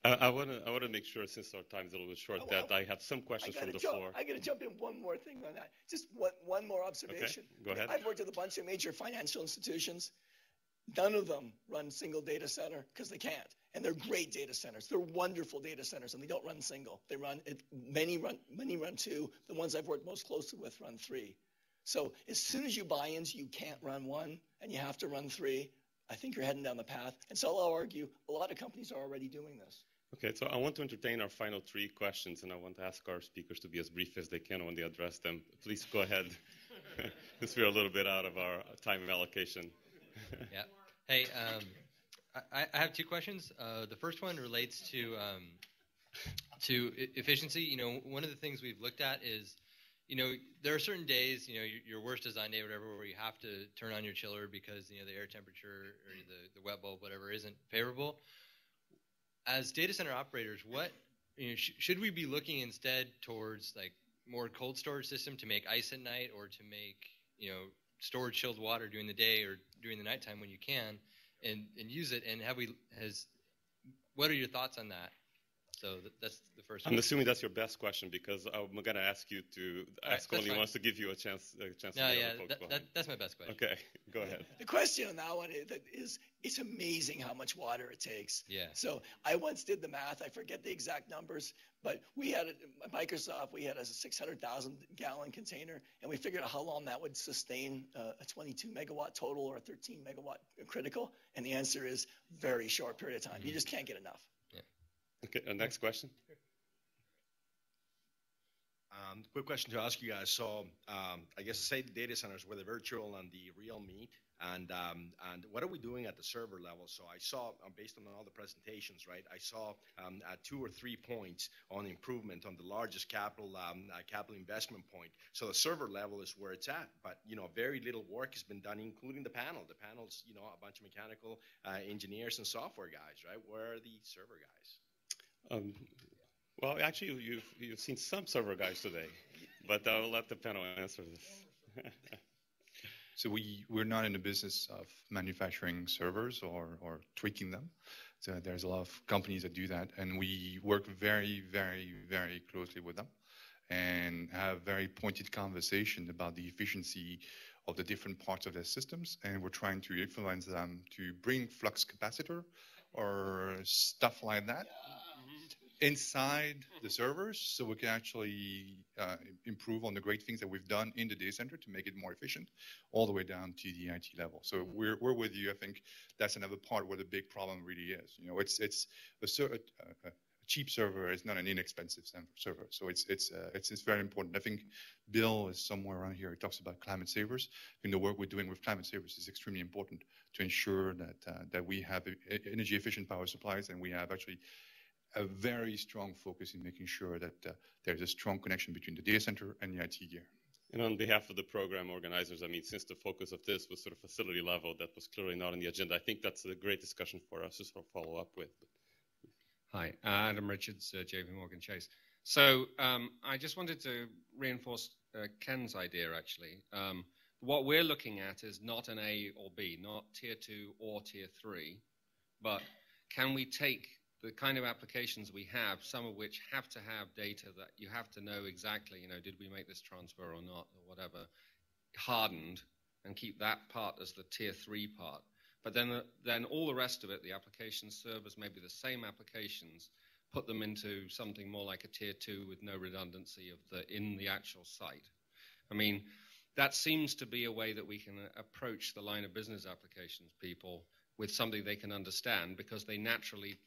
I want to make sure, since our time's a little bit short, that I have some questions from the floor. I got to jump in one more thing on that. Just one more observation. Okay, go ahead. I've worked with a bunch of major financial institutions. None of them run single data center because they can't. And they're great data centers. They're wonderful data centers, and they don't run single. They run many run two. The ones I've worked most closely with run three. So as soon as you buy into you can't run one and you have to run three, I think you're heading down the path. And so I'll argue a lot of companies are already doing this. Okay, so I want to entertain our final 3 questions, and I want to ask our speakers to be as brief as they can when they address them. Please go ahead, since we're a little bit out of our time allocation. Yeah. Hey, I have 2 questions. The first one relates to efficiency. You know, one of the things we've looked at is, you know, there are certain days, you know, your worst design day or whatever, where you have to turn on your chiller because, you know, the air temperature or the wet bulb, whatever, isn't favorable. As data center operators, what, you know, should we be looking instead towards like more cold storage system to make ice at night, or to make, you know, stored chilled water during the day or during the nighttime when you can, and use it? And what are your thoughts on that? So that's the first one. I'm assuming that's your best question, because I'm going to ask you to ask only once to give you a chance. No, yeah, that's my best question. Okay, go ahead. The question on that one is it's amazing how much water it takes. Yeah. So I once did the math. I forget the exact numbers, but we had at Microsoft, we had a 600,000 gallon container, and we figured out how long that would sustain a 22 megawatt total or a 13 megawatt critical. And the answer is very short period of time. You just can't get enough. Okay, next question. Quick question to ask you guys. So I guess say the data centers were the virtual and the real meat, and what are we doing at the server level? So I saw, based on all the presentations, right, I saw 2 or 3 points on improvement on the largest capital investment point. So the server level is where it's at, but, you know, very little work has been done, including the panel. The panel's, you know, a bunch of mechanical engineers and software guys, right? Where are the server guys? Well, actually, you've seen some server guys today, but I'll let the panel answer this. So we're not in the business of manufacturing servers or tweaking them. So there's a lot of companies that do that, and we work very, very, very closely with them and have very pointed conversation about the efficiency of the different parts of their systems, and we're trying to influence them to bring flux capacitor or stuff like that. inside the servers, so we can actually improve on the great things that we've done in the data center to make it more efficient, all the way down to the IT level. So we're with you. I think that's another part where the big problem really is. You know, it's a cheap server is not an inexpensive server. So it's very important. I think Bill is somewhere around here. He talks about climate savers. I think the work we're doing with climate savers is extremely important to ensure that we have energy efficient power supplies, and we have actually a very strong focus in making sure that there's a strong connection between the data center and the IT gear. And on behalf of the program organizers, I mean, since the focus of this was sort of facility level, that was clearly not on the agenda. I think that's a great discussion for us to sort of follow up with. Hi, Adam Richards, JP Morgan Chase. So I just wanted to reinforce Ken's idea, actually. What we're looking at is not an A or B, not tier 2 or tier 3, but can we take the kind of applications we have, some of which have to have data that you have to know exactly, you know, did we make this transfer or not, or whatever, hardened, and keep that part as the tier 3 part. But then all the rest of it, the application servers, maybe the same applications, put them into something more like a tier 2 with no redundancy in the actual site. I mean, that seems to be a way that we can approach the line of business applications people with something they can understand, because they naturally,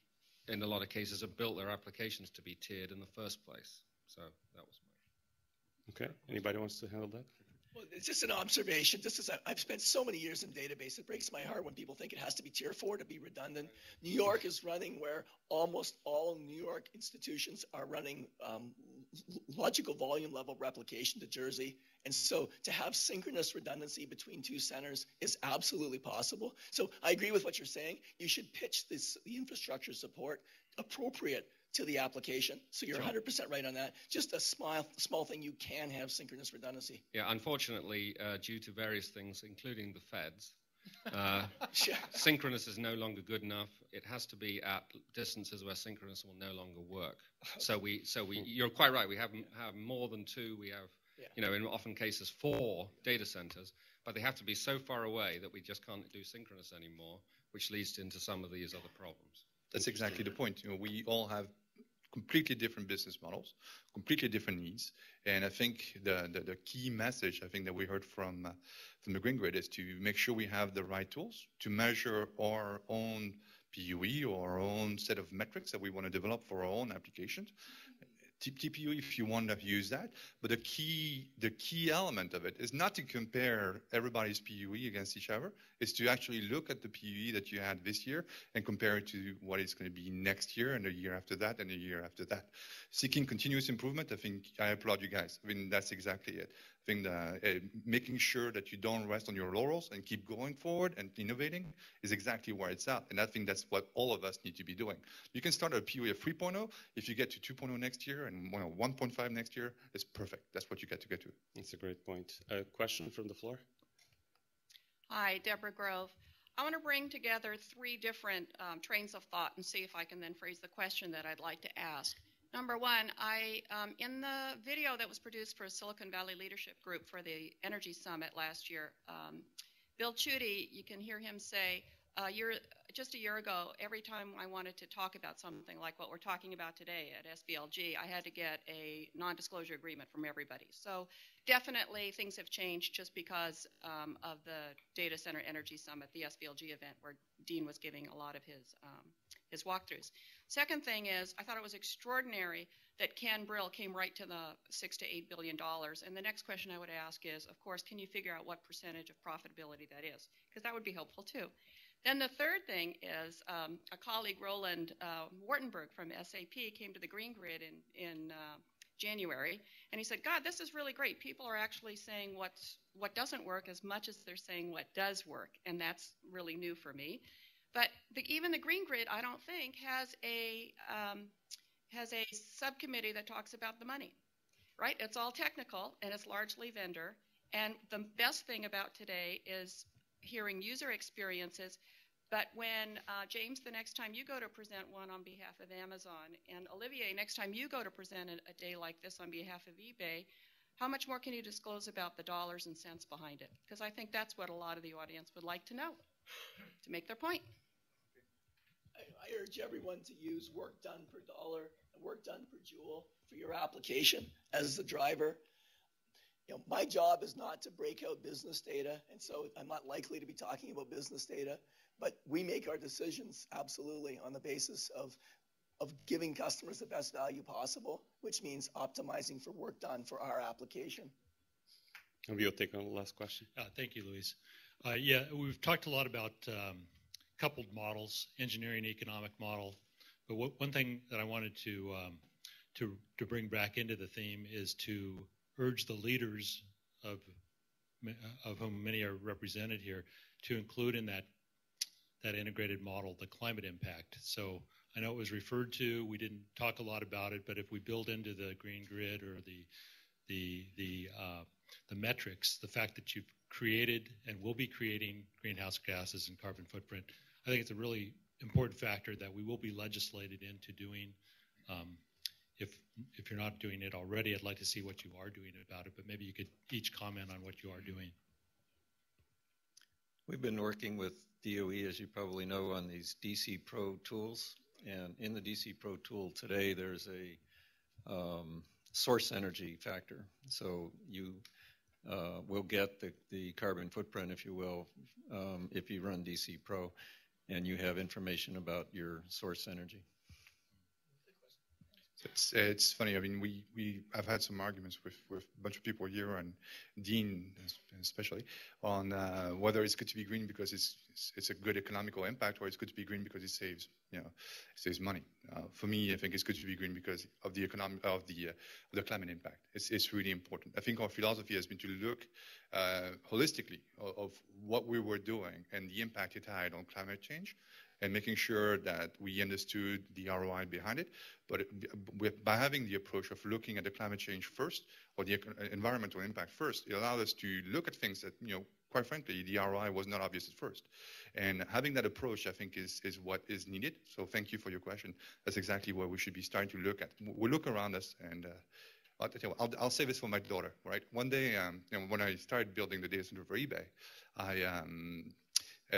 in a lot of cases, have built their applications to be tiered in the first place. So that was my. Okay. Anybody wants to handle that? Well, it's just an observation. I've spent so many years in database. It breaks my heart when people think it has to be tier 4 to be redundant. New York is running where almost all New York institutions are running logical volume level replication to Jersey. And so to have synchronous redundancy between two centers is absolutely possible. So I agree with what you're saying. You should pitch the infrastructure support appropriate to the application. So you're 100% right on that. Just a small thing, you can have synchronous redundancy. Yeah, unfortunately, due to various things, including the feds, synchronous is no longer good enough. It has to be at distances where synchronous will no longer work. So you're quite right. We have more than 2. We have, you know, in often cases 4 data centers, but they have to be so far away that we just can't do synchronous anymore, which leads into some of these other problems. That's exactly the point. You know, we all have completely different business models, completely different needs, and I think the key message I think that we heard from the Green Grid is to make sure we have the right tools to measure our own PUE or our own set of metrics that we want to develop for our own applications. TPU, if you want to use that, but the key element of it is not to compare everybody's PUE against each other. Is to actually look at the PUE that you had this year and compare it to what it's going to be next year and the year after that and the year after that. Seeking continuous improvement, I think I applaud you guys. I mean, that's exactly it. I think making sure that you don't rest on your laurels and keep going forward and innovating is exactly where it's at. And I think that's what all of us need to be doing. You can start a PUE of 3.0. If you get to 2.0 next year and 1.5 next year, it's perfect. That's what you get to get to. That's a great point. A question from the floor? Hi, Deborah Grove. I want to bring together 3 different trains of thought and see if I can then phrase the question that I'd like to ask. Number 1, in the video that was produced for Silicon Valley Leadership Group for the Energy Summit last year, Bill Tschudi, you can hear him say, just a year ago, every time I wanted to talk about something like what we're talking about today at SBLG, I had to get a non-disclosure agreement from everybody. So definitely things have changed just because of the Data Center Energy Summit, the SBLG event, where Dean was giving a lot of his walkthroughs. Second thing is, I thought it was extraordinary that Ken Brill came right to the $6 to $8 billion. And the next question I would ask is, of course, can you figure out what percentage of profitability that is? Because that would be helpful too. Then the third thing is a colleague, Roland Wartenberg from SAP, came to the Green Grid in January, and he said, God, this is really great. People are actually saying what doesn't work as much as they're saying what does work, and that's really new for me. But even the Green Grid, I don't think, has a subcommittee that talks about the money, right? It's all technical, and it's largely vendor. And the best thing about today is hearing user experiences. But when, James, the next time you go to present one on behalf of Amazon, and Olivier, next time you go to present a day like this on behalf of eBay, how much more can you disclose about the dollars and cents behind it? Because I think that's what a lot of the audience would like to know to make their point. I urge everyone to use work done per dollar work done per joule for your application as the driver. My job is not to break out business data, and so I'm not likely to be talking about business data, but we make our decisions absolutely on the basis of giving customers the best value possible, which means optimizing for work done for our application. We'll take on the last question. Thank you, Luiz. Yeah, we've talked a lot about coupled models, engineering economic model, but one thing that I wanted to bring back into the theme is to urge the leaders of whom many are represented here to include in that integrated model the climate impact. So I know it was referred to. We didn't talk a lot about it, but if we build into the green grid or the metrics, the fact that you've created and will be creating greenhouse gases and carbon footprint, I think it's a really important factor that we will be legislated into doing. If you're not doing it already, I'd like to see what you are doing about it, but maybe you could each comment on what you are doing. We've been working with DOE, as you probably know, on these DC Pro tools. And in the DC Pro tool today, there's a source energy factor. So you will get the carbon footprint, if you will, if you run DC Pro, and you have information about your source energy. It's funny. I mean, I've had some arguments with a bunch of people here, and Dean especially, on whether it's good to be green because it's a good economical impact, or it's good to be green because it saves money. For me, I think it's good to be green because of the climate impact. It's really important. I think our philosophy has been to look holistically of what we were doing and the impact it had on climate change, and making sure that we understood the ROI behind it. But by having the approach of looking at the climate change first, or the environmental impact first, it allowed us to look at things that, quite frankly, the ROI was not obvious at first. And having that approach, I think, is what is needed. So thank you for your question. That's exactly what we should be starting to look at. We look around us, and I'll say this for my daughter, right? One day, when I started building the data center for eBay,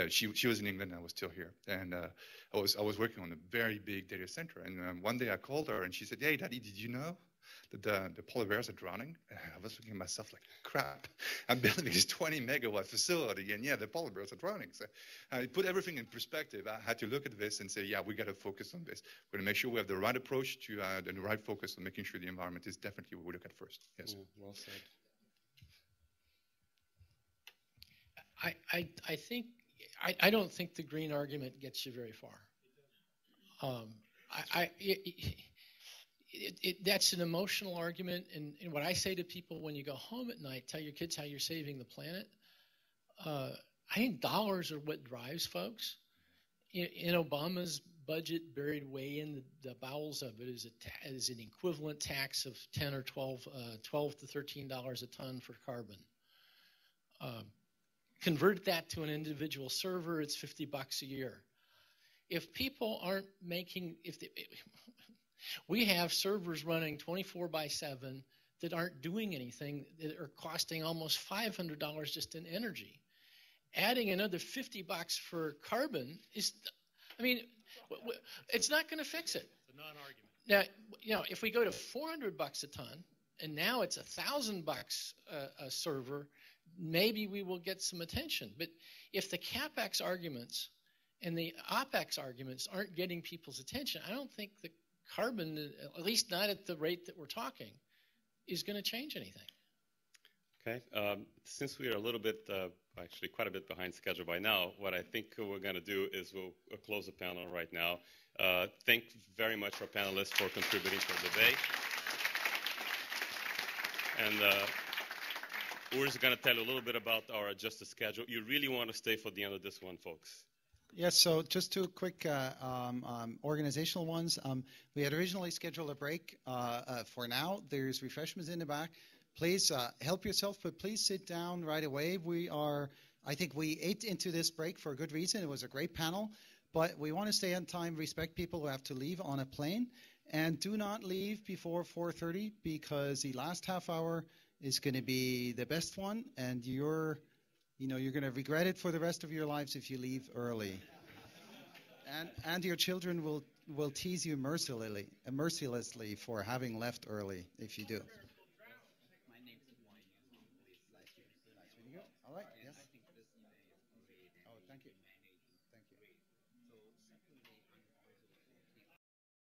she was in England, and I was still here, and I was working on a very big data center. And one day I called her, and she said, "Hey, Daddy, did you know that the polar bears are drowning?" And I was looking at myself like, "Crap! I'm building this 20 megawatt facility, and yeah, the polar bears are drowning." So I put everything in perspective. I had to look at this and say, "Yeah, we got to focus on this. We're going to make sure we have the right approach to the right focus on making sure the environment is definitely what we look at first." Yes. Well said. I think. I don't think the green argument gets you very far. That's an emotional argument, and what I say to people when you go home at night, tell your kids how you're saving the planet. I think dollars are what drives folks. In Obama's budget, buried way in the bowels of it is an equivalent tax of $10 or $12 to $13 a ton for carbon. Convert that to an individual server, it's $50 a year. If people aren't making, we have servers running 24/7 that aren't doing anything, that are costing almost $500 just in energy. Adding another $50 for carbon is, it's not going to fix it. It's a non-argument. Now, if we go to $400 a ton, and now it's $1,000 a server, maybe we will get some attention. But if the CapEx arguments and the OpEx arguments aren't getting people's attention, I don't think the carbon, at least not at the rate that we're talking, is going to change anything. Okay. Since we are a little bit, actually quite a bit behind schedule by now, what I think we're going to do is we'll close the panel right now. Thank very much our panelists for contributing to the debate. And we're just going to tell you a little bit about our adjusted schedule. You really want to stay for the end of this one, folks. Yes, so just two quick organizational ones. We had originally scheduled a break for now. There's refreshments in the back. Please help yourself, but please sit down right away. I think we ate into this break for a good reason. It was a great panel, but we want to stay on time, respect people who have to leave on a plane, and do not leave before 4:30 because the last half hour is going to be the best one, and you're going to regret it for the rest of your lives if you leave early. And your children will will tease you mercilessly for having left early if you do. All right. Yes. Oh, thank you.